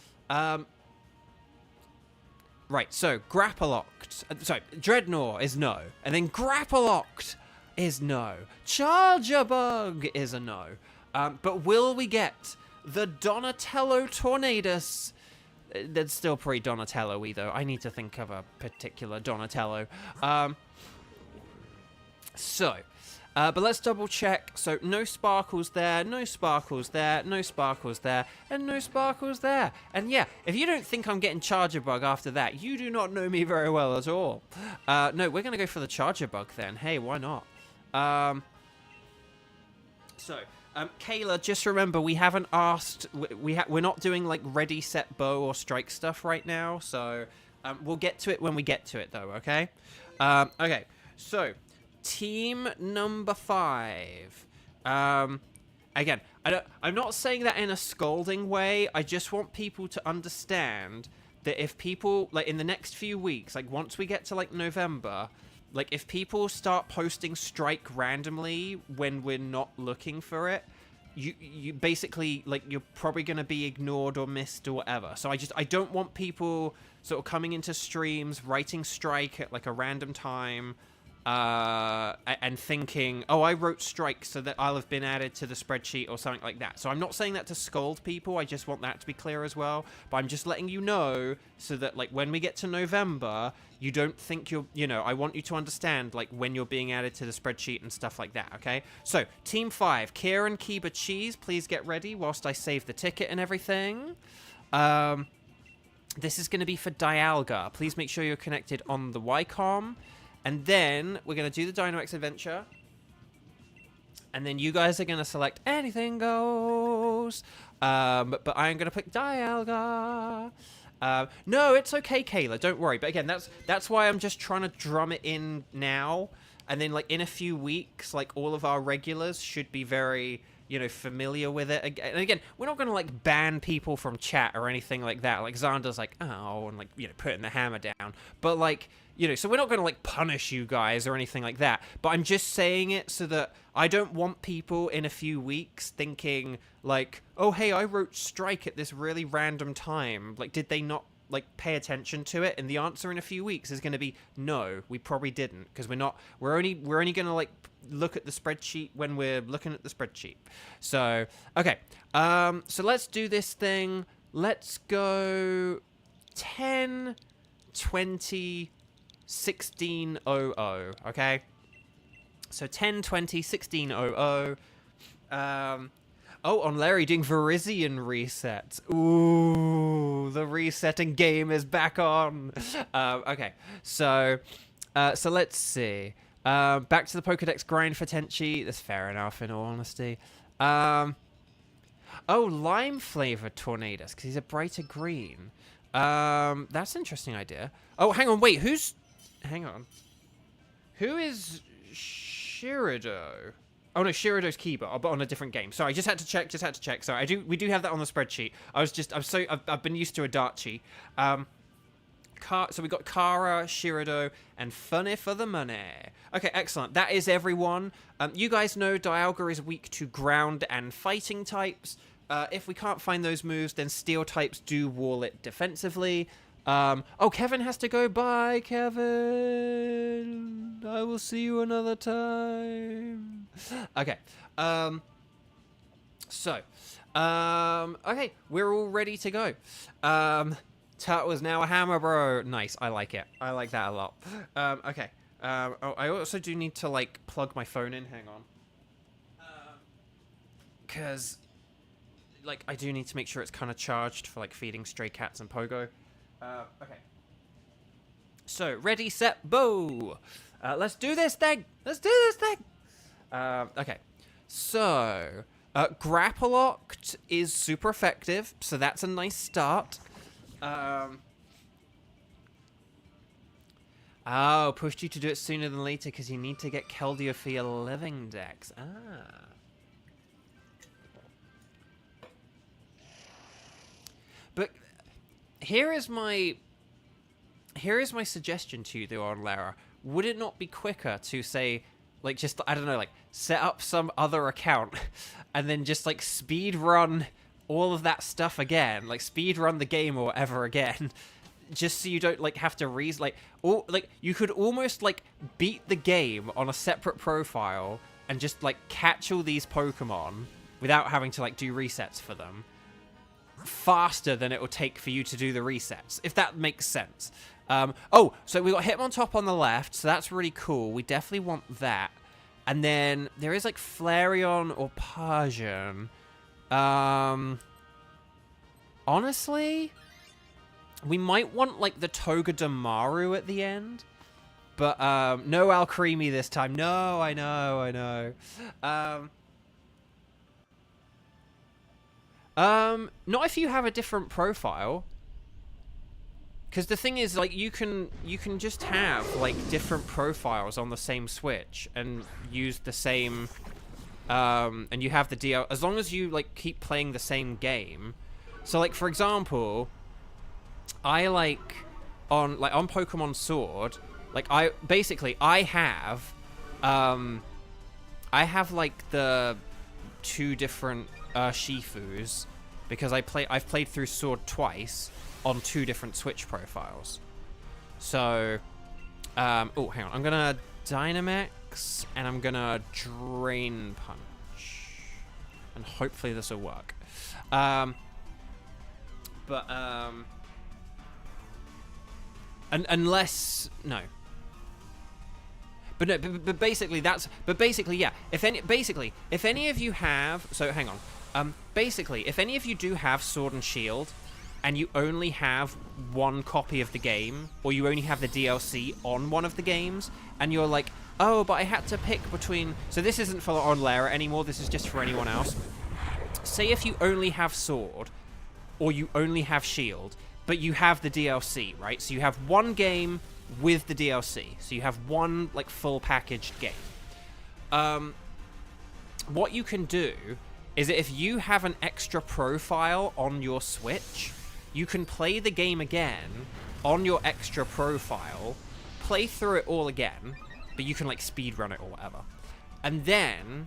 Right, so Grappalocked. Sorry, Dreadnought is no. And then Grappalocked is no. Charger Bug is a no. But will we get the Donatello Tornadus? That's still pretty Donatello-y, though. I need to think of a particular Donatello. But let's double check. So no sparkles there, no sparkles there, no sparkles there, and no sparkles there. And yeah, if you don't think I'm getting Charger Bug after that, you do not know me very well at all. No, we're going to go for the Charger Bug then. Hey, why not? Kayla, just remember, we haven't asked... We're not doing, like, ready, set, bow, or strike stuff right now. So we'll get to it when we get to it, though, okay? Okay, so... Team number 5. Again, I'm not saying that in a scolding way. I just want people to understand that if people, like, in the next few weeks, like, once we get to, like, November, like, if people start posting strike randomly when we're not looking for it, you basically, like, you're probably going to be ignored or missed or whatever. So I don't want people sort of coming into streams, writing strike at, like, a random time, and thinking, oh, I wrote strike so that I'll have been added to the spreadsheet or something like that. So I'm not saying that to scold people. I just want that to be clear as well. But I'm just letting you know so that, like, when we get to November, you don't think I want you to understand, like, when you're being added to the spreadsheet and stuff like that, okay? So, Team 5, Kieran, Kiba, Cheese, please get ready whilst I save the ticket and everything. This is going to be for Dialga. Please make sure you're connected on the Wycom. And then we're going to do the Dynamax Adventure. And then you guys are going to select anything goes. But I'm going to pick Dialga. No, it's okay, Kayla. Don't worry. But again, that's why I'm just trying to drum it in now. And then, like, in a few weeks, like, all of our regulars should be very you know, familiar with it. And again, we're not going to like ban people from chat or anything like that. Like Xander's like, oh, and like, you know, putting the hammer down. But like, you know, so we're not going to like punish you guys or anything like that. But I'm just saying it so that I don't want people in a few weeks thinking like, oh, hey, I wrote strike at this really random time. Like, did they not like pay attention to it? And the answer in a few weeks is going to be no, we probably didn't, because we're only going to like look at the spreadsheet when we're looking at the spreadsheet. So okay, so let's do this thing. Let's go 10 20 1600. Okay, so 10 20 1600. Oh, on Larry doing Verizian resets. Ooh, the resetting game is back on. Okay, so let's see. Back to the Pokedex grind for Tenchi. That's fair enough, in all honesty. Oh, lime flavored Tornadus, because he's a brighter green. That's an interesting idea. Oh, hang on, wait, hang on. Who is Shirido? Oh no, Shirido's Kiba, but on a different game. Sorry, just had to check. Sorry, we do have that on the spreadsheet. I've been used to a Darchi. So we got Kara, Shirido, and Funny for the money. Okay, excellent. That is everyone. You guys know Dialga is weak to ground and fighting types. If we can't find those moves, then steel types do wall it defensively. Oh, Kevin has to go. Bye, Kevin. I will see you another time. Okay. Okay, we're all ready to go. Turtle is now a hammer, bro. Nice. I like it. I like that a lot. Okay. Oh, I also do need to, like, plug my phone in. Hang on. Because, like, I do need to make sure it's kind of charged for, like, feeding stray cats and Pogo. Okay. So, ready, set, bow. Let's do this thing. Okay. So, Grapple Locked is super effective, so that's a nice start. Oh, pushed you to do it sooner than later because you need to get Keldeo for your living decks. Ah. But here is my suggestion to you, though, on Lara. Would it not be quicker to say, like, just, I don't know, like, set up some other account and then just, like, speed run all of that stuff again, like, speed run the game or whatever again, just so you don't, like, have to you could almost, like, beat the game on a separate profile and just, like, catch all these Pokemon without having to, like, do resets for them faster than it will take for you to do the resets, if that makes sense. Oh, so we got Hitmontop on the left, so that's really cool. We definitely want that. And then there is, like, Flareon or Persian. Honestly, we might want, like, the Togedemaru at the end. But, no Alcremie this time. No, I know. Not if you have a different profile. Because the thing is, like, you can just have, like, different profiles on the same Switch and use the same, and you have the DL, as long as you, like, keep playing the same game. So, like, for example, I, on Pokemon Sword, like, I have, like, the 2 different, Shifus, because I've played through Sword twice on 2 different Switch profiles. So, oh, hang on. I'm gonna Dynamax, and I'm gonna Drain Punch. And hopefully this will work. Unless, no. But no, but basically, yeah. If any of you have, so hang on. Basically, if any of you do have Sword and Shield, and you only have 1 copy of the game, or you only have the DLC on one of the games, and you're like, oh, but I had to pick between... So this isn't for on Lara anymore, this is just for anyone else. Say if you only have Sword, or you only have Shield, but you have the DLC, right? So you have 1 game with the DLC. So you have 1, like, full packaged game. What you can do is that if you have an extra profile on your Switch, you can play the game again on your extra profile, play through it all again, but you can like speedrun it or whatever. And then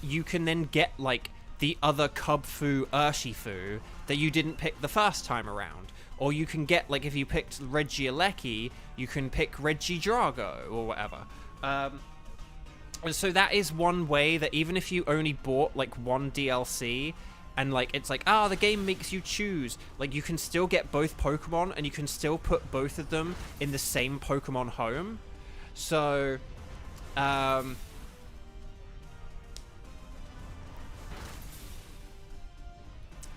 you can then get like the other Kubfu Urshifu that you didn't pick the first time around. Or you can get, like, if you picked Regieleki, you can pick Regidrago or whatever. And so that is one way that even if you only bought like one DLC and like it's like, the game makes you choose, like you can still get both Pokemon and you can still put both of them in the same Pokemon home. So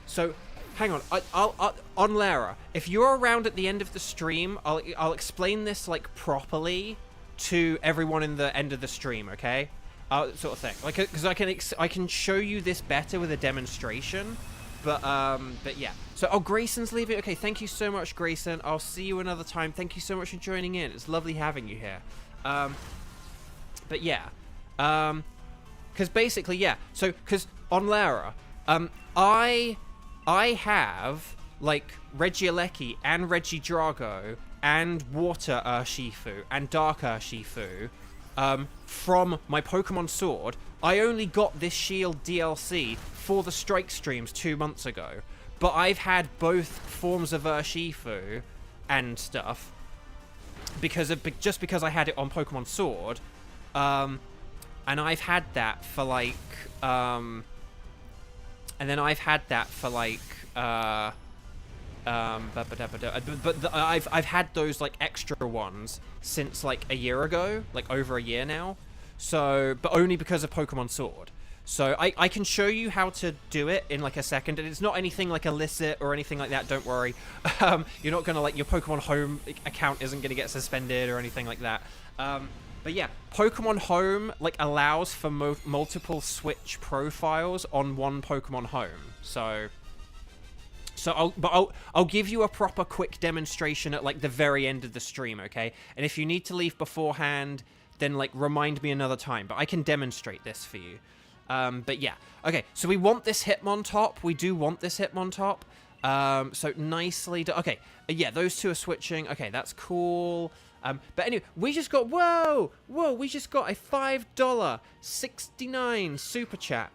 so hang on, I'll on Lara, if you're around at the end of the stream, I'll explain this like properly to everyone in the end of the stream, okay? Sort of thing, like, because I can show you this better with a demonstration, but yeah. So Grayson's leaving. Okay, thank you so much, Grayson. I'll see you another time. Thank you so much for joining in. It's lovely having you here. But yeah, because basically, yeah. So because on Lara, I have like Regieleki and Regidrago and Water Urshifu and Dark Urshifu from my Pokemon Sword. I only got this Shield DLC for the Strike streams 2 months ago, but I've had both forms of Urshifu and stuff because I had it on Pokemon Sword, and I've had that for like and then I've had that for like I've had those like extra ones since like a year ago, like over a year now. So, but only because of Pokemon Sword. So I can show you how to do it in like a second, and it's not anything like illicit or anything like that. Don't worry. You're not gonna like your Pokemon Home account isn't gonna get suspended or anything like that. But yeah, Pokemon Home like allows for multiple Switch profiles on one Pokemon Home. So I'll give you a proper quick demonstration at like the very end of the stream, okay? And if you need to leave beforehand, then like remind me another time. But I can demonstrate this for you. But yeah, okay. So we want this Hitmontop. We do want this Hitmontop. So nicely done. Okay, yeah, those two are switching. Okay, that's cool. But anyway, we just got we just got a $5.69 super chat.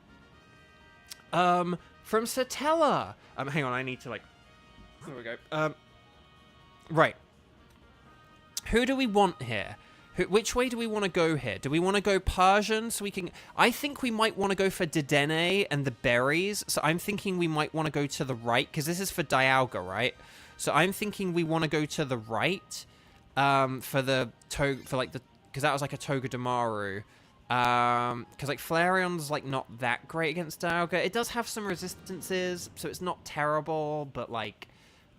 From Satella. Hang on, I need to like. There we go. Right. Who do we want here? Which way do we want to go here? Do we want to go Persian so we can... I think we might want to go for Dedenne and the berries. So I'm thinking we might want to go to the right, because this is for Dialga, right? So I'm thinking we want to go to the right for the... Because that was like a Togedemaru. Because like Flareon's like not that great against Dialga. It does have some resistances, so it's not terrible, but like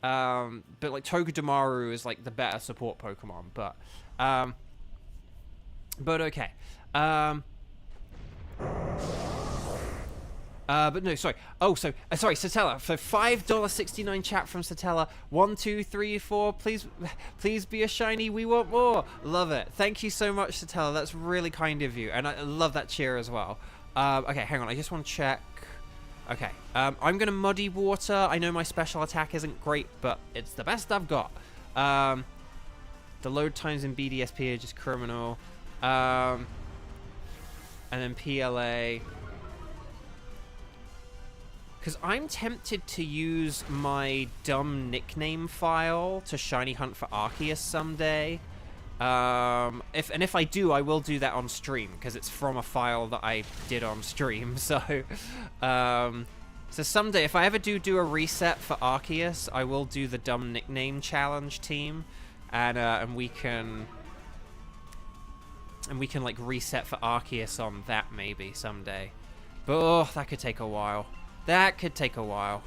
Togedemaru is like the better support Pokemon. But okay. But no, sorry. Oh, so sorry, Satella. For $5.69 chat from Satella. 1, 2, 3, 4. Please be a shiny. We want more. Love it. Thank you so much, Satella. That's really kind of you, and I love that cheer as well. Okay, hang on. I just want to check. Okay. I'm gonna Muddy Water. I know my special attack isn't great, but it's the best I've got. The load times in BDSP are just criminal. And then PLA. Because I'm tempted to use my dumb nickname file to shiny hunt for Arceus someday. If I do, I will do that on stream, because it's from a file that I did on stream. So someday, if I ever do a reset for Arceus, I will do the dumb nickname challenge team, and we can like reset for Arceus on that maybe someday. But oh, that could take a while. That could take a while.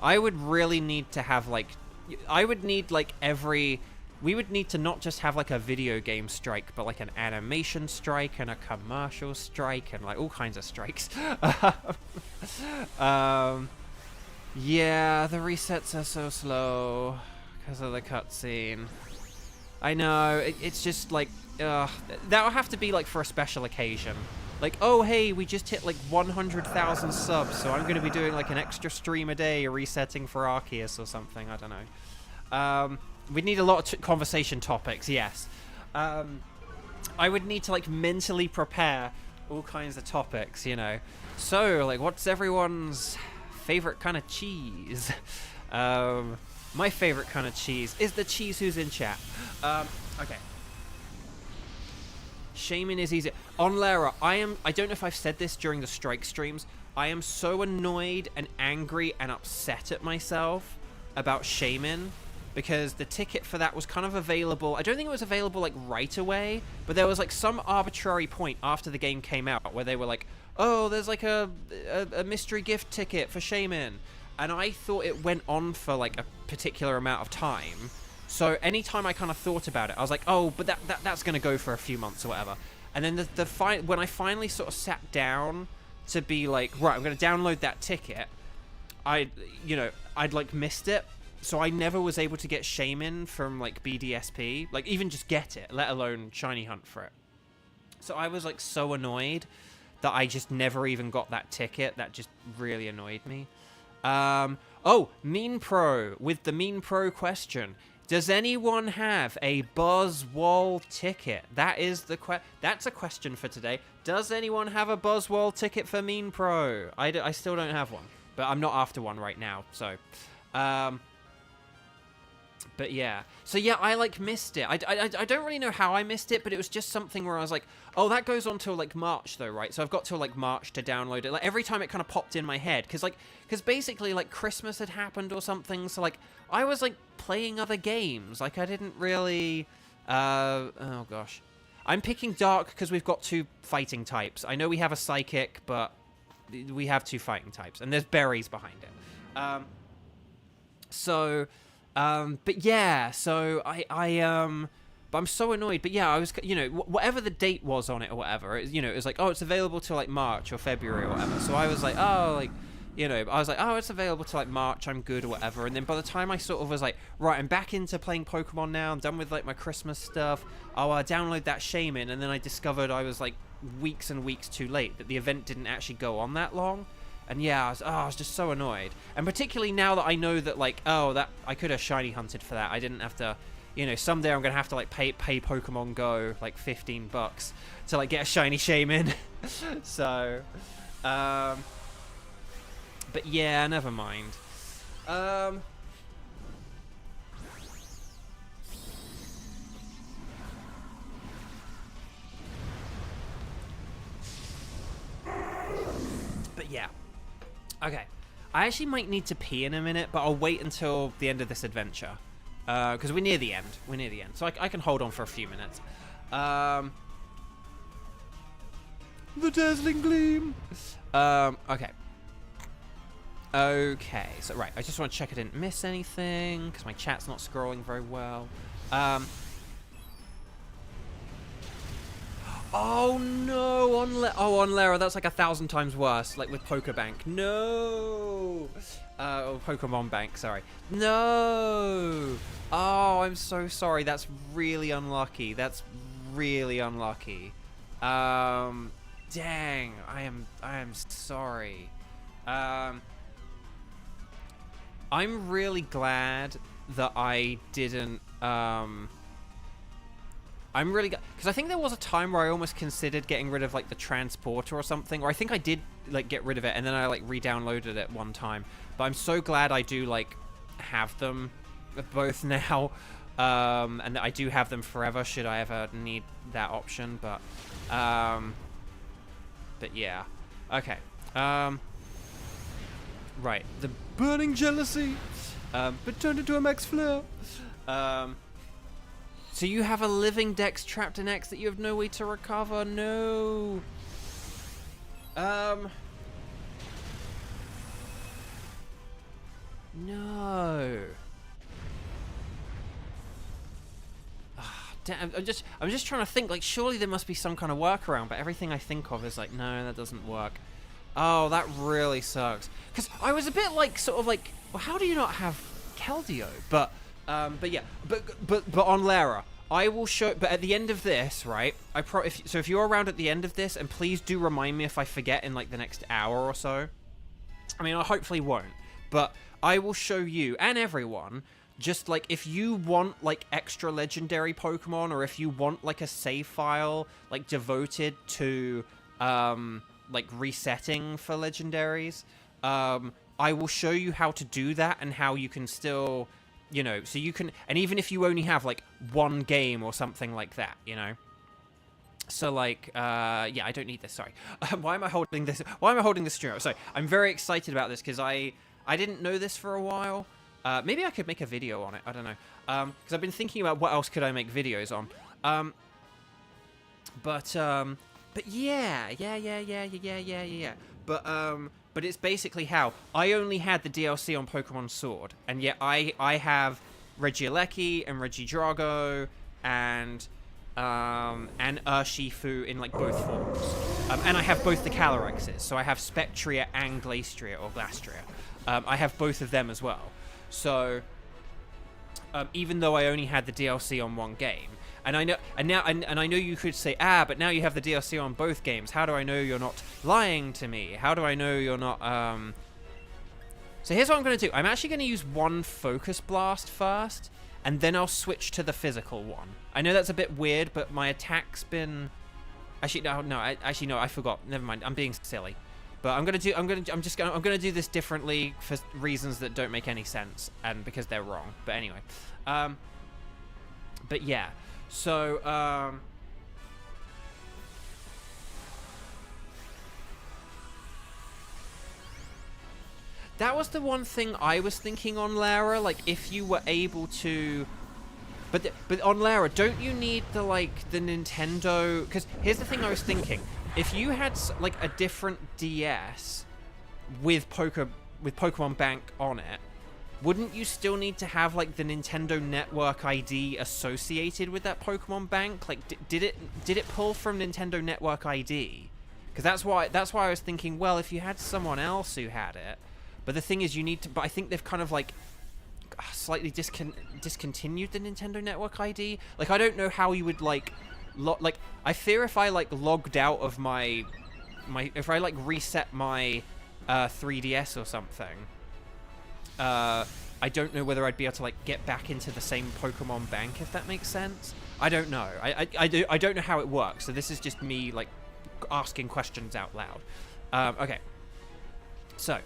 I would really need to have like, we would need to not just have like a video game strike, but like an animation strike and a commercial strike and like all kinds of strikes. Yeah, the resets are so slow because of the cutscene. I know, it's just like, that'll have to be like for a special occasion. like, oh, hey, we just hit like 100,000 subs, so I'm going to be doing like an extra stream a day resetting for Arceus or something. I don't know. We'd need a lot of conversation topics, yes. I would need to like mentally prepare all kinds of topics, you know. So, like, what's everyone's favorite kind of cheese? My favorite kind of cheese is the cheese who's in chat. Okay. Shaman is easy. On Lara, I don't know if I've said this during the strike streams. I am so annoyed and angry and upset at myself about Shaman because the ticket for that was kind of available. I don't think it was available like right away, but there was like some arbitrary point after the game came out where they were like, oh, there's like a mystery gift ticket for Shaman. And I thought it went on for like a particular amount of time. So anytime I kind of thought about it, I was like, oh, but that's going to go for a few months or whatever. And then when I finally sort of sat down to be like, right, I'm going to download that ticket, I'd like missed it. So I never was able to get Shaman from like BDSP, like even just get it, let alone shiny hunt for it. So I was like so annoyed that I just never even got that ticket. That just really annoyed me. Oh, Mean Pro with the Mean Pro question. Does anyone have a Buzzwall ticket? That is that's a question for today. Does anyone have a Buzzwall ticket for Mean Pro? I still don't have one, but I'm not after one right now. So, but yeah. So yeah, I like missed it. I don't really know how I missed it, but it was just something where I was like, oh, that goes on till like March though, right? So I've got till like March to download it. Like every time it kind of popped in my head, because basically like Christmas had happened or something. So like I was like playing other games. Like I didn't really. Oh gosh, I'm picking Dark because we've got 2 fighting types. I know we have a Psychic, but we have 2 fighting types, and there's berries behind it. But yeah, so but I'm so annoyed. But yeah, I was, whatever the date was on it or whatever, it was like, oh, it's available till like March or February or whatever. So I was like, oh, like, I was like, oh, it's available till like March, I'm good or whatever. And then by the time I sort of was like, right, I'm back into playing Pokemon now, I'm done with like my Christmas stuff, I'll download that Shaman. And then I discovered I was like weeks and weeks too late, that the event didn't actually go on that long. And yeah, I was just so annoyed. And particularly now that I know that, like, oh, that I could have shiny hunted for that. I didn't have to, someday I'm going to have to, like, pay Pokemon Go, like, $15 to, like, get a shiny Shaman. So, but yeah, never mind. But yeah. Okay, I actually might need to pee in a minute, but I'll wait until the end of this adventure. Because we're near the end. So I can hold on for a few minutes. The dazzling gleam. Okay. Okay, so right, I just want to check I didn't miss anything, because my chat's not scrolling very well. Oh no, on Lara, that's like 1,000 times worse, like with Pokebank. No! Pokemon Bank, sorry. No! Oh, I'm so sorry, that's really unlucky. Dang, I am sorry. I'm really glad that I didn't, I'm really because I think there was a time where I almost considered getting rid of like the transporter or something, or I think I did like get rid of it and then I like re-downloaded it one time. But I'm so glad I do like have them both now, and that I do have them forever should I ever need that option. But yeah, okay. Right, the burning jealousy, but turned into a max flare. So you have a living Dex trapped in X that you have no way to recover? No. No. Damn, I'm just trying to think, like, surely there must be some kind of workaround, but everything I think of is like, no, that doesn't work. Oh, that really sucks. Because I was a bit like, sort of like, well, how do you not have Keldeo? But yeah, but on Lara, I will show, but at the end of this, right? If you're around at the end of this, and please do remind me if I forget in like the next hour or so. I mean, I hopefully won't, but I will show you and everyone just like if you want like extra legendary Pokemon, or if you want like a save file like devoted to like resetting for legendaries, I will show you how to do that and how you can still, you know, so you can, and even if you only have like one game or something like that, you know. So like, yeah, I don't need this. Sorry. Why am I holding this? Why am I holding this stream up? Sorry, I'm very excited about this because I didn't know this for a while. Maybe I could make a video on it. I don't know. Because I've been thinking about what else could I make videos on. But yeah. But it's basically how I only had the DLC on Pokemon Sword, and yet I have Regieleki and Regidrago and Urshifu in like both forms. And I have both the Calyrexes, so I have Spectria and Glastrier or Glastria. I have both of them as well. So even though I only had the DLC on one game, and I know, and I know you could say, but now you have the DLC on both games. How do I know you're not lying to me? How do I know you're not? So here's what I'm going to do. I'm actually going to use one Focus Blast first, and then I'll switch to the physical one. I know that's a bit weird, but my attack's been. Actually, no. I forgot. Never mind. I'm being silly. But I'm gonna do this differently for reasons that don't make any sense, and because they're wrong. But anyway, but yeah. So that was the one thing I was thinking on Lara. Like, if you were able to. But on Lara, don't you need the Nintendo? Because here's the thing I was thinking: if you had like a different DS with Pokemon Bank on it, wouldn't you still need to have like the Nintendo Network ID associated with that Pokemon Bank? Like, did it pull from Nintendo Network ID? Because that's why I was thinking. Well, if you had someone else who had it, but the thing is, you need to. But I think they've kind of like slightly discontinued the Nintendo Network ID. Like, I don't know how you would like I fear if I like logged out of my if I like reset my 3DS or something, I don't know whether I'd be able to like get back into the same Pokemon Bank, if that makes sense. I don't know. I don't know how it works. So this is just me like asking questions out loud. Okay. So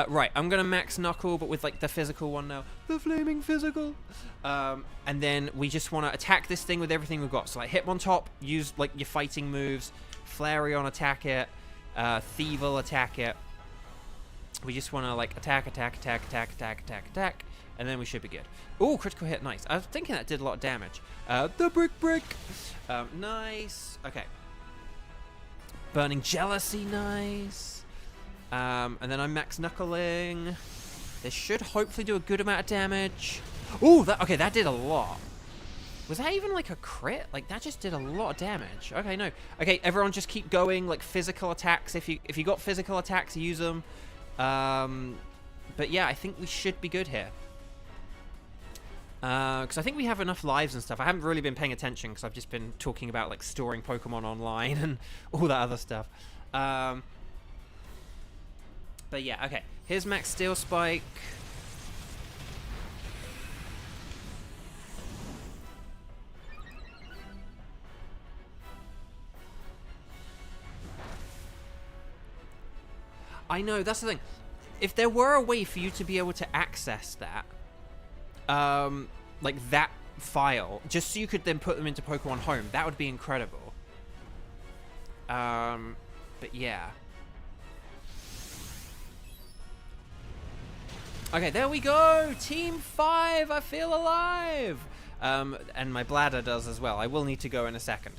right, I'm gonna max Knuckle, but with like the physical one now, the flaming physical. And then we just want to attack this thing with everything we've got. So like Hitmontop, use like your fighting moves. Flareon, attack it. Thievul, attack it. We just want to like attack, and then we should be good. Ooh, critical hit, nice. I was thinking that did a lot of damage. The brick. Nice. Okay. Burning Jealousy, nice. And then I'm max knuckling. This should hopefully do a good amount of damage. Ooh, okay, that did a lot. Was that even like a crit? Like, that just did a lot of damage. Okay, no. Okay, everyone just keep going. Like, physical attacks. If you got physical attacks, use them. But yeah, I think we should be good here. Because I think we have enough lives and stuff. I haven't really been paying attention because I've just been talking about like storing Pokemon online and all that other stuff. But yeah, okay. Here's Max Steel Spike. I know, that's the thing. If there were a way for you to be able to access that, like that file, just so you could then put them into Pokemon Home, that would be incredible. But yeah. Okay, there we go! Team 5, I feel alive! And my bladder does as well. I will need to go in a second.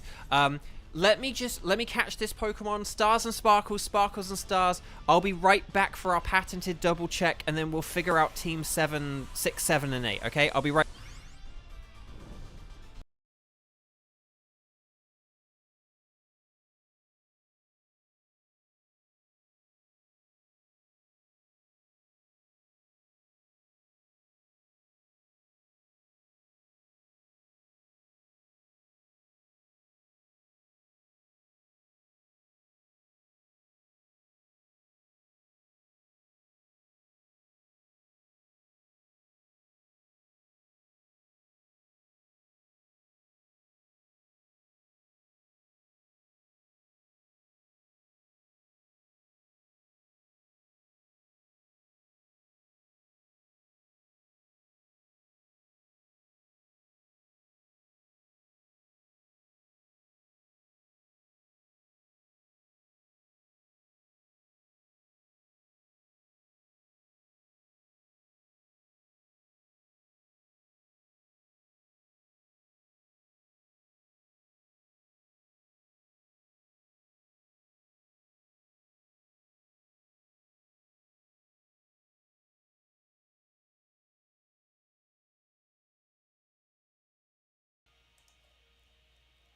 Let me catch this Pokemon. Stars and Sparkles, Sparkles and Stars. I'll be right back for our patented double check, and then we'll figure out Team 7, 6, 7, and 8, okay? I'll be right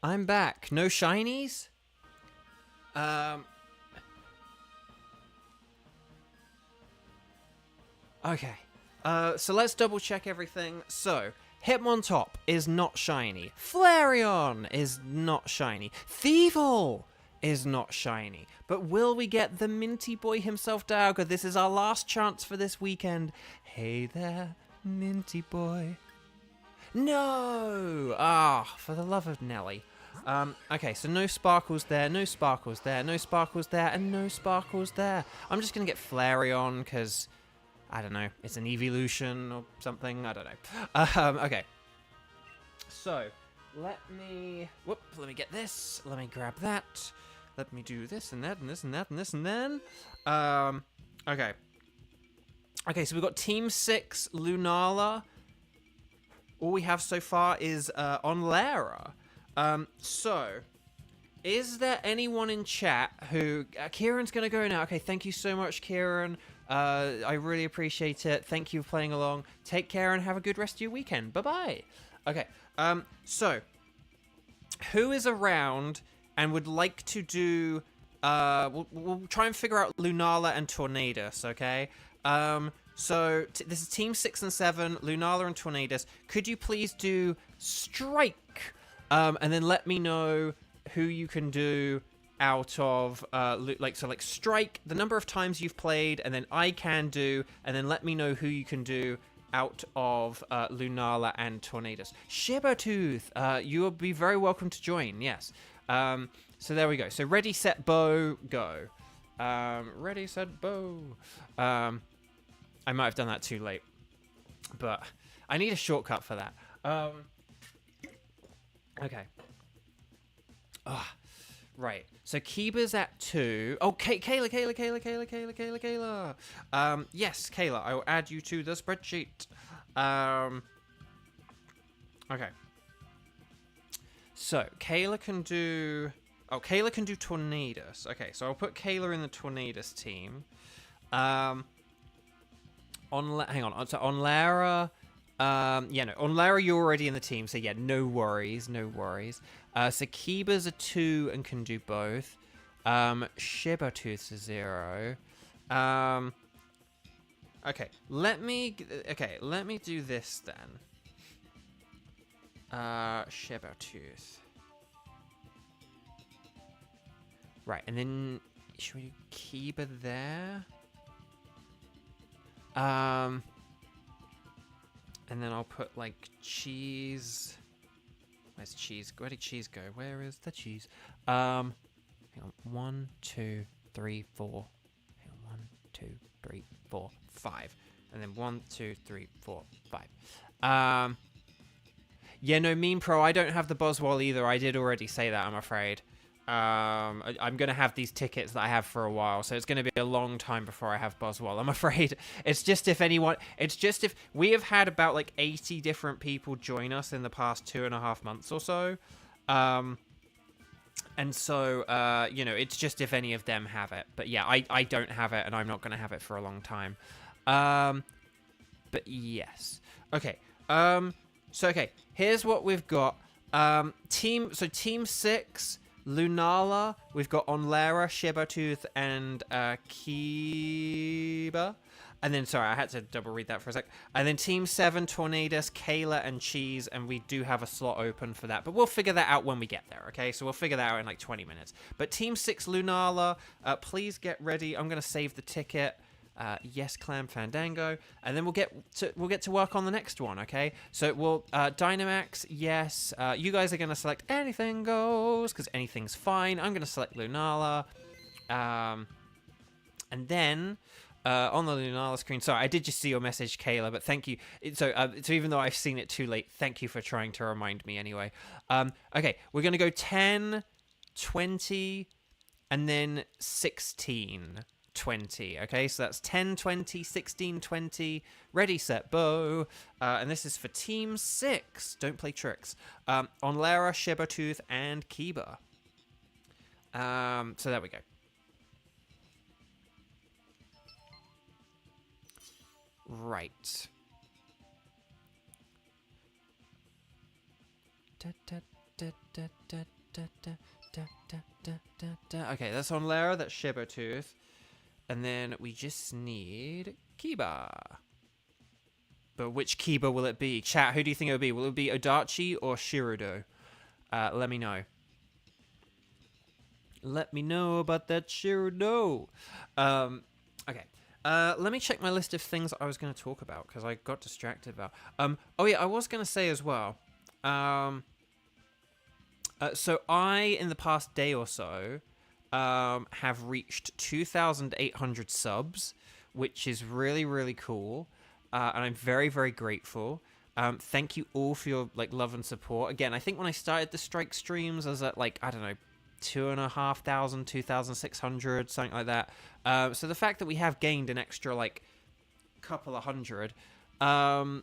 I'm back. No shinies? Okay. So let's double check everything. So, Hitmontop is not shiny. Flareon is not shiny. Thievul is not shiny. But will we get the Minty Boy himself, Dialga? This is our last chance for this weekend. Hey there, Minty Boy. No! Ah, for the love of Nelly. Okay, so no sparkles there, no sparkles there, no sparkles there, and no sparkles there. I'm just going to get Flareon, because, I don't know, it's an evolution or something, I don't know. Okay. So, let me get this, let me grab that, let me do this and that and this and that and this and then. Okay. Okay, so we've got Team 6, Lunala. All we have so far is Onlara. So, is there anyone in chat who... Kieran's going to go now. Okay, thank you so much, Kieran. I really appreciate it. Thank you for playing along. Take care and have a good rest of your weekend. Bye-bye. Okay, so, who is around and would like to do... we'll try and figure out Lunala and Tornadus, okay? So, this is Team 6 and 7, Lunala and Tornadus. Could you please do Strike? And then let me know who you can do out of, like Strike, the number of times you've played, and then I can do, and then let me know who you can do out of Lunala and Tornadus. Shibertooth, you will be very welcome to join, yes. So there we go. So ready, set, bow, go. Ready, set, bow. I might have done that too late, but I need a shortcut for that. Okay. Right. So Kiba's at 2. Oh, Kayla. Yes, Kayla. I will add you to the spreadsheet. Okay. So Kayla can do... Oh, Kayla can do Tornadus. Okay, so I'll put Kayla in the Tornadus team. Hang on. So on Lara... yeah, no, on Lara you're already in the team, so yeah, no worries. So Kiba's a 2 and can do both. Shibertooth's a 0. Okay, let me do this then. Shibertooth. Right, and then should we do Kiba there? And then I'll put, like, cheese. Where's cheese? Where did cheese go? Where is the cheese? Hang on. 1, 2, 3, 4. Hang on. 1, 2, 3, 4, 5. And then 1, 2, 3, 4, 5. Yeah, no, Meme Pro, I don't have the Boswell either. I did already say that, I'm afraid. I'm going to have these tickets that I have for a while, so it's going to be a long time before I have Boswell, I'm afraid. It's just if we have had about like 80 different people join us in the past 2.5 months or so. And so, you know, it's just if any of them have it. But yeah, I don't have it, and I'm not going to have it for a long time. But yes. Okay. So, okay, here's what we've got. Team 6... Lunala, we've got Onlara, Shibertooth, and Kiba. And then, sorry, I had to double read that for a sec. And then Team 7, Tornadus, Kayla, and Cheese, and we do have a slot open for that. But we'll figure that out when we get there, okay? So we'll figure that out in like 20 minutes. But Team 6, Lunala, please get ready. I'm going to save the ticket. Yes, Clam Fandango, and then we'll get to work on the next one, okay? So we'll Dynamax, yes. You guys are gonna select anything goes because anything's fine. I'm gonna select Lunala, and then on the Lunala screen. Sorry, I did just see your message, Kayla, but thank you. So even though I've seen it too late, thank you for trying to remind me anyway. Okay, we're gonna go 10, 20, and then 16. 20. Okay, so that's 10, 20, 16, 20. Ready, set, bow. And this is for Team 6. Don't play tricks. Onlara, Shibertooth, and Kiba. So there we go. Right. Da, da, da, da, da, Okay, that's on Lara, that's Shibertooth. And then we just need Kiba. But which Kiba will it be? Chat, who do you think it will be? Will it be Odachi or Shirudo? Let me know. Let me know about that Shirudo. Okay. Let me check my list of things I was going to talk about, because I got distracted about. Oh yeah, I was going to say as well. So I, in the past day or so, have reached 2,800 subs, which is really, really cool. And I'm very, very grateful. Thank you all for your love and support. Again, I think when I started the Strike streams, I was at I don't know, 2,500, 2,600, something like that. So the fact that we have gained an extra couple of hundred, and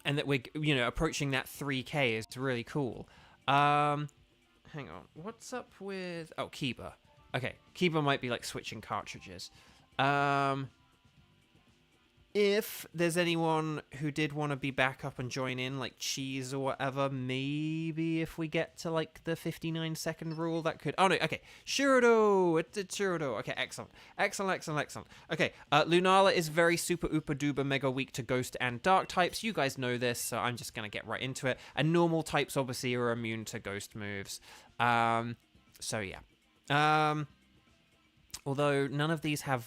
that we're approaching that 3K is really cool. Hang on, what's up with Kiba? Okay, Kiba might be switching cartridges. If there's anyone who did want to be back up and join in, Cheese or whatever, maybe if we get to, the 59-second rule, that could... Oh, no, okay. Shirudo! It's Shirudo. Okay, excellent. Excellent. Okay, Lunala is very super, ooper, duper, mega weak to Ghost and Dark types. You guys know this, so I'm just going to get right into it. And normal types, obviously, are immune to Ghost moves. So, yeah. Although, none of these have...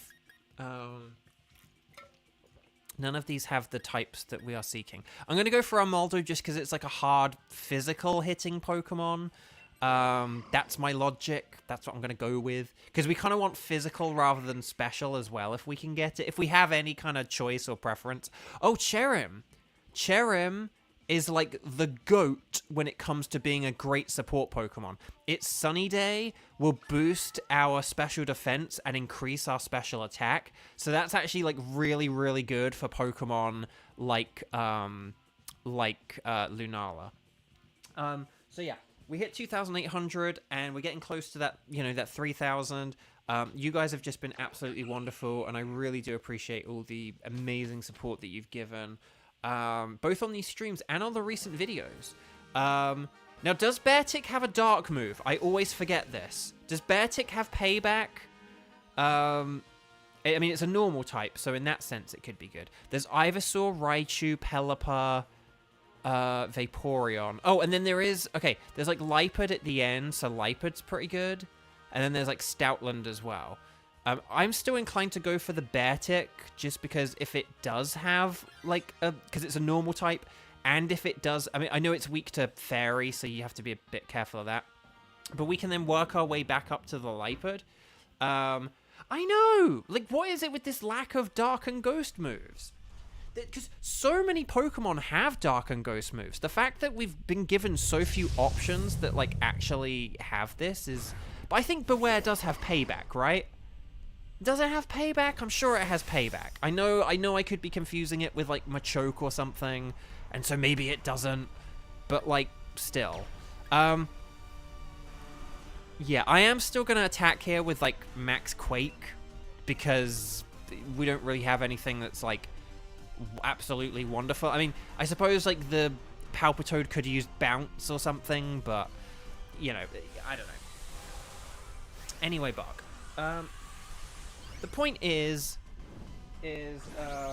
None of these have the types that we are seeking. I'm going to go for Armaldo just because it's a hard physical hitting Pokemon. That's my logic. That's what I'm going to go with. Because we kind of want physical rather than special as well, if we can get it. If we have any kind of choice or preference. Oh, Cherim. Cherim is the GOAT when it comes to being a great support Pokemon. Its Sunny Day will boost our special defense and increase our special attack. So that's actually really, really good for Pokemon like Lunala. So yeah, we hit 2,800 and we're getting close to that, that 3,000. You guys have just been absolutely wonderful, and I really do appreciate all the amazing support that you've given. Both on these streams and on the recent videos. Now, does Beartic have a dark move? I always forget this. Does Beartic have payback? I mean, it's a normal type, so in that sense, it could be good. There's Ivysaur, Raichu, Pelipper, Vaporeon. Oh, and then there is... Okay, there's Liepard at the end, so Liepard's pretty good. And then there's Stoutland as well. I'm still inclined to go for the Beartic, just because if it does have, because it's a normal type, and if it does, I mean, I know it's weak to Fairy, so you have to be a bit careful of that, but we can then work our way back up to the Liepard. I know! What is it with this lack of Dark and Ghost moves? Because so many Pokemon have Dark and Ghost moves. The fact that we've been given so few options that, actually have this is... But I think Beware does have payback, right? Does it have payback? I'm sure it has payback. I know I could be confusing it with Machoke or something, and so maybe it doesn't, but still. Yeah, I am still gonna attack here with Max Quake, because we don't really have anything that's absolutely wonderful. I mean, I suppose the Palpitoad could use Bounce or something, but I don't know. Anyway, Buck. The point is, but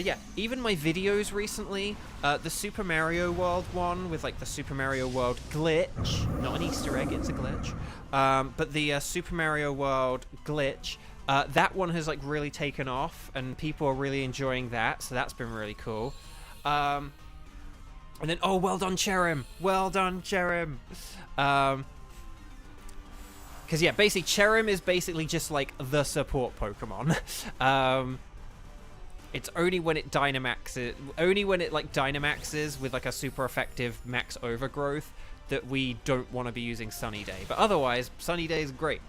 yeah, even my videos recently, the Super Mario World one with the Super Mario World glitch, not an Easter egg, it's a glitch, but the Super Mario World glitch, that one has really taken off, and people are really enjoying that, so that's been really cool. And then, oh, well done, Cherim! Well done, Cherim! Because, yeah, basically, Cherim is basically just, the support Pokemon. It's only when it Dynamaxes, Dynamaxes with, a super effective max overgrowth that we don't want to be using Sunny Day. But otherwise, Sunny Day is great.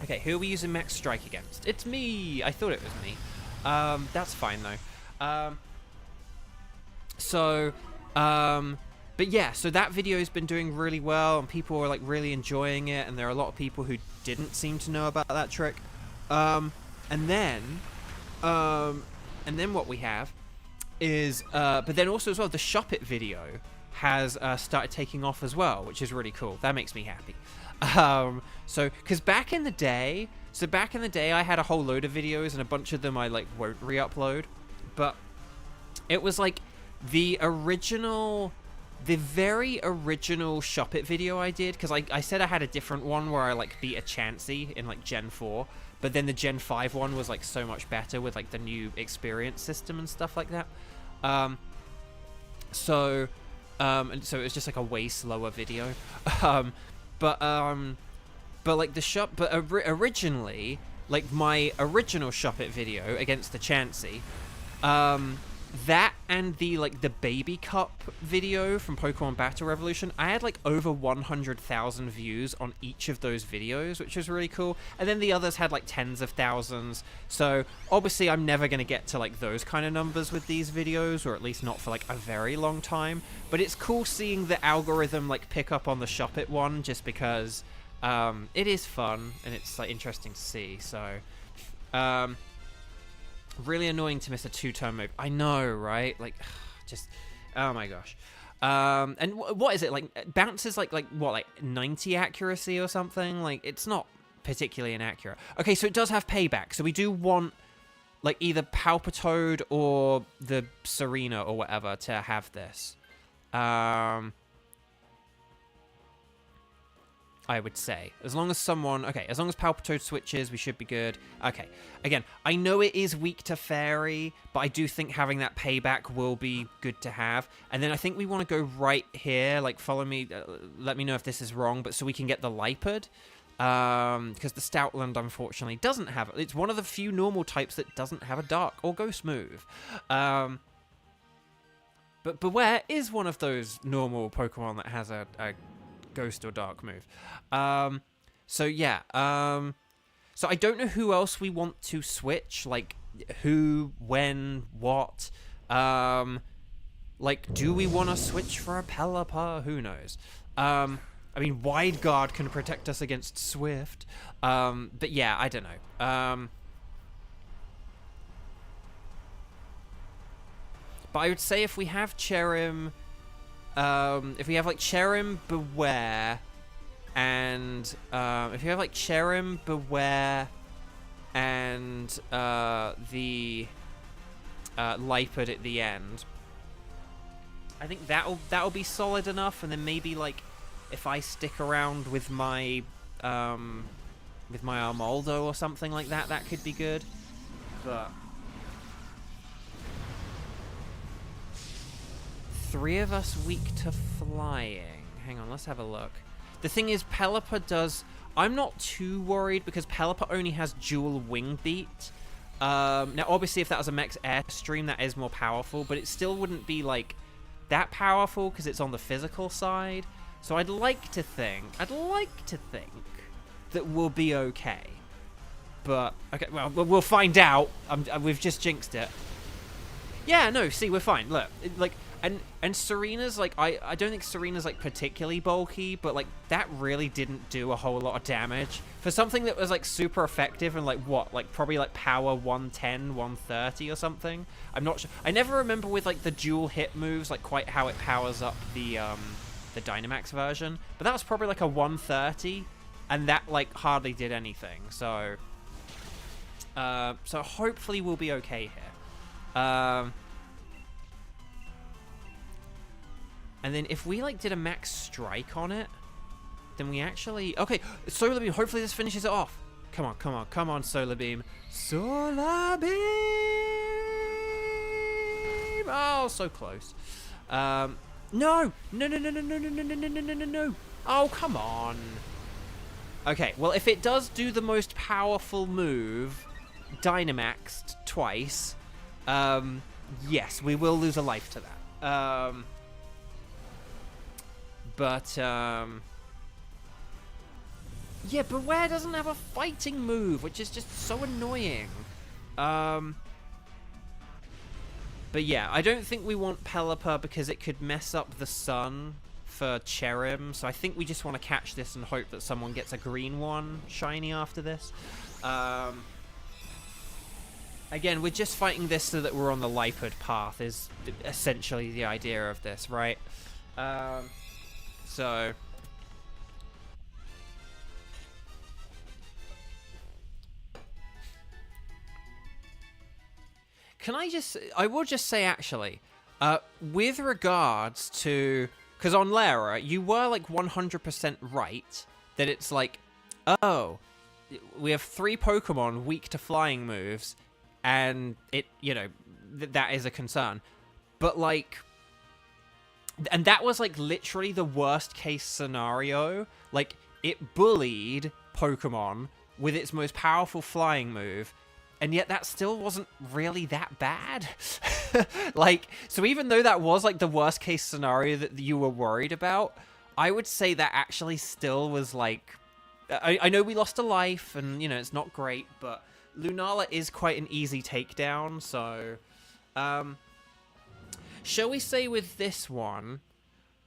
Okay, who are we using Max Strike against? It's me! I thought it was me. That's fine, though. But yeah, so that video has been doing really well, and people are really enjoying it, and there are a lot of people who didn't seem to know about that trick. And then what we have is, but then also as well, the Shop It video has started taking off as well, which is really cool. That makes me happy. So, because back in the day, I had a whole load of videos, and a bunch of them I like won't re-upload, but it was like the very original Shop It video I did, because I said I had a different one where I like beat a Chansey in like Gen 4, but then the Gen 5 one was like so much better with like the new experience system and stuff like that. And so it was just like a way slower video. But like originally, like my original Shop It video against the Chansey, that and the Baby Cup video from Pokemon Battle Revolution, I had like over 100,000 views on each of those videos, which was really cool. And then the others had like tens of thousands. So obviously I'm never going to get to like those kind of numbers with these videos, or at least not for like a very long time. But it's cool seeing the algorithm like pick up on the Shop It one, just because it is fun and it's like interesting to see. So really annoying to miss a 2-turn move. I know, right? Like, just, oh my gosh. And what is it, like, bounces like what, like 90 accuracy or something? Like, it's not particularly inaccurate. Okay, so it does have payback. So we do want, like, either Palpitoad or the Serena or whatever to have this. I would say. As long as someone... Okay, as long as Palpitoad switches, we should be good. Okay. Again, I know it is weak to Fairy, but I do think having that payback will be good to have. And then I think we want to go right here. Like, follow me. Let me know if this is wrong, but so we can get the Lipard. Because the Stoutland, unfortunately, doesn't have it. It's one of the few normal types that doesn't have a Dark or Ghost move. But Beware is one of those normal Pokemon that has a Ghost or Dark move. So yeah, so I don't know who else we want to switch, like who, when, what. Like, do we want to switch for a Pelipper? Who knows? I mean, Wide Guard can protect us against Swift. But yeah, I don't know. But I would say if we have Cherim, if we have like Cherim, Beware, and if you have like Cherim, Beware, and the Lipard at the end, I think that'll be solid enough. And then maybe like if I stick around with my Armaldo or something like that, that could be good. But 3 of us weak to flying. Hang on, let's have a look. The thing is, Pelipper does... I'm not too worried because Pelipper only has dual wing beat. Now, obviously, if that was a Mech's Airstream, that is more powerful, but it still wouldn't be, like, that powerful because it's on the physical side. So I'd like to think that we'll be okay. But, okay, well, we'll find out. We've just jinxed it. Yeah, no, see, we're fine. Look, like... And Serena's, like, I don't think Serena's, like, particularly bulky, but, like, that really didn't do a whole lot of damage. For something that was, like, super effective and, like, what? Like, probably, like, power 110, 130 or something? I'm not sure. I never remember with, like, the dual hit moves, like, quite how it powers up the Dynamax version. But that was probably, like, a 130, and that, like, hardly did anything. So hopefully we'll be okay here. And then if we, like, did a max strike on it, then we actually... Okay, Solar Beam. Hopefully this finishes it off. Come on, come on, come on, Solar Beam. Solar Beam! Oh, so close. No! No, no, no, no, no, no, no, no, no, no, no, no, no. Oh, come on. Okay, well, if it does do the most powerful move, Dynamaxed twice, yes, we will lose a life to that. But, yeah, Beware doesn't have a fighting move, which is just so annoying. But yeah, I don't think we want Pelipper because it could mess up the sun for Cherim. So I think we just want to catch this and hope that someone gets a green one shiny after this. Again, we're just fighting this so that we're on the Lipid path is essentially the idea of this, right? So... I will just say, actually, with regards to... Because on Lara, you were, like, 100% right that it's like, oh, we have 3 Pokemon weak to flying moves, and it, you know, that is a concern. But, like... And that was, like, literally the worst-case scenario. Like, it bullied Pokemon with its most powerful flying move, and yet that still wasn't really that bad. Like, so even though that was, like, the worst-case scenario that you were worried about, I would say that actually still was, like... I know we lost a life, and, you know, it's not great, but Lunala is quite an easy takedown, so... shall we say with this one...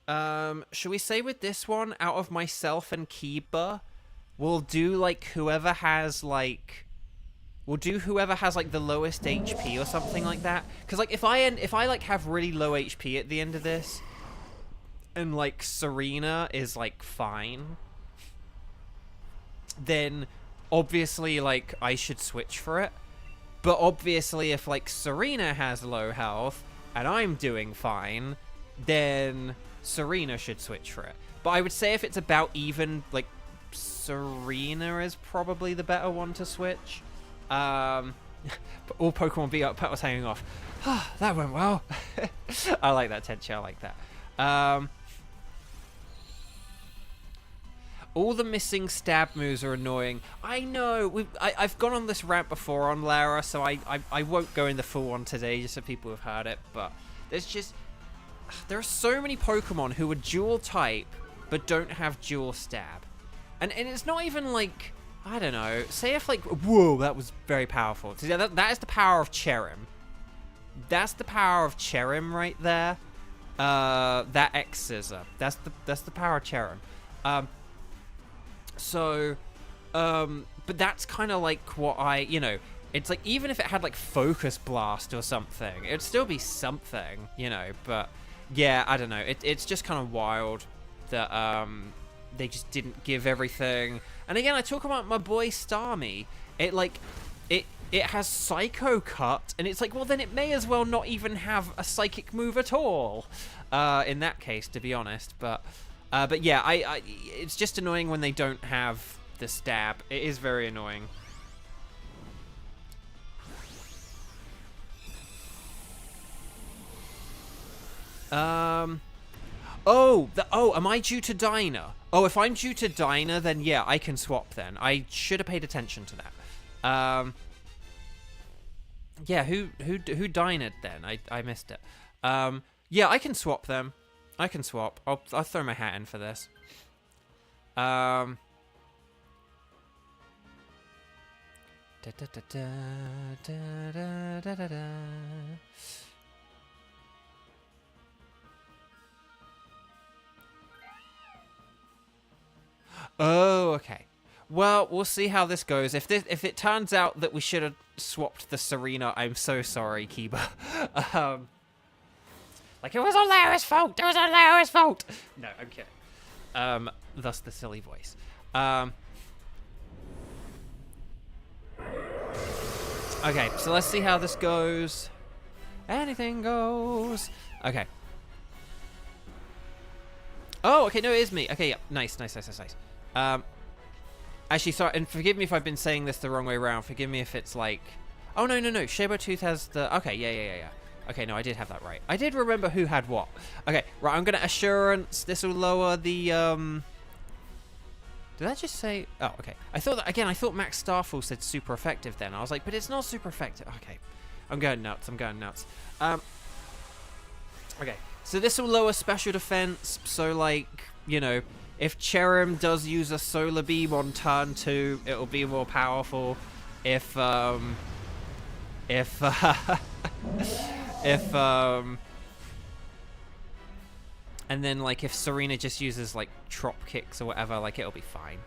shall we say with this one, out of myself and Kiba, we'll do, like, whoever has, like... We'll do whoever has, like, the lowest HP or something like that. Because, like, if I, like, have really low HP at the end of this, and, like, Serena is, like, fine, then, obviously, like, I should switch for it. But, obviously, if, like, Serena has low health, and I'm doing fine, then Serena should switch for it. But I would say if it's about even, like, Serena is probably the better one to switch. All Pokemon beat up, Pet was hanging off. That went well. I like that, Tenchi, I like that. All the missing stab moves are annoying. I know, I've gone on this rant before on Lara, so I won't go in the full one today, just so people have heard it, but there are so many Pokemon who are dual type, but don't have dual stab. And it's not even like... I don't know. Say if, like... Whoa, that was very powerful. So, yeah, that is the power of Cherim. That's the power of Cherim right there. That X-Scissor. That's the power of Cherim. But that's kind of like what you know... It's like, even if it had, like, Focus Blast or something, it'd still be something, you know? But, yeah, I don't know. It's just kind of wild that, they just didn't give everything. And again, I talk about my boy Starmie. It has Psycho Cut, and it's like, well, then it may as well not even have a psychic move at all. In that case, to be honest. But yeah, it's just annoying when they don't have the stab. It is very annoying. Am I due to Dyna? Oh, if I'm due to Dyna, then yeah, I can swap then. I should have paid attention to that. Yeah, who Dyna'd then? I missed it. Yeah, I can swap them. I can swap. I'll throw my hat in for this. Oh, okay. Well, we'll see how this goes. If it turns out that we should have swapped the Serena, I'm so sorry, Kiba. Like, it was all Lara's fault! It was all Lara's fault! No, I'm kidding. Thus the silly voice. Okay, so let's see how this goes. Anything goes. Okay. Oh, okay, no, it is me. Okay, yeah, nice. Actually, sorry, and forgive me if I've been saying this the wrong way around. Forgive me if it's like... Oh, no. Sabretooth has the... Okay, yeah. Okay, no, I did have that right. I did remember who had what. Okay, right, I'm going to Assurance. This will lower the... Did I just say... Oh, okay. I thought Max Starfall said super effective then. I was like, but it's not super effective. Okay. I'm going nuts. Okay. So this will lower special defense. So, like, you know, if Cherim does use a Solar Beam on turn 2, it will be more powerful. If and then, like, if Serena just uses, like, Trop Kicks or whatever, like, it'll be fine.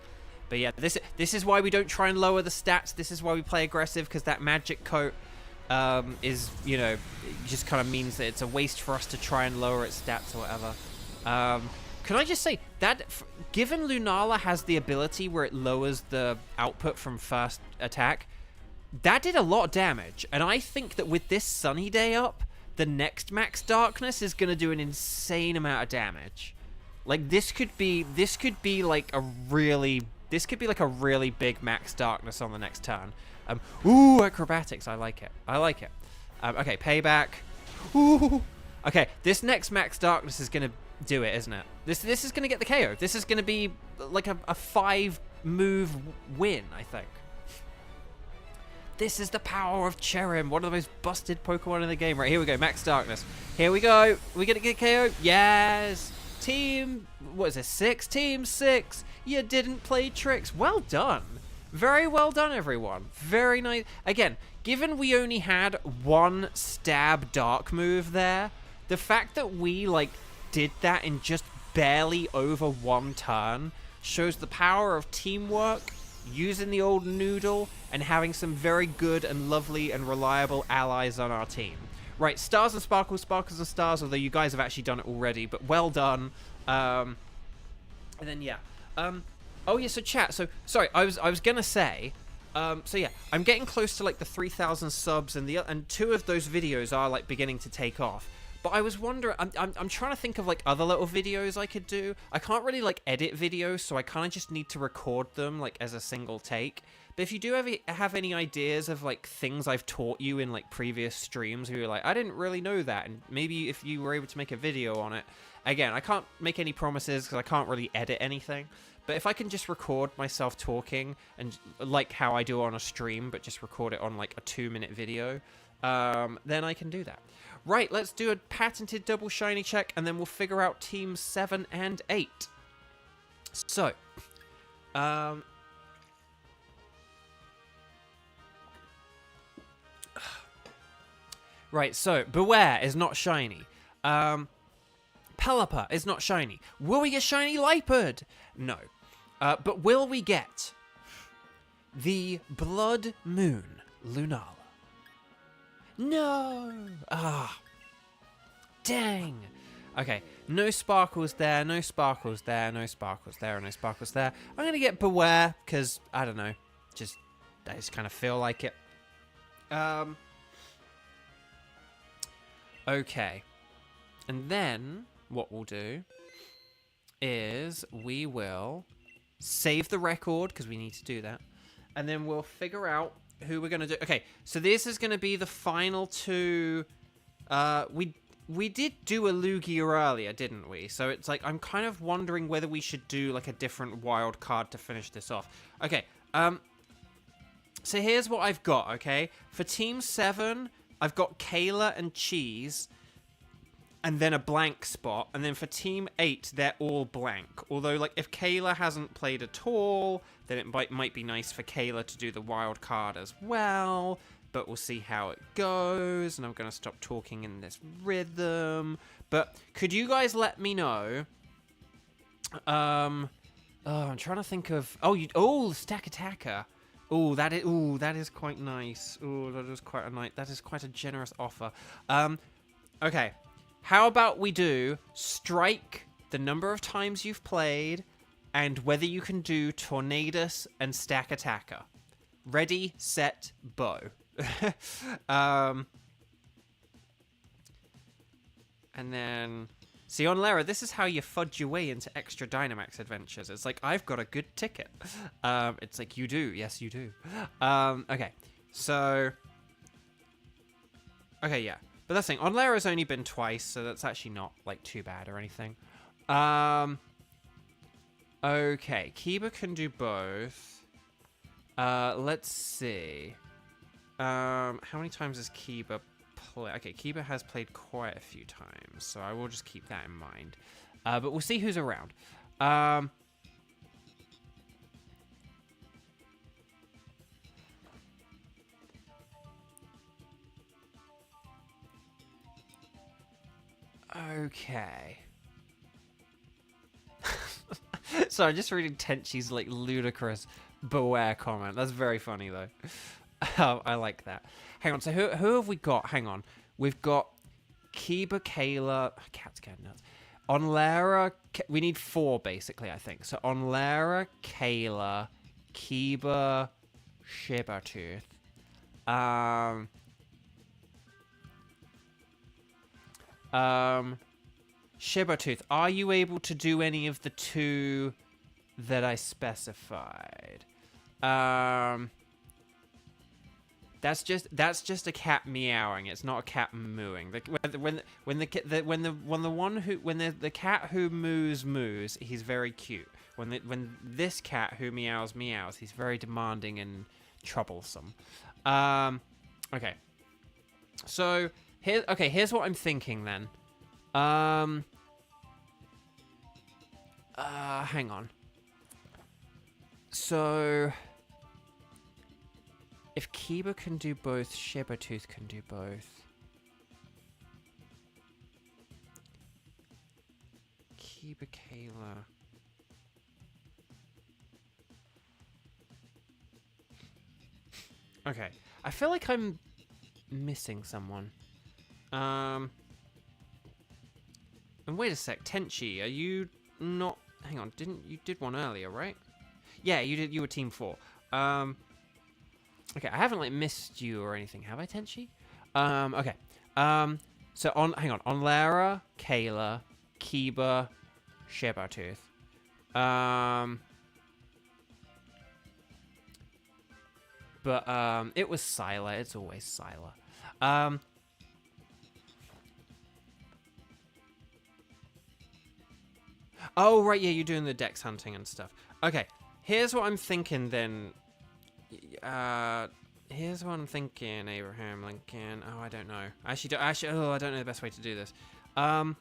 But yeah, this is why we don't try and lower the stats. This is why we play aggressive, because that Magic Coat is, you know, just kind of means that it's a waste for us to try and lower its stats or whatever. Can I just say that given Lunala has the ability where it lowers the output from first attack, that did a lot of damage. And I think that with this sunny day up, the next max darkness is going to do an insane amount of damage. Like this could be like a really big max darkness on the next turn. Ooh, acrobatics, I like it. Okay, payback. Ooh. Okay, this next max darkness is gonna do it, isn't it? This is gonna get the KO. This is gonna be like a 5-move win, I think. This is the power of Cherim, one of the most busted Pokemon in the game. Right, here we go, max darkness. Here we go. We gonna get KO? Yes. Team, what is this, 6? Team 6. You didn't play tricks. Well done. Very well done, everyone. Very nice. Again, given we only had one stab dark move there, the fact that we, like, did that in just barely over one turn shows the power of teamwork, using the old noodle, and having some very good and lovely and reliable allies on our team. Right, stars and sparkles, sparkles and stars, although you guys have actually done it already, but well done. And then, yeah. Oh yeah, so chat. So sorry, I was gonna say. So yeah, I'm getting close to like the 3,000 subs, and 2 of those videos are like beginning to take off. But I was wondering, I'm trying to think of like other little videos I could do. I can't really like edit videos, so I kind of just need to record them like as a single take. But if you do have any ideas of like things I've taught you in like previous streams, where you're like, I didn't really know that, and maybe if you were able to make a video on it. Again, I can't make any promises because I can't really edit anything. But if I can just record myself talking, and like how I do on a stream, but just record it on like a 2-minute video, then I can do that. Right, let's do a patented double shiny check, and then we'll figure out teams 7 and 8. So, right, so Beware is not shiny. Pelipper is not shiny. Will we get shiny Liepard? No. But will we get the Blood Moon Lunala? No! Ah. Dang. Okay, no sparkles there, no sparkles there, no sparkles there, no sparkles there. I'm going to get Beware, because, I don't know, I just kind of feel like it. Okay. And then, what we'll do is we will save the record, because we need to do that. And then we'll figure out who we're going to do. Okay, so this is going to be the final 2. We did do a Lugia earlier, didn't we? So it's like, I'm kind of wondering whether we should do like a different wild card to finish this off. Okay, so here's what I've got, okay? For Team 7, I've got Kayla and Cheese, and then a blank spot. And then for Team 8, they're all blank. Although, like, if Kayla hasn't played at all, then it might be nice for Kayla to do the wild card as well. But we'll see how it goes. And I'm going to stop talking in this rhythm. But could you guys let me know? I'm trying to think of... Oh, Stack Attacker. Oh, that is quite nice. Oh, that is quite a generous offer. Okay. How about we do strike the number of times you've played and whether you can do Tornadus and Stack Attacker. Ready, set, bow. And then... See, on Lara, this is how you fudge your way into extra Dynamax Adventures. It's like, I've got a good ticket. It's like, you do. Yes, you do. Okay. So... Okay, yeah. But that's the thing. On Lara's only been twice, so that's actually not, like, too bad or anything. Okay. Kiba can do both. Let's see. How many times has Kiba play? Okay, Kiba has played quite a few times, so I will just keep that in mind. But we'll see who's around. Okay. Sorry, I'm just reading Tenchi's, like, ludicrous Beware comment. That's very funny, though. I like that. hang on. So who have we got? Hang on. We've got Kiba, Kayla... Cat's getting nuts. Onlara... We need 4, basically, I think. So Onlara, Kayla, Kiba, Shibatooth. Shibatooth, are you able to do any of the 2 that I specified? That's just a cat meowing. It's not a cat mooing. When the cat who moos, he's very cute. When this cat who meows, he's very demanding and troublesome. Okay. So here's what I'm thinking then. Hang on. So if Kiba can do both, Shibatooth can do both. Kiba, Kayla. Okay. I feel like I'm missing someone. And wait a sec, Tenchi, are you not... Hang on, you did one earlier, right? Yeah, you did. You were Team 4. Okay, I haven't, like, missed you or anything, have I, Tenchi? Okay. So, hang on. Onlara, Kayla, Kiba, Shibatooth. But, it was Syla. It's always Syla. Oh, right, yeah, you're doing the dex hunting and stuff. Okay, here's what I'm thinking then. Here's what I'm thinking, Abraham Lincoln. Oh, I don't know. I don't know the best way to do this. Hang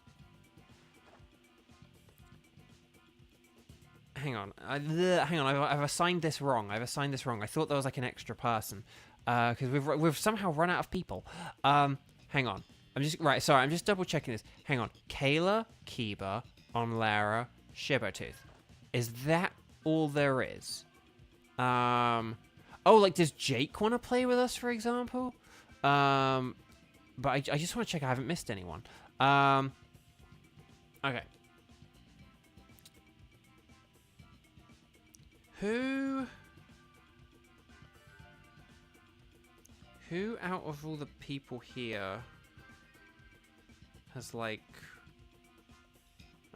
on. Hang on, I've assigned this wrong. I thought there was like an extra person. Because we've somehow run out of people. Hang on. I'm just double checking this. Hang on. Kayla, Kiba, Onlara, Shibatooth. Is that all there is? Oh, like, does Jake want to play with us, for example? But I just want to check I haven't missed anyone. Okay. Who out of all the people here has, like...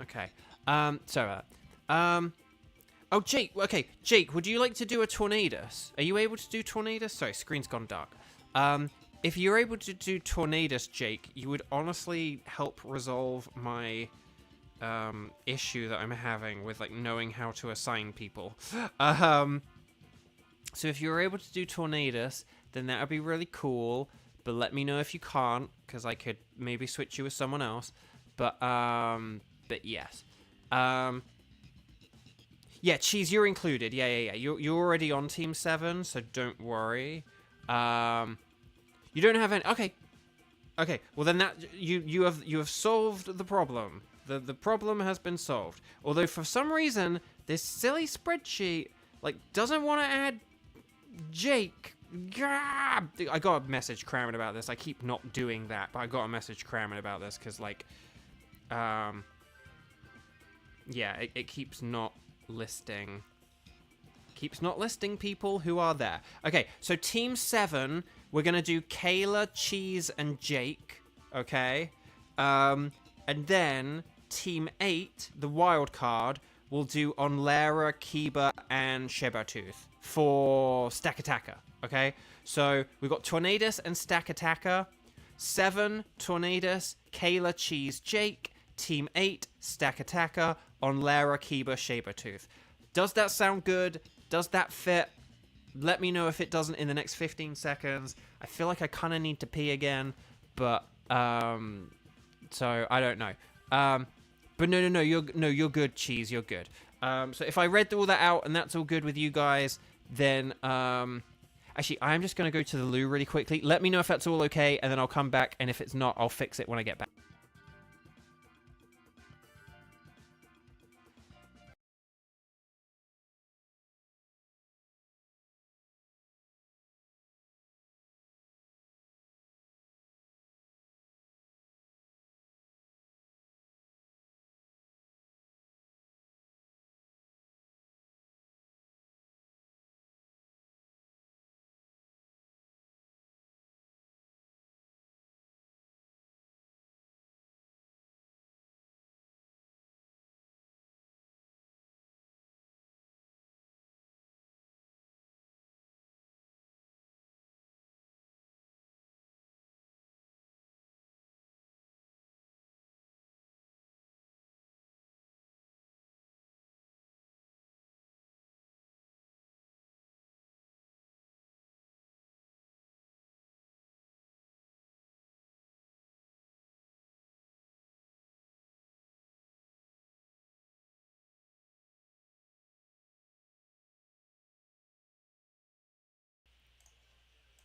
Okay. Sorry about that. Oh, Jake. Okay, Jake, would you like to do a Tornadus? Are you able to do Tornadus? Sorry, screen's gone dark. If you're able to do Tornadus, Jake, you would honestly help resolve my issue that I'm having with, like, knowing how to assign people. So if you're able to do Tornadus, then that would be really cool. But let me know if you can't, because I could maybe switch you with someone else. But yes. Yeah, Cheese, you're included. Yeah. You're already on Team 7, so don't worry. You don't have any... Okay, well then that... You have solved the problem. The problem has been solved. Although for some reason, this silly spreadsheet, like, doesn't want to add Jake. I got a message cramming about this. I keep not doing that, but I got a message cramming about this because, like... yeah, it keeps not listing people who are there. Okay, so Team 7, we're gonna do Kayla, Cheese, and Jake. Okay, and then Team 8, the wild card, will do Onlara, Kiba, and Shibatooth for Stack Attacker. Okay, so we've got Tornadus and Stack Attacker. 7 Tornadus, Kayla, Cheese, Jake. Team 8 Stack Attacker, Onlara, Kiba, Shibatooth. Does that sound good? Does that fit? Let me know if it doesn't in the next 15 seconds. I feel like I kind of need to pee again, but so I don't know. But no, you're good, Cheese. You're good. So if I read all that out and that's all good with you guys, then actually I'm just gonna go to the loo really quickly. Let me know if that's all okay, and then I'll come back. And if it's not, I'll fix it when I get back.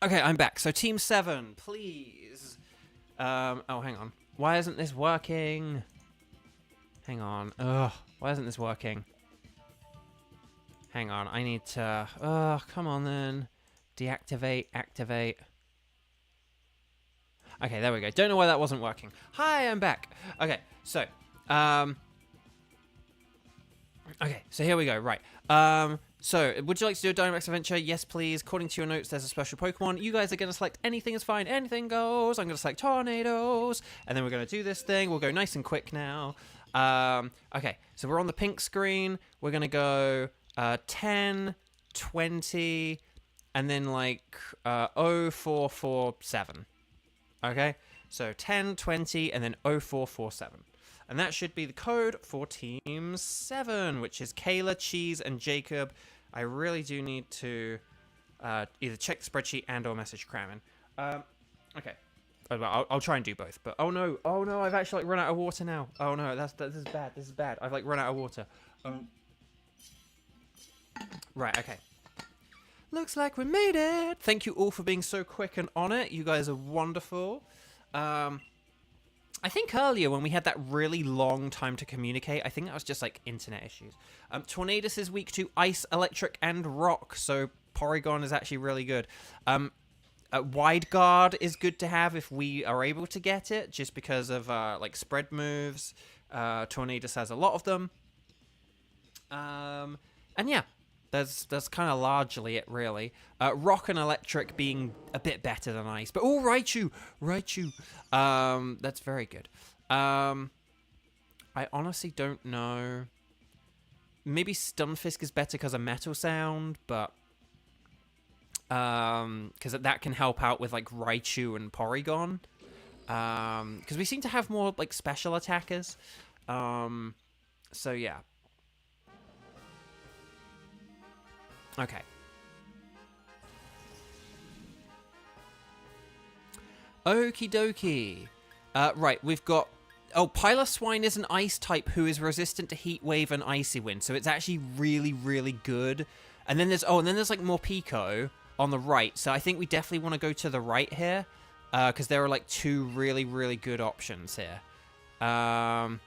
Okay, I'm back. So Team 7, please. Oh, hang on. Why isn't this working? Hang on. Ugh, why isn't this working? Hang on, I need to... Oh, come on then. Deactivate, activate. Okay, there we go. Don't know why that wasn't working. Hi, I'm back. Okay, so... Okay, so here we go. Right. So, would you like to do a Dynamax adventure? Yes, please. According to your notes, there's a special Pokemon. You guys are going to select anything is fine. Anything goes. I'm going to select Tornadoes. And then we're going to do this thing. We'll go nice and quick now. Okay, so we're on the pink screen. We're going to go 10, 20, and then like 0447. Okay? So 10, 20, and then 0447. And that should be the code for Team 7, which is Kayla, Cheese, and Jacob. I really do need to either check the spreadsheet and or message Crammon. Okay. I'll try and do both. But oh no, I've actually like, run out of water now. Oh no, this is bad. This is bad. I've like run out of water. Right, okay. Looks like we made it. Thank you all for being so quick and on it. You guys are wonderful. I think earlier when we had that really long time to communicate, I think that was just like internet issues. Tornadus is weak to ice, electric, and rock, so Porygon is actually really good. Wide Guard is good to have if we are able to get it, just because of like spread moves. Tornadus has a lot of them. And yeah, that's kind of largely it, really. Rock and electric being a bit better than ice. But, oh, Raichu! That's very good. I honestly don't know. Maybe Stunfisk is better because of Metal Sound, but... because that can help out with, like, Raichu and Porygon. Because we seem to have more, like, special attackers. So, yeah. Okay. Okie dokie. Right, we've got... Oh, Piloswine is an ice type who is resistant to Heat Wave and Icy Wind, so it's actually really, really good. And then there's... Oh, and then there's, like, Morpeko on the right, so I think we definitely want to go to the right here, because there are, like, two really, really good options here. I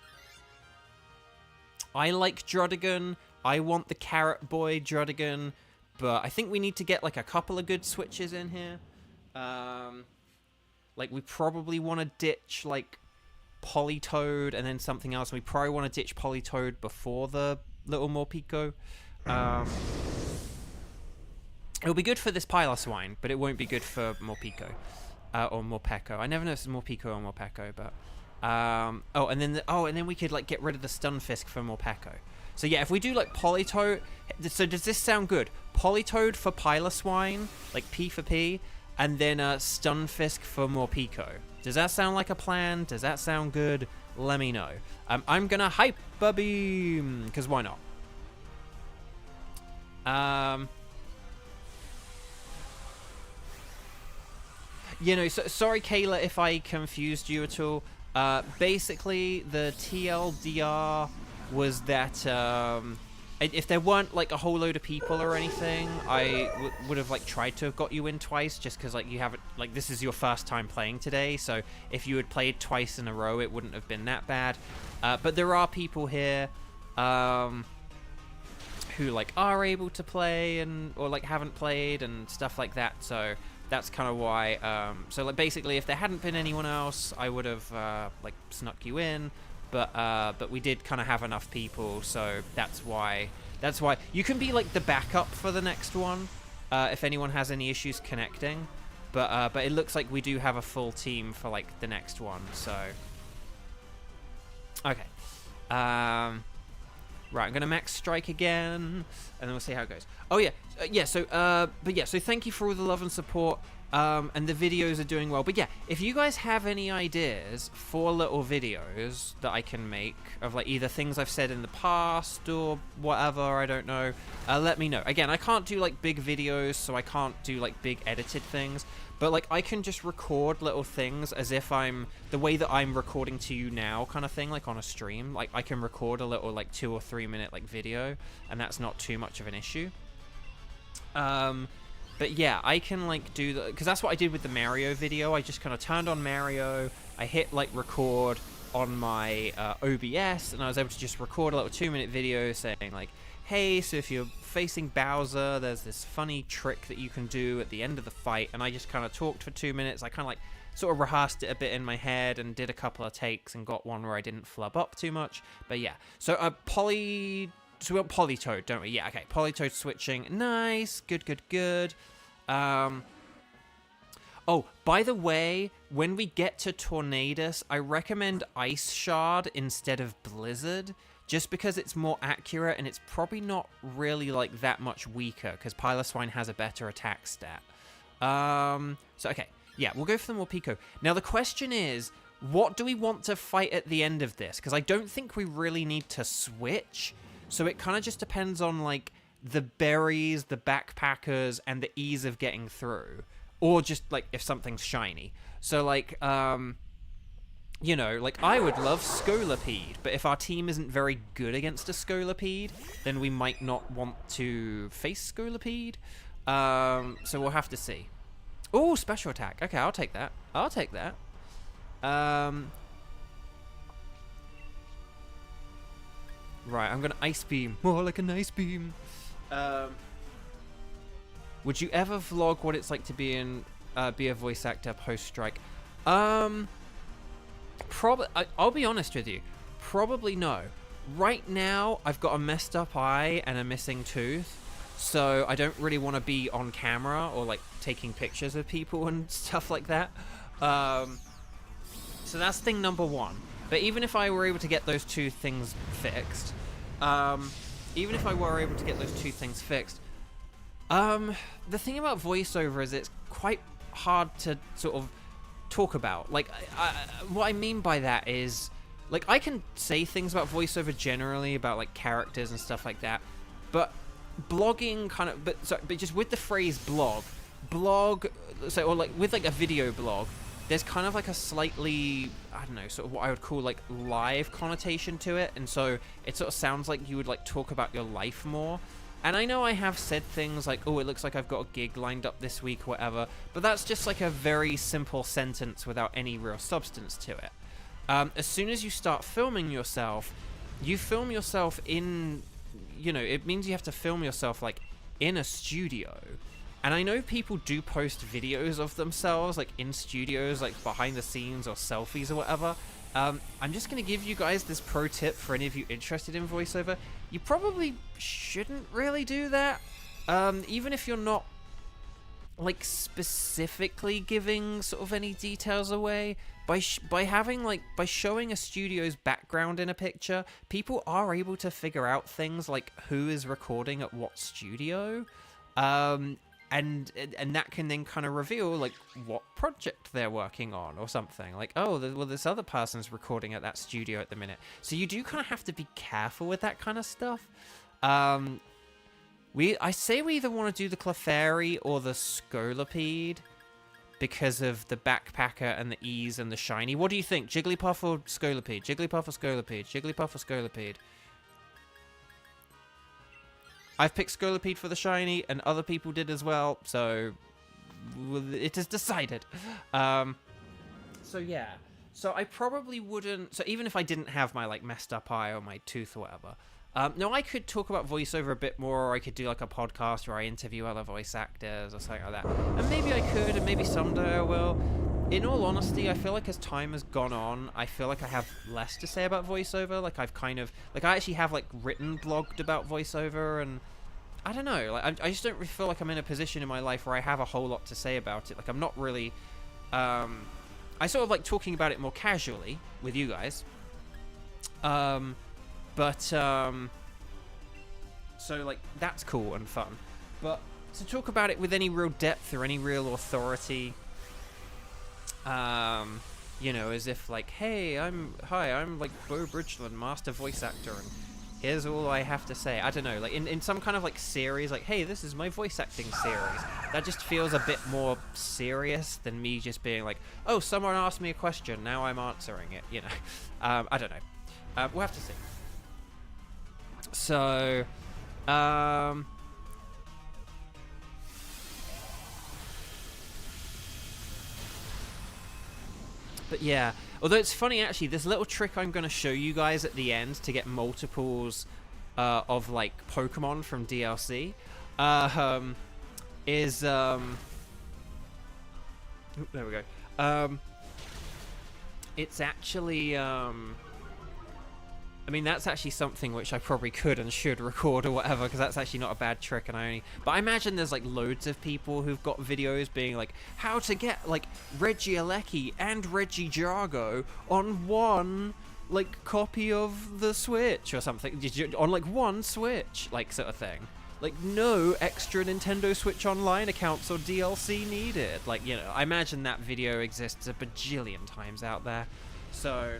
like Druddigon. I want the Carrot Boy Druddigon, but I think we need to get, like, a couple of good switches in here. Like, we probably want to ditch, like, Politoed and then something else. We probably want to ditch Politoed before the little Morpeko. It'll be good for this Piloswine, but it won't be good for Morpeko. Or Morpeko. I never know if it's Morpeko or Morpeko, but... and then we could, like, get rid of the Stunfisk for Morpeko. So, yeah, if we do, like, Politoed... So, does this sound good? Politoed for Piloswine, like, P for P, and then Stunfisk for Morpeko. Does that sound like a plan? Does that sound good? Let me know. I'm going to Hyper Beam, because why not? You know, sorry, Kayla, if I confused you at all. Basically, the TLDR was that if there weren't like a whole load of people or anything, I would have like tried to have got you in twice, just because like you haven't, like, this is your first time playing today, so if you had played twice in a row, it wouldn't have been that bad. But there are people here who like are able to play or like haven't played and stuff like that, so that's kind of why. So like basically, if there hadn't been anyone else, I would have like snuck you in. But we did kind of have enough people, so that's why you can be like the backup for the next one if anyone has any issues connecting. But it looks like we do have a full team for like the next one. So okay, right, I'm gonna max strike again, and then we'll see how it goes. Oh yeah, yeah. So so thank you for all the love and support. And the videos are doing well. But yeah, if you guys have any ideas for little videos that I can make of like either things I've said in the past or whatever, I don't know, let me know. Again, I can't do like big videos, so I can't do like big edited things, but like I can just record little things as if I'm the way that I'm recording to you now, kind of thing, like on a stream. Like I can record a little like 2 or 3 minute like video, and that's not too much of an issue. But yeah, I can like do the, because that's what I did with the Mario video. I just kind of turned on Mario, I hit like record on my OBS, and I was able to just record a little 2-minute video saying like, hey, so if you're facing Bowser, there's this funny trick that you can do at the end of the fight. And I just kind of talked for 2 minutes. I kind of like sort of rehearsed it a bit in my head and did a couple of takes and got one where I didn't flub up too much. But yeah, so so we want Polytoad, don't we? Yeah, okay, Polytoad switching. Nice, good, good, good. Oh, by the way, when we get to Tornadus, I recommend Ice Shard instead of Blizzard, just because it's more accurate and it's probably not really like that much weaker, because Piloswine has a better attack stat. So okay, yeah, we'll go for the Morpeko. Now the question is, what do we want to fight at the end of this? Because I don't think we really need to switch, so it kind of just depends on like the berries, the backpackers, and the ease of getting through. Or just, like, if something's shiny. So, like, you know, like, I would love Scolipede, but if our team isn't very good against a Scolipede, then we might not want to face Scolipede. So we'll have to see. Oh, special attack. Okay, I'll take that. I'll take that. Right, I'm gonna Ice Beam. More like an Ice Beam. Would you ever vlog what it's like to be a voice actor post-strike? Probably. I'll be honest with you. Probably no. Right now, I've got a messed up eye and a missing tooth, so I don't really want to be on camera or like taking pictures of people and stuff like that. So that's thing number one. But even if I were able to get those two things fixed, the thing about voiceover is it's quite hard to sort of talk about. Like, what I mean by that is, like, I can say things about voiceover generally, about, like, characters and stuff like that, but blogging kind of, but just with the phrase blog, so, or, like, with, like, a video blog, there's kind of, like, a slightly, I don't know, sort of what I would call, like, live connotation to it, and so it sort of sounds like you would, like, talk about your life more. And I know I have said things like, oh, it looks like I've got a gig lined up this week or whatever, but that's just like a very simple sentence without any real substance to it. As soon as you start filming yourself, you film yourself in, you know, it means you have to film yourself like in a studio. And I know people do post videos of themselves like in studios, like behind the scenes or selfies or whatever. I'm just going to give you guys this pro tip for any of you interested in voiceover. You probably shouldn't really do that, even if you're not, like, specifically giving sort of any details away. By showing a studio's background in a picture, people are able to figure out things like who is recording at what studio, and that can then kind of reveal like what project they're working on or something. Like, oh, well, this other person's recording at that studio at the minute. So you do kind of have to be careful with that kind of stuff. I say we either want to do the Clefairy or the Scolipede because of the backpacker and the ease and the shiny. What do you think? Jigglypuff or Scolipede? Jigglypuff or Scolipede? Jigglypuff or Scolipede? I've picked Scolipede for the shiny, and other people did as well, so it is decided. So yeah. So I probably wouldn't... So even if I didn't have my, like, messed up eye or my tooth or whatever... no, I could talk about voiceover a bit more, or I could do, like, a podcast where I interview other voice actors or something like that. And maybe I could, and maybe someday I will. In all honesty, I feel like as time has gone on, I feel like I have less to say about voiceover. Like, I've kind of... Like, I actually have, like, written blogged about voiceover, and... I don't know. Like, I just don't really feel like I'm in a position in my life where I have a whole lot to say about it. Like, I'm not really... I sort of like talking about it more casually with you guys. So, like, that's cool and fun. But to talk about it with any real depth or any real authority... you know, as if like, hey, I'm like Beau Bridgeland, master voice actor, and here's all I have to say. I don't know, like in some kind of like series, like, hey, this is my voice acting series. That just feels a bit more serious than me just being like, oh, someone asked me a question, now I'm answering it, you know. I don't know. We'll have to see. So, But yeah, although it's funny actually, this little trick I'm going to show you guys at the end to get multiples of like Pokemon from DLC is there we go. It's actually I mean, that's actually something which I probably could and should record or whatever, because that's actually not a bad trick, and but I imagine there's like loads of people who've got videos being like, how to get like Regieleki and Regidrago on one like copy of the Switch or something, on like one Switch, like sort of thing. Like, no extra Nintendo Switch Online accounts or DLC needed. Like, you know, I imagine that video exists a bajillion times out there. So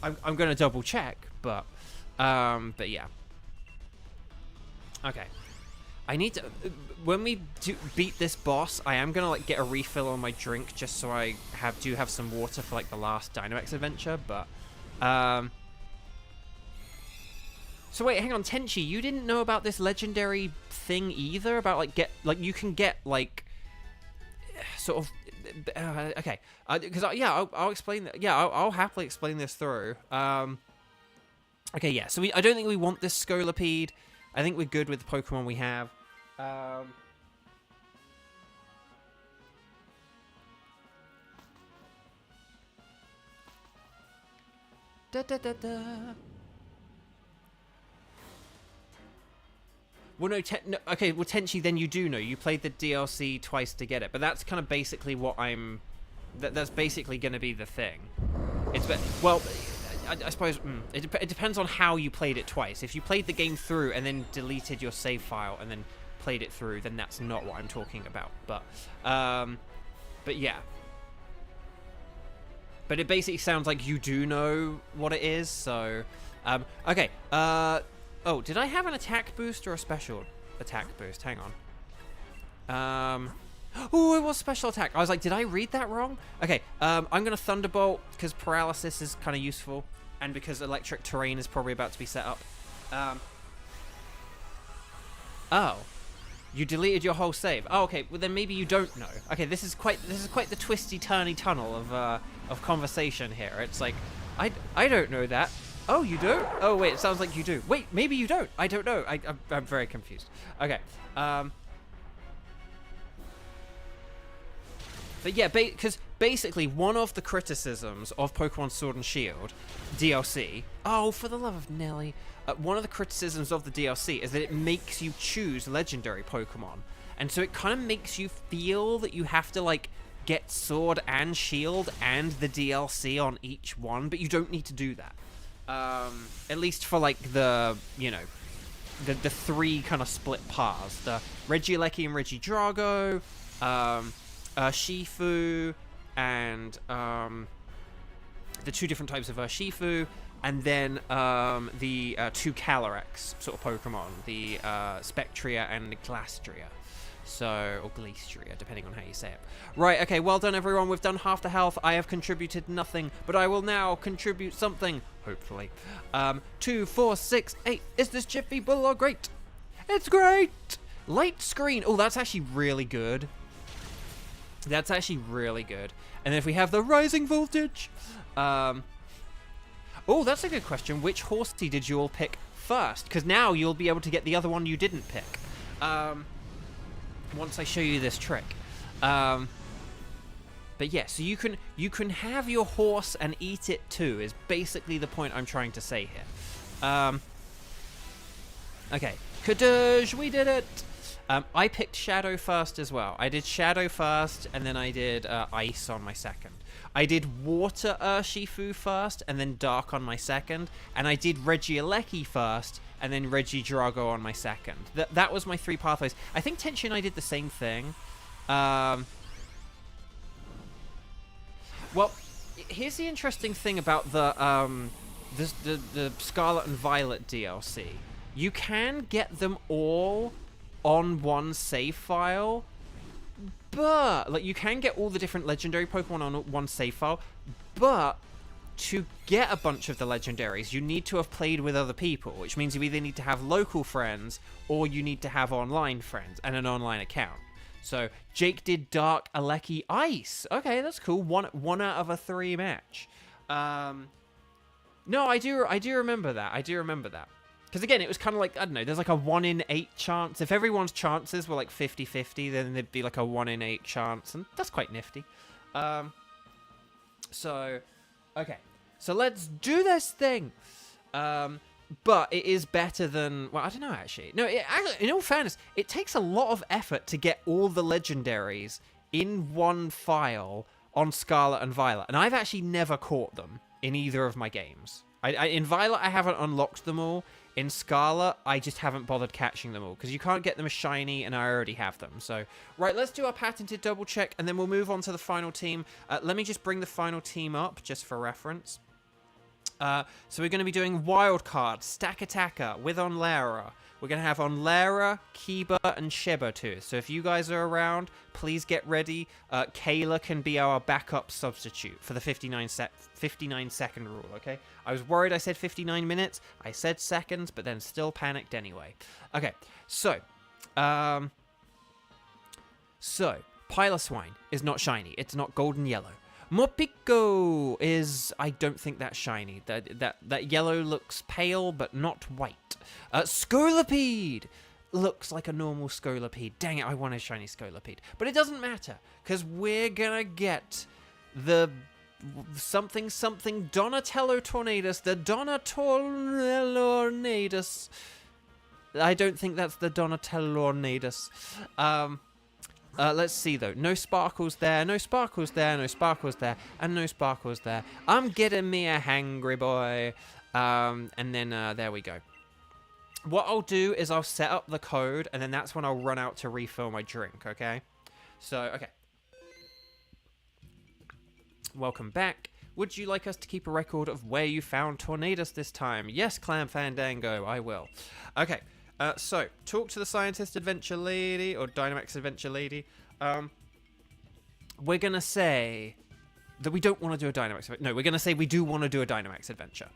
I'm gonna double check, but yeah. Okay. I need to, when we beat this boss, I am gonna like get a refill on my drink just so I do have some water for like the last Dynamax adventure, but so wait, hang on, Tenchi, you didn't know about this legendary thing either? About like you can get like sort of okay, because yeah, I'll explain that. Yeah, I'll happily explain this through. Okay, yeah. So I don't think we want this Scolipede. I think we're good with the Pokemon we have. Well, no, okay, well, Tenchi, then you do know. You played the DLC twice to get it, but that's kind of basically what that's basically going to be the thing. Well, I suppose, it depends on how you played it twice. If you played the game through and then deleted your save file and then played it through, then that's not what I'm talking about. But yeah. But it basically sounds like you do know what it is, so... okay, oh, did I have an attack boost or a special attack boost? Hang on. Oh, it was special attack. I was like, did I read that wrong? Okay, I'm going to Thunderbolt, because paralysis is kind of useful, and because electric terrain is probably about to be set up. Oh. You deleted your whole save. Oh, okay. Well, then maybe you don't know. Okay, this is quite the twisty, turny tunnel of conversation here. It's like, I don't know that. Oh, you don't? Oh, wait. It sounds like you do. Wait, maybe you don't. I don't know. I'm very confused. Okay. But yeah, because basically one of the criticisms of Pokemon Sword and Shield DLC. Oh, for the love of Nelly. One of the criticisms of the DLC is that it makes you choose legendary Pokemon. And so it kind of makes you feel that you have to, like, get Sword and Shield and the DLC on each one, but you don't need to do that. At least for, like, the, you know, the three kind of split paths. The Regieleki and Regidrago, Shifu, and the two different types of Shifu, and then the two Calyrex sort of Pokemon, the Spectria and the Glastria. So, or Glastria, depending on how you say it. Right, okay, well done everyone, we've done half the health. I have contributed nothing, but I will now contribute something, hopefully. 2, 4, 6, 8. Is this Jiffy Bulldog great? It's great! Light screen. Oh, that's actually really good. That's actually really good. And then if we have the rising voltage, oh, that's a good question. Which horsey did you all pick first? Because now you'll be able to get the other one you didn't pick. Once I show you this trick. But yeah, so you can have your horse and eat it too, is basically the point I'm trying to say here. Okay, Kadoosh, we did it! I picked Shadow first as well. I did Shadow first, and then I did Ice on my second. I did Water Urshifu first, and then Dark on my second. And I did Regieleki first, and then Regidrago on my second. That was my three pathways. I think Tenchi and I did the same thing. Well, here's the interesting thing about the Scarlet and Violet DLC. You can get them all on one save file, but like you can get all the different legendary Pokemon on one save file, but to get a bunch of the legendaries you need to have played with other people, which means you either need to have local friends or you need to have online friends and an online account. So Jake did Dark, Aleki, Ice. Okay, that's cool. One out of a 3 match. No, I do remember that. I do remember that. Because again, it was kind of like, I don't know, there's like a 1 in 8 chance. If everyone's chances were like 50-50, then there'd be like a 1 in 8 chance, and that's quite nifty. So, okay. So let's do this thing. But it is better than, well, I don't know actually. No, actually, in all fairness, it takes a lot of effort to get all the legendaries in one file on Scarlet and Violet, and I've actually never caught them in either of my games. In Violet, I haven't unlocked them all. In Scarlet, I just haven't bothered catching them all, because you can't get them as shiny, and I already have them. So, right, let's do our patented double check, and then we'll move on to the final team. Let me just bring the final team up, just for reference. So we're going to be doing Wildcard, Stack Attacker, with Onlera. We're going to have Onlera, Kiba, and Sheba too. So if you guys are around, please get ready. Kayla can be our backup substitute for the 59-second rule, okay? I was worried I said 59 minutes. I said seconds, but then still panicked anyway. Okay, so... Piloswine is not shiny. It's not golden yellow. Morpeko is... I don't think that's shiny. That yellow looks pale, but not white. Scolipede looks like a normal Scolipede. Dang it, I want a shiny Scolipede. But it doesn't matter, because we're gonna get the... something Donatello Tornadus. The Donatello Tornadus. I don't think that's the Donatello Tornadus. Let's see, though. No sparkles there, no sparkles there, no sparkles there, and no sparkles there. I'm getting me a hangry boy. And then, there we go. What I'll do is I'll set up the code, and then that's when I'll run out to refill my drink, okay? So, okay. Welcome back. Would you like us to keep a record of where you found Tornadus this time? Yes, Clam Fandango, I will. Okay. So, talk to the Scientist Adventure Lady, or Dynamax Adventure Lady. We're going to say that we don't want to do a Dynamax Adventure. No, we're going to say we do want to do a Dynamax Adventure.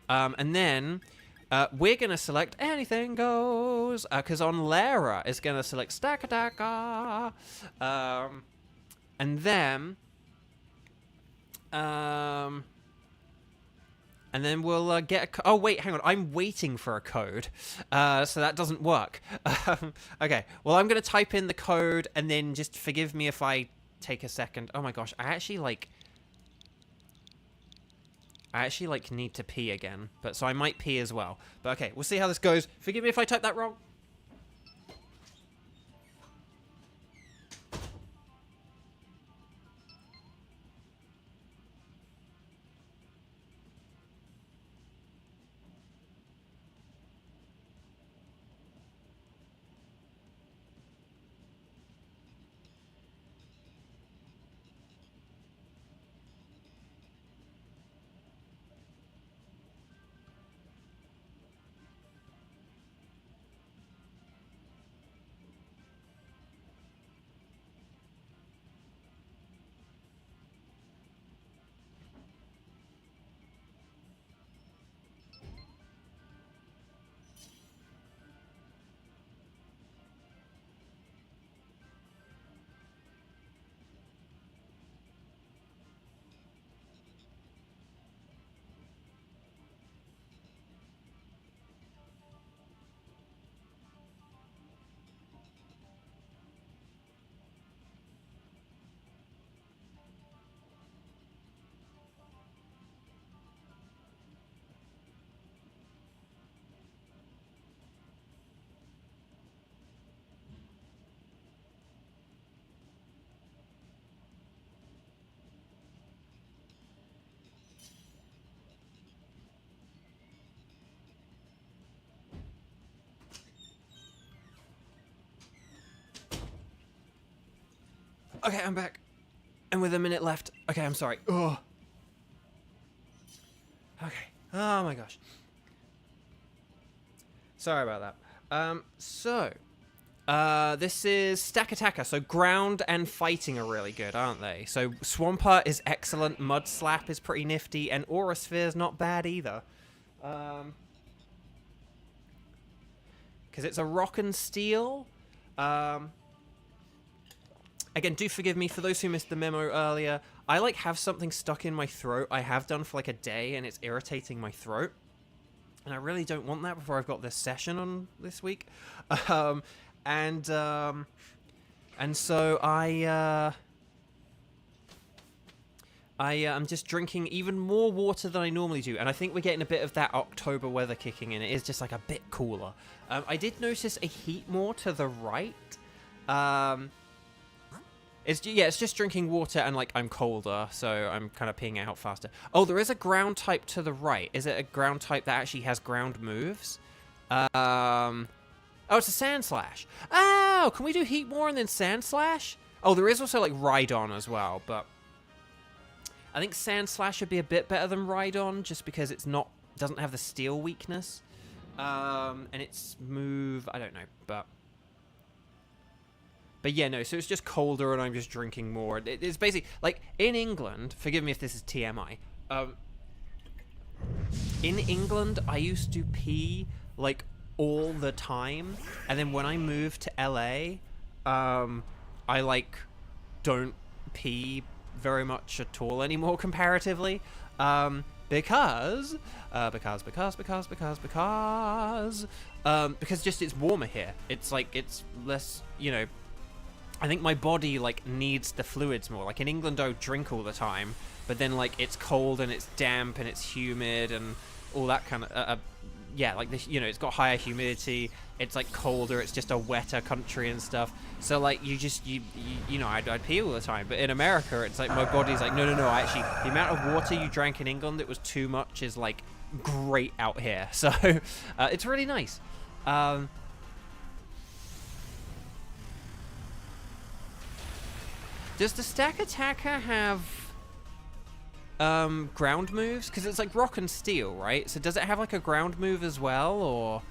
And then, we're going to select Anything Goes, because Onlera is going to select Stack Attacker. And then... And then we'll get a... Oh, wait, hang on. I'm waiting for a code. So that doesn't work. Okay. Well, I'm going to type in the code, and then just forgive me if I take a second. Oh, my gosh. I actually, need to pee again. But so I might pee as well. But, okay. We'll see how this goes. Forgive me if I type that wrong. Okay, I'm back. And with a minute left. Okay, I'm sorry. Oh. Okay. Oh my gosh. Sorry about that. This is Stack Attacker. So ground and fighting are really good, aren't they? So Swampert is excellent. Mud Slap is pretty nifty. And Aura Sphere is not bad either. Because it's a rock and steel. Again, do forgive me for those who missed the memo earlier. I like have something stuck in my throat. I have done for like a day, and it's irritating my throat. And I really don't want that before I've got this session on this week. And so I'm just drinking even more water than I normally do, and I think we're getting a bit of that October weather kicking in. It is just like a bit cooler. I did notice a heat more to the right. It's just drinking water, and like I'm colder, so I'm kind of peeing out faster. Oh, there is a ground type to the right. Is it a ground type that actually has ground moves? Oh, it's a Sand Slash. Oh, can we do Heat more and then Sand Slash? Oh, there is also like Rhydon as well, but I think Sand Slash would be a bit better than Rhydon, just because it's doesn't have the steel weakness. And its move, I don't know, but yeah, no, so it's just colder and I'm just drinking more. It's basically, like, in England, forgive me if this is TMI, in England, I used to pee, like, all the time, and then when I moved to LA, I, like, don't pee very much at all anymore comparatively, because just it's warmer here. It's like, it's less, you know, I think my body, like, needs the fluids more. Like, in England, I would drink all the time, but then, like, it's cold and it's damp and it's humid and all that kind of, yeah, like, this, you know, it's got higher humidity, it's, like, colder, it's just a wetter country and stuff. So, like, you know, I'd pee all the time. But in America, it's like, my body's like, no, actually, the amount of water you drank in England that was too much is, like, great out here. So, it's really nice. Does the Stack Attacker have ground moves? Because it's like rock and steel, right? So does it have like a ground move as well, or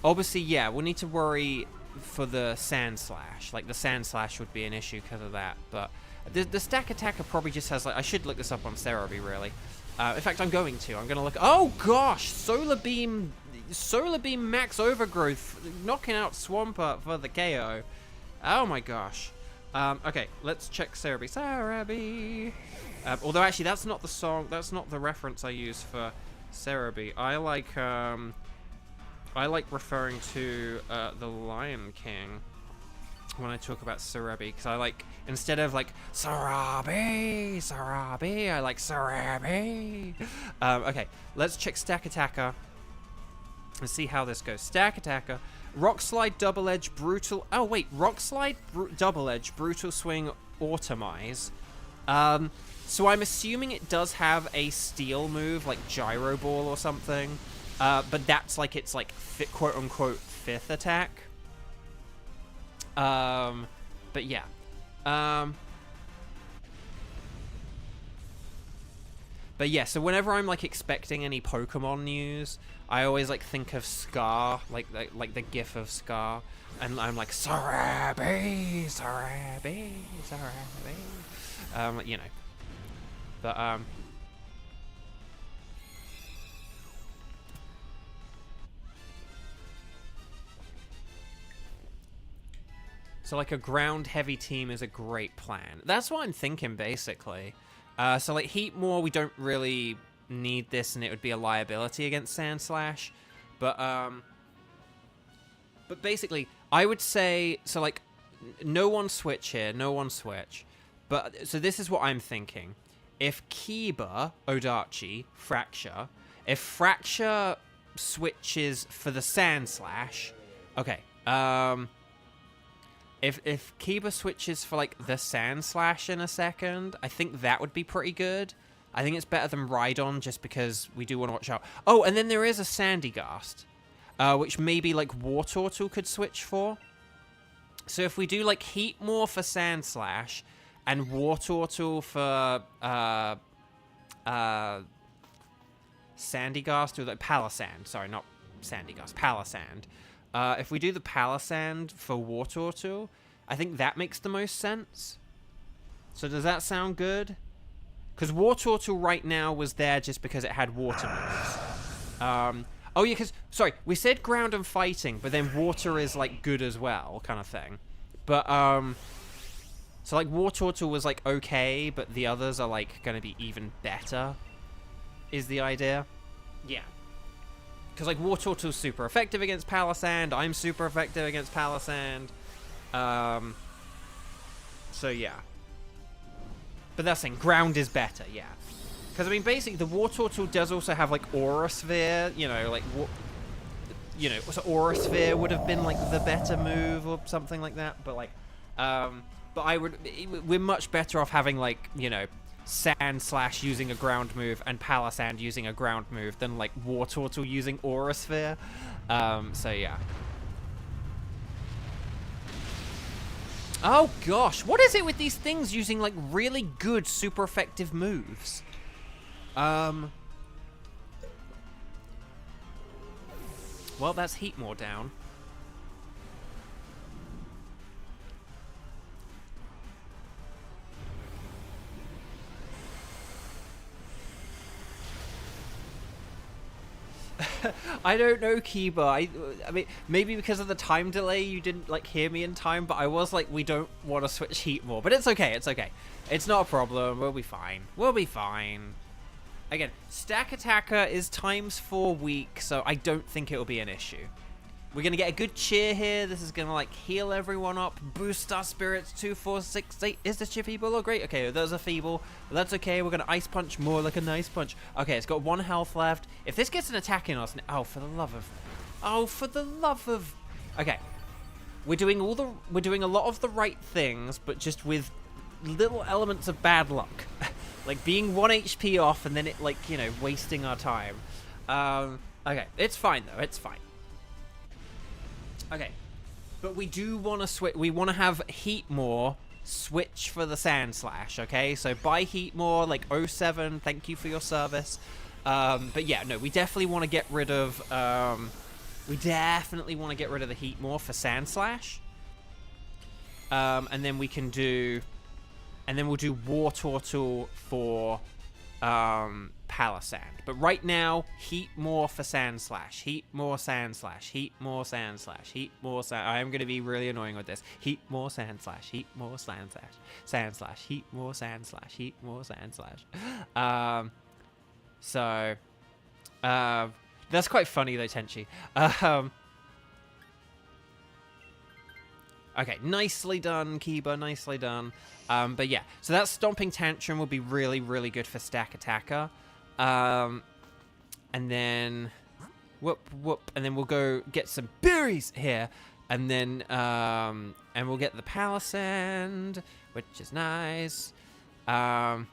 obviously, yeah, we'll need to worry for the Sand Slash. Like, the Sand Slash would be an issue because of that, but the Stack Attacker probably just has, like, I should look this up on Cerebi, really. In fact, I'm going to look. Oh gosh, Solar Beam Max Overgrowth, knocking out Swampert for the KO. Oh my gosh. Okay, let's check Cerebi. Although actually, that's not the song. That's not the reference I use for Cerebi. I like referring to the Lion King when I talk about Cerebi, because I like, instead of like Cerebi, I like Cerebi. Okay, let's check Stack Attacker and see how this goes. Stack Attacker. Rock Slide, Double Edge, Brutal... Oh, wait. Rock Slide, Double Edge, Brutal Swing, Automize. So I'm assuming it does have a steel move, like Gyro Ball or something. But that's like its, like, quote-unquote, fifth attack. But yeah. But yeah, so whenever I'm, like, expecting any Pokemon news, I always, like, think of Scar, like the gif of Scar, and I'm like, Cerebi, you know. But, so, like, a ground-heavy team is a great plan. That's what I'm thinking, basically. So, like, Heat more, we don't really need this, and it would be a liability against Sand Slash. But basically, I would say, so, like, no one switch here, no one switch. But, so this is what I'm thinking. If Kiba, Odachi, Fracture, if Fracture switches for the Sand Slash, okay, If Kiba switches for, like, the Sand Slash in a second, I think that would be pretty good. I think it's better than Rhydon, just because we do want to watch out. Oh, and then there is a Sandygast, which maybe, like, Wartortle could switch for. So if we do, like, Heat more for Sand Slash, and Wartortle for, Sandygast, or, like, Palisand. Sorry, not Sandygast, Palisand. If we do the Palisand for Wartortle, I think that makes the most sense. So does that sound good? Because Wartortle right now was there just because it had water moves. Oh yeah, because, sorry, we said ground and fighting, but then water is, like, good as well, kind of thing. But, so, like, War Turtle was, like, okay, but the others are, like, gonna be even better, is the idea. Yeah. Because, like, War Turtle's super effective against Palisand, I'm super effective against Palisand. So, yeah. But that's the thing, ground is better, yeah. Because, I mean, basically, the War Turtle does also have, like, Aura Sphere, you know, like, you know, so Aura Sphere would have been, like, the better move or something like that, but, like, but we're much better off having, like, you know, Sand Slash using a ground move and Palisand using a ground move than, like, War Turtle using Aura Sphere. So, yeah. Oh, gosh. What is it with these things using, like, really good, super effective moves? Well, that's Heatmore down. I don't know, Kiba. I mean, maybe because of the time delay, you didn't, like, hear me in time, but I was like, we don't want to switch Heatmore. But it's okay, it's okay. It's not a problem. We'll be fine. We'll be fine. Again, Stack Attacker is ×4 weak, so I don't think it'll be an issue. We're going to get a good cheer here. This is going to, like, heal everyone up, boost our spirits. 2, 4, 6, 8. Is this your feeble? Oh, great. Okay, those are feeble. But that's okay. We're going to Ice Punch more like a nice punch. Okay, it's got 1 health left. If this gets an attack in us... Oh, for the love of... Oh, for the love of... Okay. We're doing a lot of the right things, but just with little elements of bad luck. Like, being 1 HP off and then it, like, you know, wasting our time. Okay, it's fine, though. It's fine. Okay, but we do want to switch. We want to have Heatmore switch for the Sand Slash. Okay, so buy Heatmore, like 07. Thank you for your service. But yeah, no, we definitely want to get rid of. We definitely want to get rid of the Heatmore for Sand Slash. And then we can do, and then we'll do War Turtle for Palisand. But right now, Heatmore for Sand Slash. Heatmore Sand Slash. Heatmore Sand Slash. Heatmore Sand... I am going to be really annoying with this. Heatmore Sand Slash. Heatmore Sand Slash. Sand Slash. Heatmore Sand Slash. Heatmore Sand Slash. That's quite funny though, Tenchi. Okay, nicely done, Kiba, nicely done. But yeah, so that Stomping Tantrum will be really, really good for Stack Attacker. And then, and then we'll go get some berries here. And then, and we'll get the Palisand, which is nice. But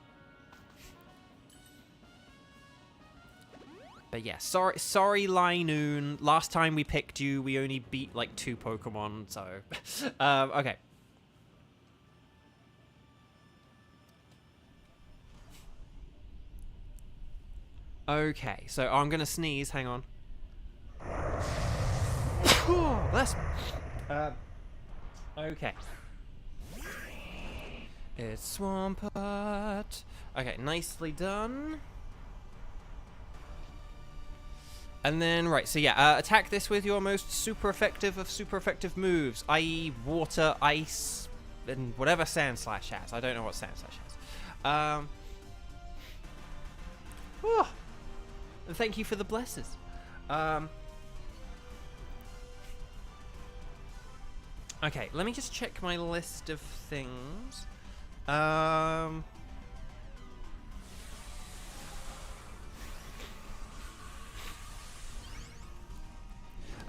yeah, sorry, Linoon. Last time we picked you, we only beat like 2 Pokemon, so... okay. Okay, so I'm gonna sneeze, hang on. Bless me. Okay. It's Swampert. Okay, nicely done. And then, right, so yeah, attack this with your most super effective moves, i.e. water, ice, and whatever Sand Slash has. I don't know what Sand Slash has. And thank you for the blesses. Okay, let me just check my list of things.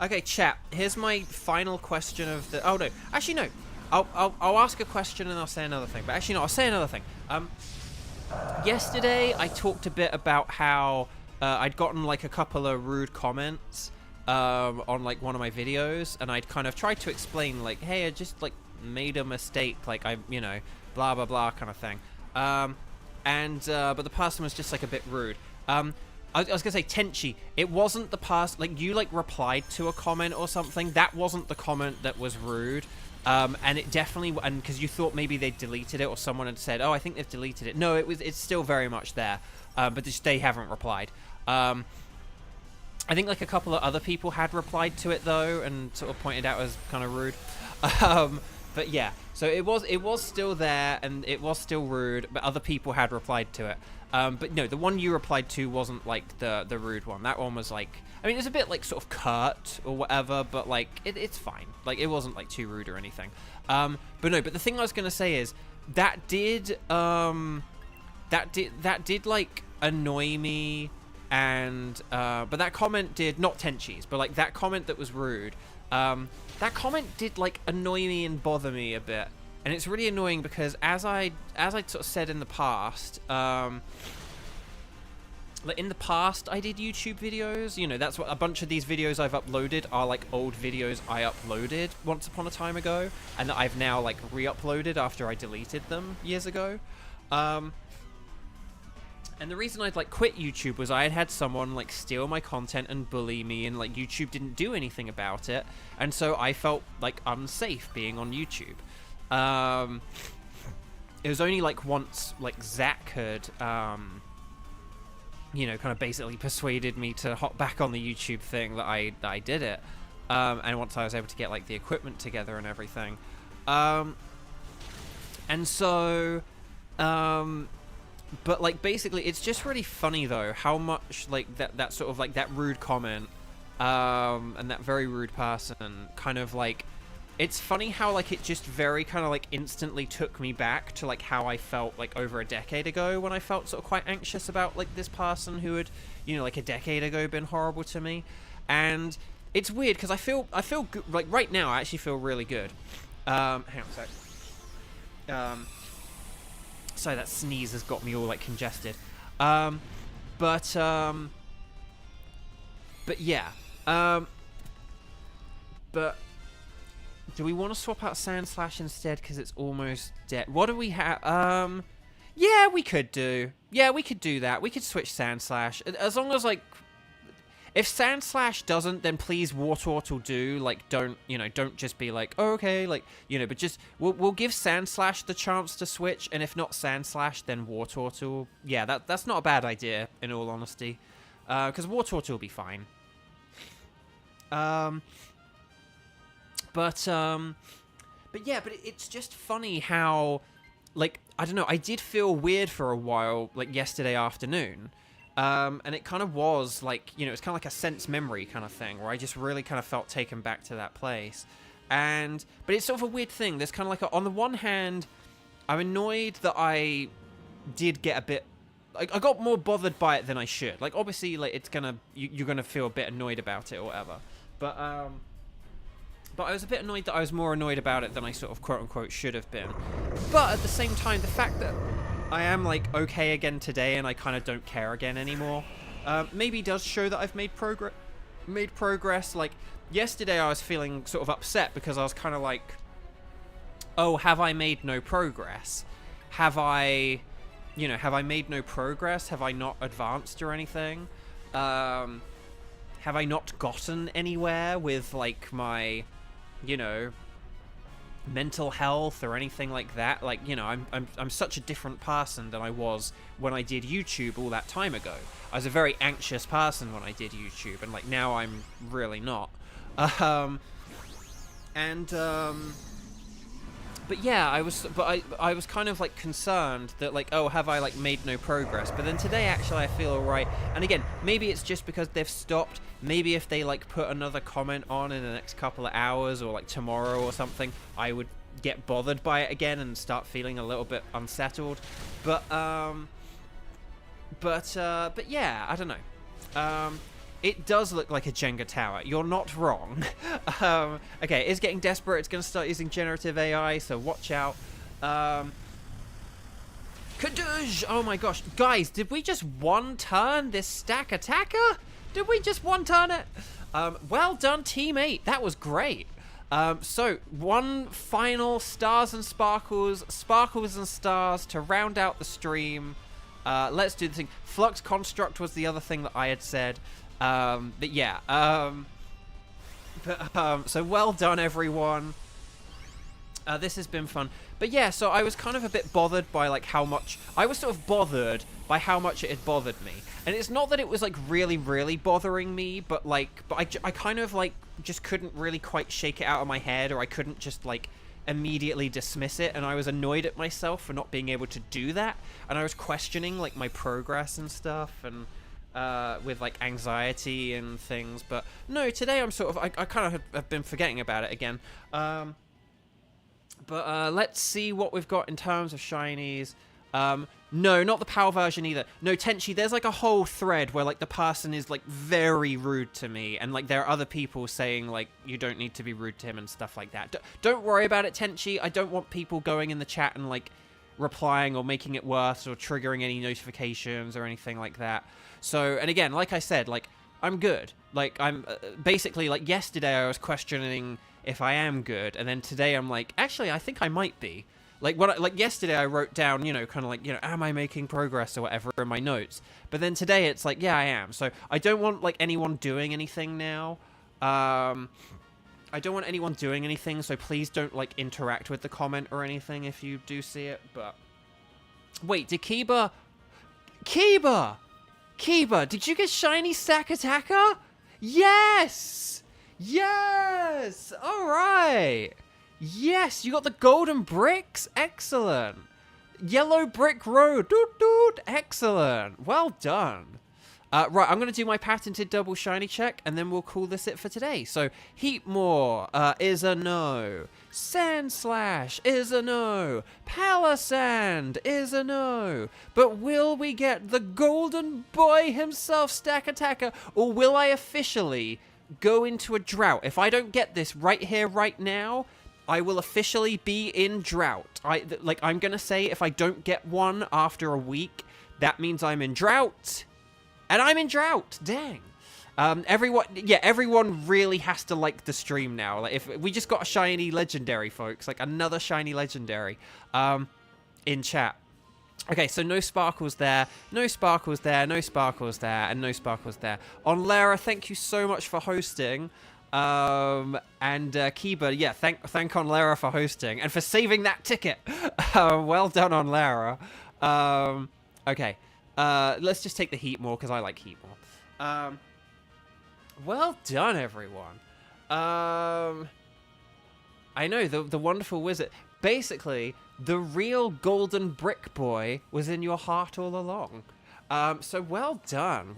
Okay, chat. Here's my final question of the... Oh, no. Actually, no. I'll ask a question and I'll say another thing. But actually, no. I'll say another thing. Yesterday, I talked a bit about how I'd gotten, like, a couple of rude comments on, like, one of my videos. And I'd kind of tried to explain, like, hey, I just, like, made a mistake. Like, I, you know, blah, blah, blah kind of thing. But the person was just, like, a bit rude. I was gonna say, Tenchi, it wasn't the past, like, you, like, replied to a comment or something. That wasn't the comment that was rude. And it definitely, and because you thought maybe they deleted it or someone had said, oh, I think they've deleted it. No, it's still very much there. But just, they haven't replied. I think, like, a couple of other people had replied to it, though, and sort of pointed out as kind of rude. But yeah, so it was still there, and it was still rude, but other people had replied to it. But no, the one you replied to wasn't like the rude one. That one was like, I mean, it was a bit like sort of curt or whatever, but like it's fine. Like it wasn't like too rude or anything. But no, but the thing I was gonna say is that did like annoy me, and but that comment did, not Tenchi's, but like that comment that was rude. That comment did like annoy me and bother me a bit, and it's really annoying because as I sort of said in the past, like in the past I did YouTube videos. You know, that's what a bunch of these videos I've uploaded are, like old videos I uploaded once upon a time ago, and that I've now like re-uploaded after I deleted them years ago. And the reason I'd like quit YouTube was I had someone like steal my content and bully me, and like YouTube didn't do anything about it, and so I felt like unsafe being on YouTube. It was only like once like Zach had you know, kind of basically persuaded me to hop back on the YouTube thing that I did it, and once I was able to get like the equipment together and everything, and so but like basically it's just really funny though how much like that sort of like that rude comment and that very rude person kind of like, it's funny how like it just very kind of like instantly took me back to like how I felt like over a decade ago, when I felt sort of quite anxious about like this person who had, you know, like a decade ago been horrible to me. And it's weird because I feel good, like right now I actually feel really good. Hang on a sec. Sorry, that sneeze has got me all like congested. But yeah. But do we want to swap out Sand Slash instead because it's almost dead? What do we have? Yeah, we could do. Yeah, we could do that. We could switch Sand Slash as long as like, if Sand Slash doesn't, then please Wartortle will do. Like, don't just be like, oh, okay, like, you know, but just, we'll give Sand Slash the chance to switch, and if not Sand Slash, then Wartortle. Yeah, that's not a bad idea, in all honesty. Because Wartortle will be fine. But yeah, but it's just funny how, like, I don't know, I did feel weird for a while, like, yesterday afternoon. And it kind of was like, you know, it's kind of like a sense memory kind of thing where I just really kind of felt taken back to that place. But it's sort of a weird thing. There's kind of like on the one hand, I'm annoyed that I did get a bit, like, I got more bothered by it than I should. Like, obviously, like, it's gonna, you're gonna feel a bit annoyed about it or whatever. But I was a bit annoyed that I was more annoyed about it than I sort of quote-unquote should have been. But at the same time, the fact that I am, like, okay again today and I kind of don't care again anymore, maybe does show that I've made progress. Like, yesterday I was feeling sort of upset because I was kind of like, oh, have I made no progress? Have I made no progress? Have I not advanced or anything? Have I not gotten anywhere with, like, my, you know, mental health or anything like that? Like, you know, I'm such a different person than I was when I did YouTube all that time ago. I was a very anxious person when I did YouTube, and like now I'm really not. But yeah, I was kind of like concerned that, like, oh, have I like made no progress? But then today actually I feel alright. And again, maybe it's just because they've stopped. Maybe if they like put another comment on in the next couple of hours or like tomorrow or something, I would get bothered by it again and start feeling a little bit unsettled. But yeah, I don't know. It does look like a Jenga tower. You're not wrong. Okay, it's getting desperate. It's going to start using generative AI, so watch out. Kadoosh! Oh my gosh. Guys, did we just one-turn this stack attacker? Did we just one-turn it? Well done, Team 8. That was great. So, one final Stars and Sparkles and Stars to round out the stream. Let's do the thing. Flux Construct was the other thing that I had said. But yeah, so well done, everyone. This has been fun. But yeah, so I was kind of a bit bothered by like how much, I was sort of bothered by how much it had bothered me. And it's not that it was like really, really bothering me, but I kind of like just couldn't really quite shake it out of my head, or I couldn't just like immediately dismiss it, and I was annoyed at myself for not being able to do that, and I was questioning like my progress and stuff, and with like anxiety and things. But no, today I'm sort of I kind of have been forgetting about it again. But let's see what we've got in terms of shinies. No, not the PAL version either. No, Tenchi, there's like a whole thread where like the person is like very rude to me, and like there are other people saying like you don't need to be rude to him and stuff like that. Don't worry about it, Tenchi. I don't want people going in the chat and like replying or making it worse or triggering any notifications or anything like that. So, and again, like I said, like I'm good. Like I'm basically like yesterday I was questioning if I am good, and then today I'm like, actually I think I might be. Like yesterday I wrote down, you know, kind of like, you know, am I making progress or whatever in my notes. But then today it's like, yeah, I am. So I don't want like anyone doing anything now. I don't want anyone doing anything, so please don't like interact with the comment or anything if you do see it. But wait, did Kiba, did you get shiny Stack Attacker? Yes! Yes! All right. Yes, you got the golden bricks. Excellent. Yellow brick road. Doot, doot. Excellent. Well done. Right, I'm going to do my patented double shiny check, and then we'll call this it for today. So, Heatmore is a no. Sandslash is a no. Palisand is a no. But will we get the golden boy himself, Stack Attacker, or will I officially go into a drought? If I don't get this right here, right now, I will officially be in drought. I'm gonna say if I don't get one after a week, that means I'm in drought. And I'm in drought. Dang. Everyone really has to like the stream now. Like, if we just got a shiny legendary, folks, like another shiny legendary, in chat. Okay, so no sparkles there, no sparkles there, no sparkles there, and no sparkles there. On Lara, thank you so much for hosting. And Kiba, yeah, thank on Lara for hosting and for saving that ticket. Well done on Lara. Okay, let's just take the Heatmore because I like Heatmore. Well done, everyone. I know the wonderful wizard. Basically, the real golden brick boy was in your heart all along. So well done,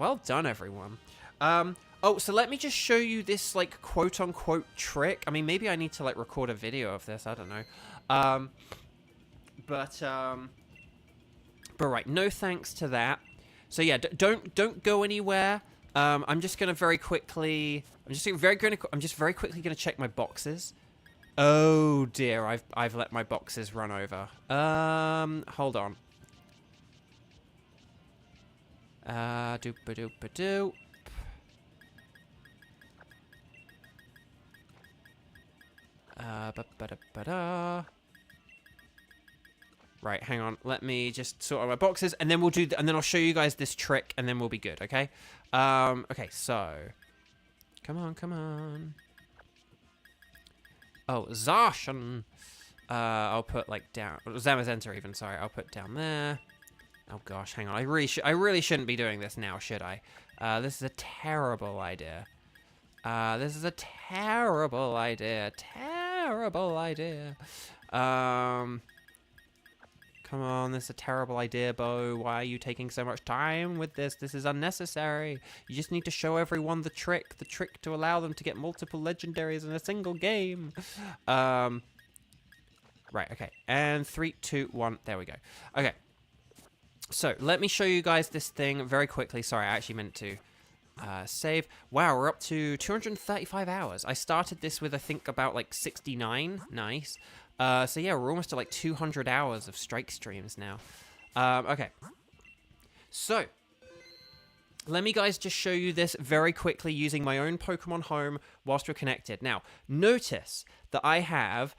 everyone. Oh, so let me just show you this, like, quote-unquote trick. I mean, maybe I need to, like, record a video of this. I don't know. But right, no thanks to that. So, yeah, don't go anywhere. I'm just going to very quickly... I'm just very quickly going to check my boxes. Oh, dear. I've let my boxes run over. Hold on. Doop-a-doop-a-doop. Right, hang on. Let me just sort out my boxes, and then we'll do. And then I'll show you guys this trick, and then we'll be good. Okay. Okay. So, come on. Oh, Zarshan. I'll put like down. Zamazenta even. Sorry, I'll put down there. Oh gosh, hang on. I really shouldn't be doing this now, should I? This is a terrible idea. This is a terrible idea. Terrible idea. Come on, this is a terrible idea, Bo. Why are you taking so much time with this? This is unnecessary. You just need to show everyone the trick to allow them to get multiple legendaries in a single game. Right, okay. And 3, 2, 1. There we go. Okay. So, let me show you guys this thing very quickly. Sorry, I actually meant to save. Wow, we're up to 235 hours. I started this with, I think, about, like, 69. Nice. So, yeah, we're almost at, like, 200 hours of strike streams now. Okay. So, let me, guys, just show you this very quickly using my own Pokemon Home whilst we're connected. Now, notice that I have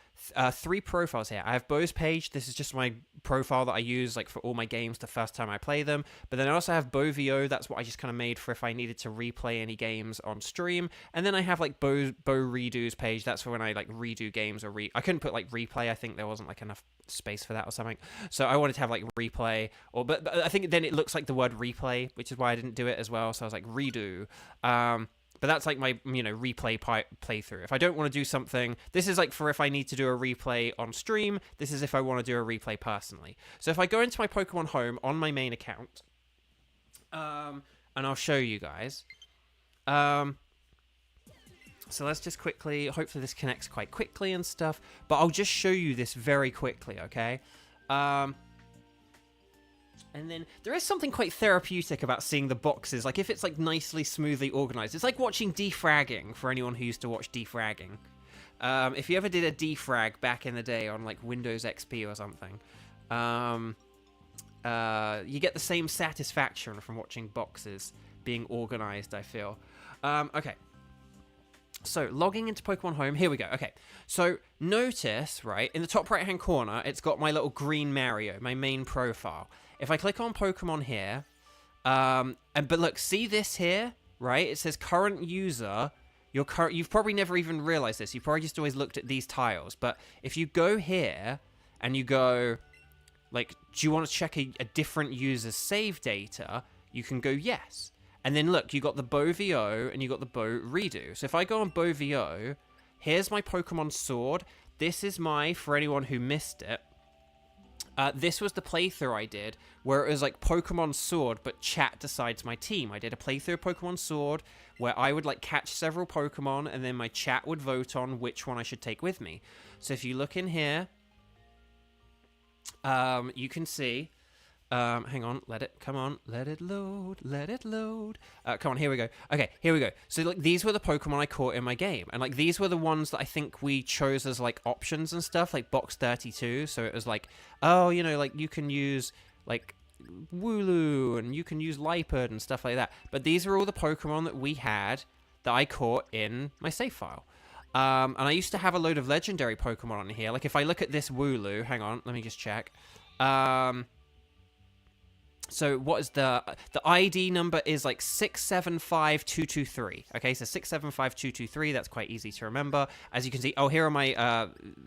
3 profiles here. I have Bo's page. This is just my profile that I use like for all my games the first time I play them. But then I also have Bo VO. That's what I just kind of made for if I needed to replay any games on stream. And then I have like Bo Redo's page. That's for when I like redo games or I couldn't put like replay. I think there wasn't like enough space for that or something. So I wanted to have like replay but I think then it looks like the word replay, which is why I didn't do it as well. So I was like redo. But that's like my, playthrough. If I don't want to do something, this is like for if I need to do a replay on stream. This is if I want to do a replay personally. So if I go into my Pokemon Home on my main account, and I'll show you guys. So let's just quickly, hopefully this connects quite quickly and stuff, but I'll just show you this very quickly, okay? And then there is something quite therapeutic about seeing the boxes, like if it's like nicely, smoothly organized. It's like watching defragging for anyone who used to watch defragging. If you ever did a defrag back in the day on like Windows XP or something, you get the same satisfaction from watching boxes being organized, I feel. Okay. So, logging into Pokemon Home, here we go. Okay, so notice, right, in the top right-hand corner, it's got my little green Mario, my main profile. If I click on Pokemon here, but look, see this here, right? It says current user. You've probably never even realized this. You've probably just always looked at these tiles. But if you go here and you go, like, do you want to check a different user's save data? You can go yes. And then look, you got the Bow VO and you got the Bow Redo. So if I go on Bow VO, here's my Pokemon Sword. This is for anyone who missed it, this was the playthrough I did, where it was like Pokemon Sword, but chat decides my team. I did a playthrough of Pokemon Sword, where I would like catch several Pokemon, and then my chat would vote on which one I should take with me. So if you look in here, you can see... hang on, let it load, come on, here we go. Okay, here we go. So, like, these were the Pokemon I caught in my game, and, like, these were the ones that I think we chose as, like, options and stuff, like, box 32, so it was like, oh, you know, like, you can use, like, Wooloo, and you can use Liepard and stuff like that, but these are all the Pokemon that we had that I caught in my save file. And I used to have a load of legendary Pokemon on here, like, if I look at this Wooloo, hang on, let me just check, so what is the ID number is like 675223. Okay, so 675223. That's quite easy to remember. As you can see, oh, here are my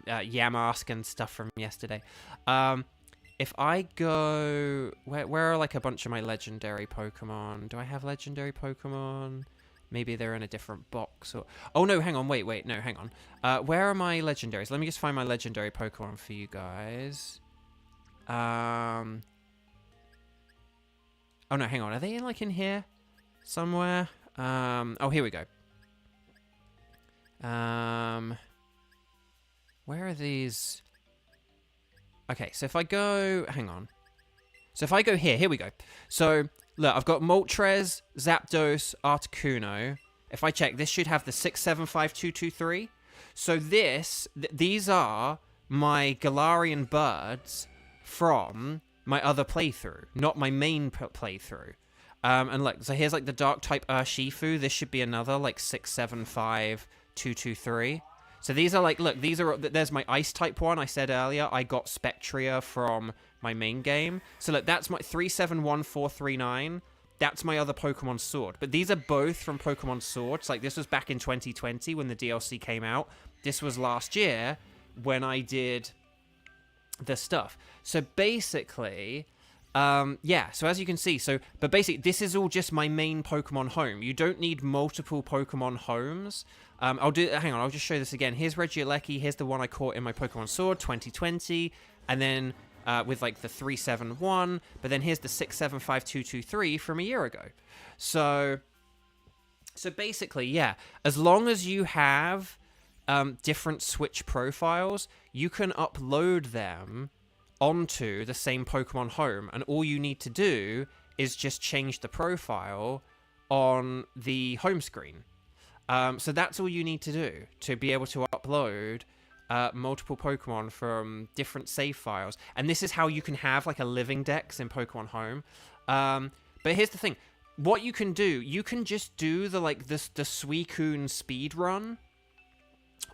Yamask and stuff from yesterday. If I go, where are like a bunch of my legendary Pokemon? Do I have legendary Pokemon? Maybe they're in a different box. Or oh no, hang on, wait, no, hang on. Where are my legendaries? Let me just find my legendary Pokemon for you guys. Oh no, hang on. Are they like in here somewhere? Oh, here we go. Where are these? Okay, so if I go, hang on. So if I go here we go. So look, I've got Moltres, Zapdos, Articuno. If I check, this should have the 675223. So these are my Galarian birds from my other playthrough, not my main playthrough. And look, so here's like the dark type Urshifu. This should be another like 675223. So these are like, look, there's my ice type one I said earlier. I got Spectria from my main game. So look, that's my 371439. That's my other Pokemon Sword. But these are both from Pokemon Sword. So like this was back in 2020 when the DLC came out. This was last year when I did the stuff. So basically, yeah, so as you can see, but basically this is all just my main Pokemon home. You don't need multiple Pokemon homes. Hang on, I'll just show this again. Here's Regieleki, here's the one I caught in my Pokemon Sword 2020, and then with like the 371, but then here's the 675223 from a year ago. So basically, yeah, as long as you have different Switch profiles, you can upload them onto the same Pokemon home, and all you need to do is just change the profile on the home screen. So that's all you need to do to be able to upload multiple Pokemon from different save files. And this is how you can have like a living dex in Pokemon Home. But here's the thing. What you can do, you can just do the Suicune speed run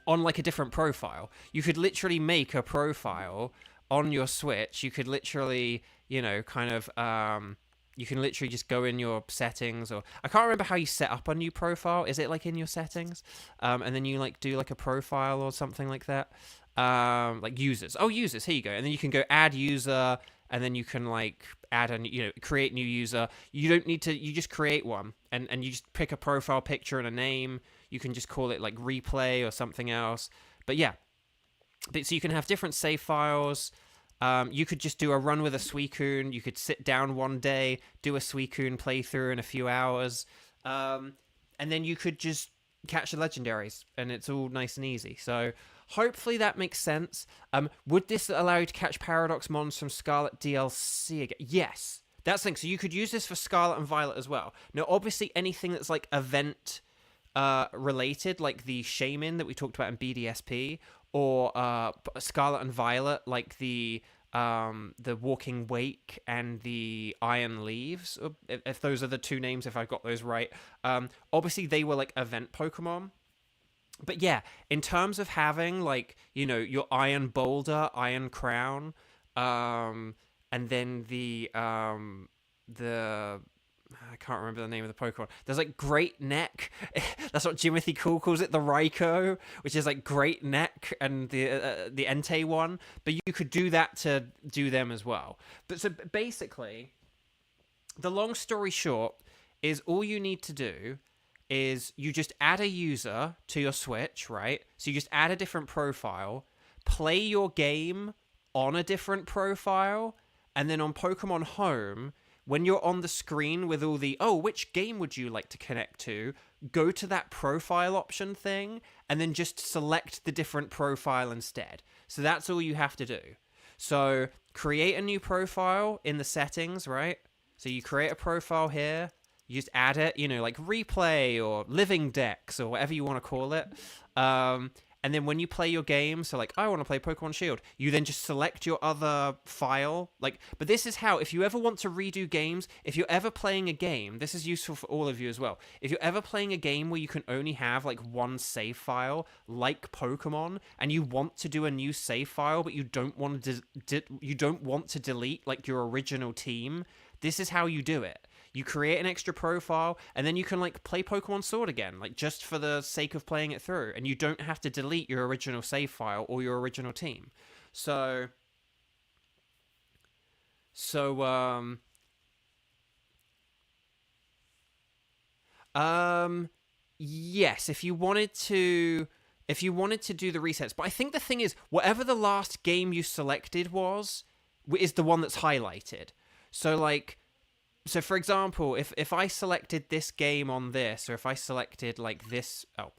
on like a different profile. You could literally make a profile on your Switch. You could literally, you know, kind of, you can literally just go in your settings, or I can't remember how you set up a new profile. Is it like in your settings? And then you like do like a profile or something like that. Like users. Oh, users. Here you go. And then you can go add user, and then you can like add create new user. You don't need to, you just create one, and you just pick a profile picture and a name. You can just call it like replay or something else. But yeah, so you can have different save files. You could just do a run with a Suicune. You could sit down one day, do a Suicune playthrough in a few hours, and then you could just catch the legendaries, and it's all nice and easy. So hopefully that makes sense. Would this allow you to catch Paradox Mons from Scarlet DLC again? Yes, that's the thing. So you could use this for Scarlet and Violet as well. Now, obviously, anything that's like event related, like the Shaman that we talked about in BDSP, or Scarlet and Violet, like the Walking Wake and the Iron Leaves, if those are the two names, if I got those right. Obviously, they were like event Pokemon. But yeah, in terms of having like, your Iron Boulder, Iron Crown, and then the I can't remember the name of the Pokemon. There's like Great Neck. That's what Jimothy Cool calls it, the Raikou, which is like Great Neck, and the Entei one. But you could do that to do them as well. But so basically, the long story short is all you need to do is you just add a user to your Switch, right? So you just add a different profile, play your game on a different profile, and then on Pokemon Home, when you're on the screen with all the, which game would you like to connect to, go to that profile option thing, and then just select the different profile instead. So that's all you have to do. So create a new profile in the settings, right? So you create a profile here, you just add it, like replay or living decks or whatever you want to call it. And then when you play your game, so like, I want to play Pokemon Shield, you then just select your other file. But this is how, if you ever want to redo games, if you're ever playing a game, this is useful for all of you as well. If you're ever playing a game where you can only have like one save file, like Pokemon, and you want to do a new save file, but you don't want to delete like your original team, this is how you do it. You create an extra profile, and then you can like play Pokemon Sword again, like just for the sake of playing it through, and you don't have to delete your original save file or your original team. Yes, if you wanted to do the resets, but I think the thing is, whatever the last game you selected is the one that's highlighted. So for example, if I selected this game on this, or if I selected like this, but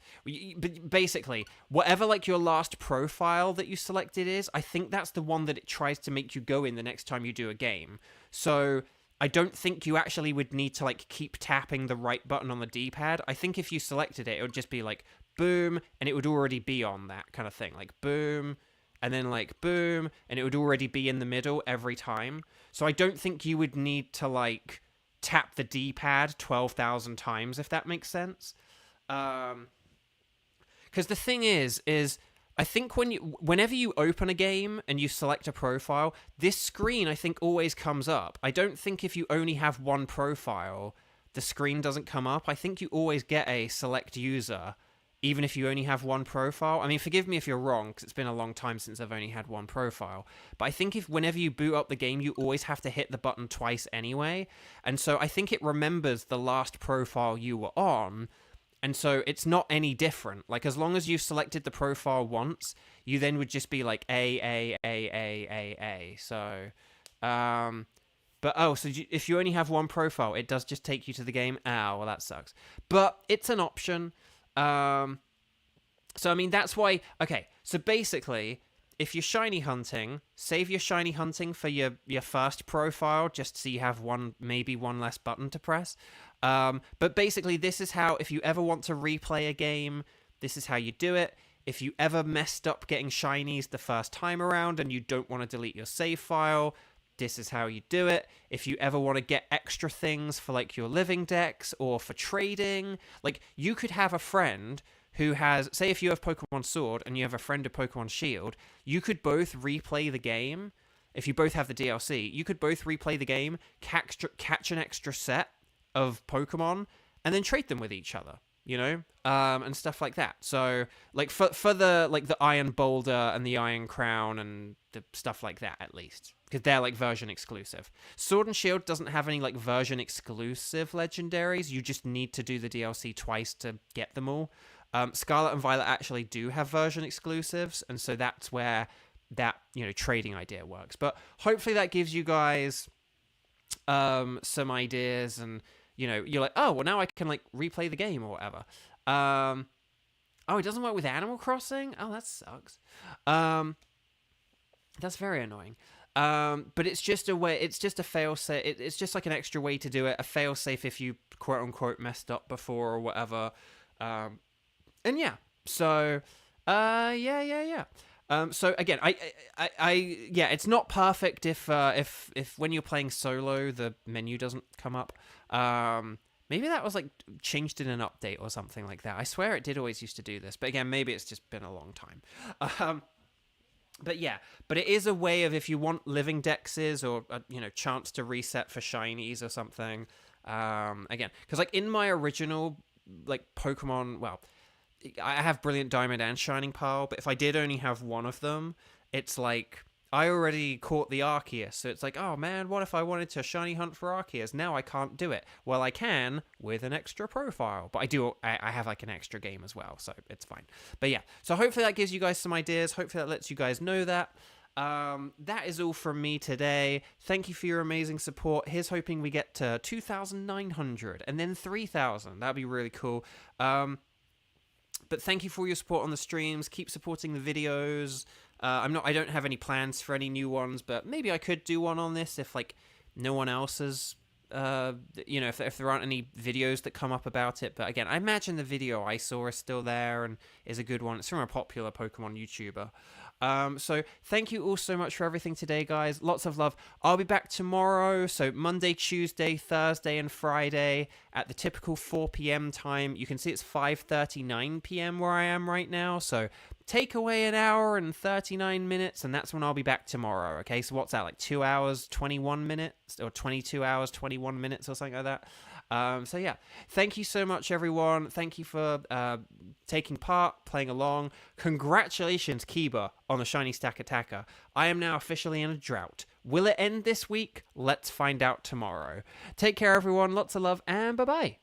basically, whatever like your last profile that you selected is, I think that's the one that it tries to make you go in the next time you do a game. So I don't think you actually would need to like keep tapping the right button on the D-pad. I think if you selected it, it would just be like boom, and it would already be on that kind of thing, like boom, and then like boom, and it would already be in the middle every time. So I don't think you would need to like tap the D-pad 12,000 times, if that makes sense. Because the thing is I think whenever you open a game and you select a profile, this screen I think always comes up. I don't think if you only have one profile, the screen doesn't come up. I think you always get a select user, even if you only have one profile. I mean, forgive me if you're wrong, because it's been a long time since I've only had one profile. But I think whenever you boot up the game, you always have to hit the button twice anyway. And so I think it remembers the last profile you were on. And so it's not any different. Like, as long as you've selected the profile once, you then would just be like A. So, if you only have one profile, it does just take you to the game. Well, that sucks. But it's an option. So I mean, that's why, okay, so basically, if you're shiny hunting, save your shiny hunting for your first profile, just so you have maybe one less button to press. But basically, this is how, if you ever want to replay a game, this is how you do it. If you ever messed up getting shinies the first time around and you don't want to delete your save file, this is how you do it. If you ever want to get extra things for like your living decks or for trading, like you could have a friend who has, say if you have Pokemon Sword and you have a friend of Pokemon Shield, you could both replay the game. If you both have the DLC, you could both replay the game, catch an extra set of Pokemon, and then trade them with each other, and stuff like that. So like for the like the Iron Boulder and the Iron Crown and the stuff like that, at least. because they're like version exclusive. Sword and Shield doesn't have any like version exclusive legendaries. You just need to do the DLC twice to get them all. Scarlet and Violet actually do have version exclusives, and so that's where that, you know, trading idea works. But hopefully that gives you guys some ideas, and, you know, you're like, oh, well, now I can like replay the game or whatever. Oh, it doesn't work with Animal Crossing? Oh, that sucks. That's very annoying. But it's just a way, it's just a fail-safe, it's just like an extra way to do it, a fail-safe if you quote-unquote messed up before or whatever. And yeah, so, yeah. So again, yeah, it's not perfect if when you're playing solo, the menu doesn't come up. Maybe that was like changed in an update or something like that. I swear it did always used to do this, but again, maybe it's just been a long time. But yeah, but it is a way of, if you want living dexes or a, you know, chance to reset for shinies or something. Again, because like in my original like Pokemon, well, I have Brilliant Diamond and Shining Pearl, but if I did only have one of them, it's like I already caught the Arceus, so it's like, oh man, what if I wanted to shiny hunt for Arceus? Now I can't do it. Well, I can with an extra profile, but I have like an extra game as well, so it's fine. But yeah, so hopefully that gives you guys some ideas. Hopefully that lets you guys know that. That is all from me today. Thank you for your amazing support. Here's hoping we get to 2,900 and then 3,000. That'd be really cool. But thank you for all your support on the streams. Keep supporting the videos. I don't have any plans for any new ones, but maybe I could do one on this if like no one else is, you know, if there aren't any videos that come up about it. But again, I imagine the video I saw is still there and is a good one. It's from a popular Pokemon YouTuber. So thank you all so much for everything today, guys. Lots of love. I'll be back tomorrow. So Monday, Tuesday, Thursday, and Friday at the typical 4 p.m. time. You can see it's 5:39 p.m. where I am right now. So take away an hour and 39 minutes, and that's when I'll be back tomorrow. Okay, so what's that, like 2 hours, 21 minutes, or 22 hours, 21 minutes, or something like that? So yeah, thank you so much, everyone. Thank you for taking part, playing along. Congratulations, Kiba, on the Shiny Stack Attacker. I am now officially in a drought. Will it end this week? Let's find out tomorrow. Take care, everyone. Lots of love, and bye-bye.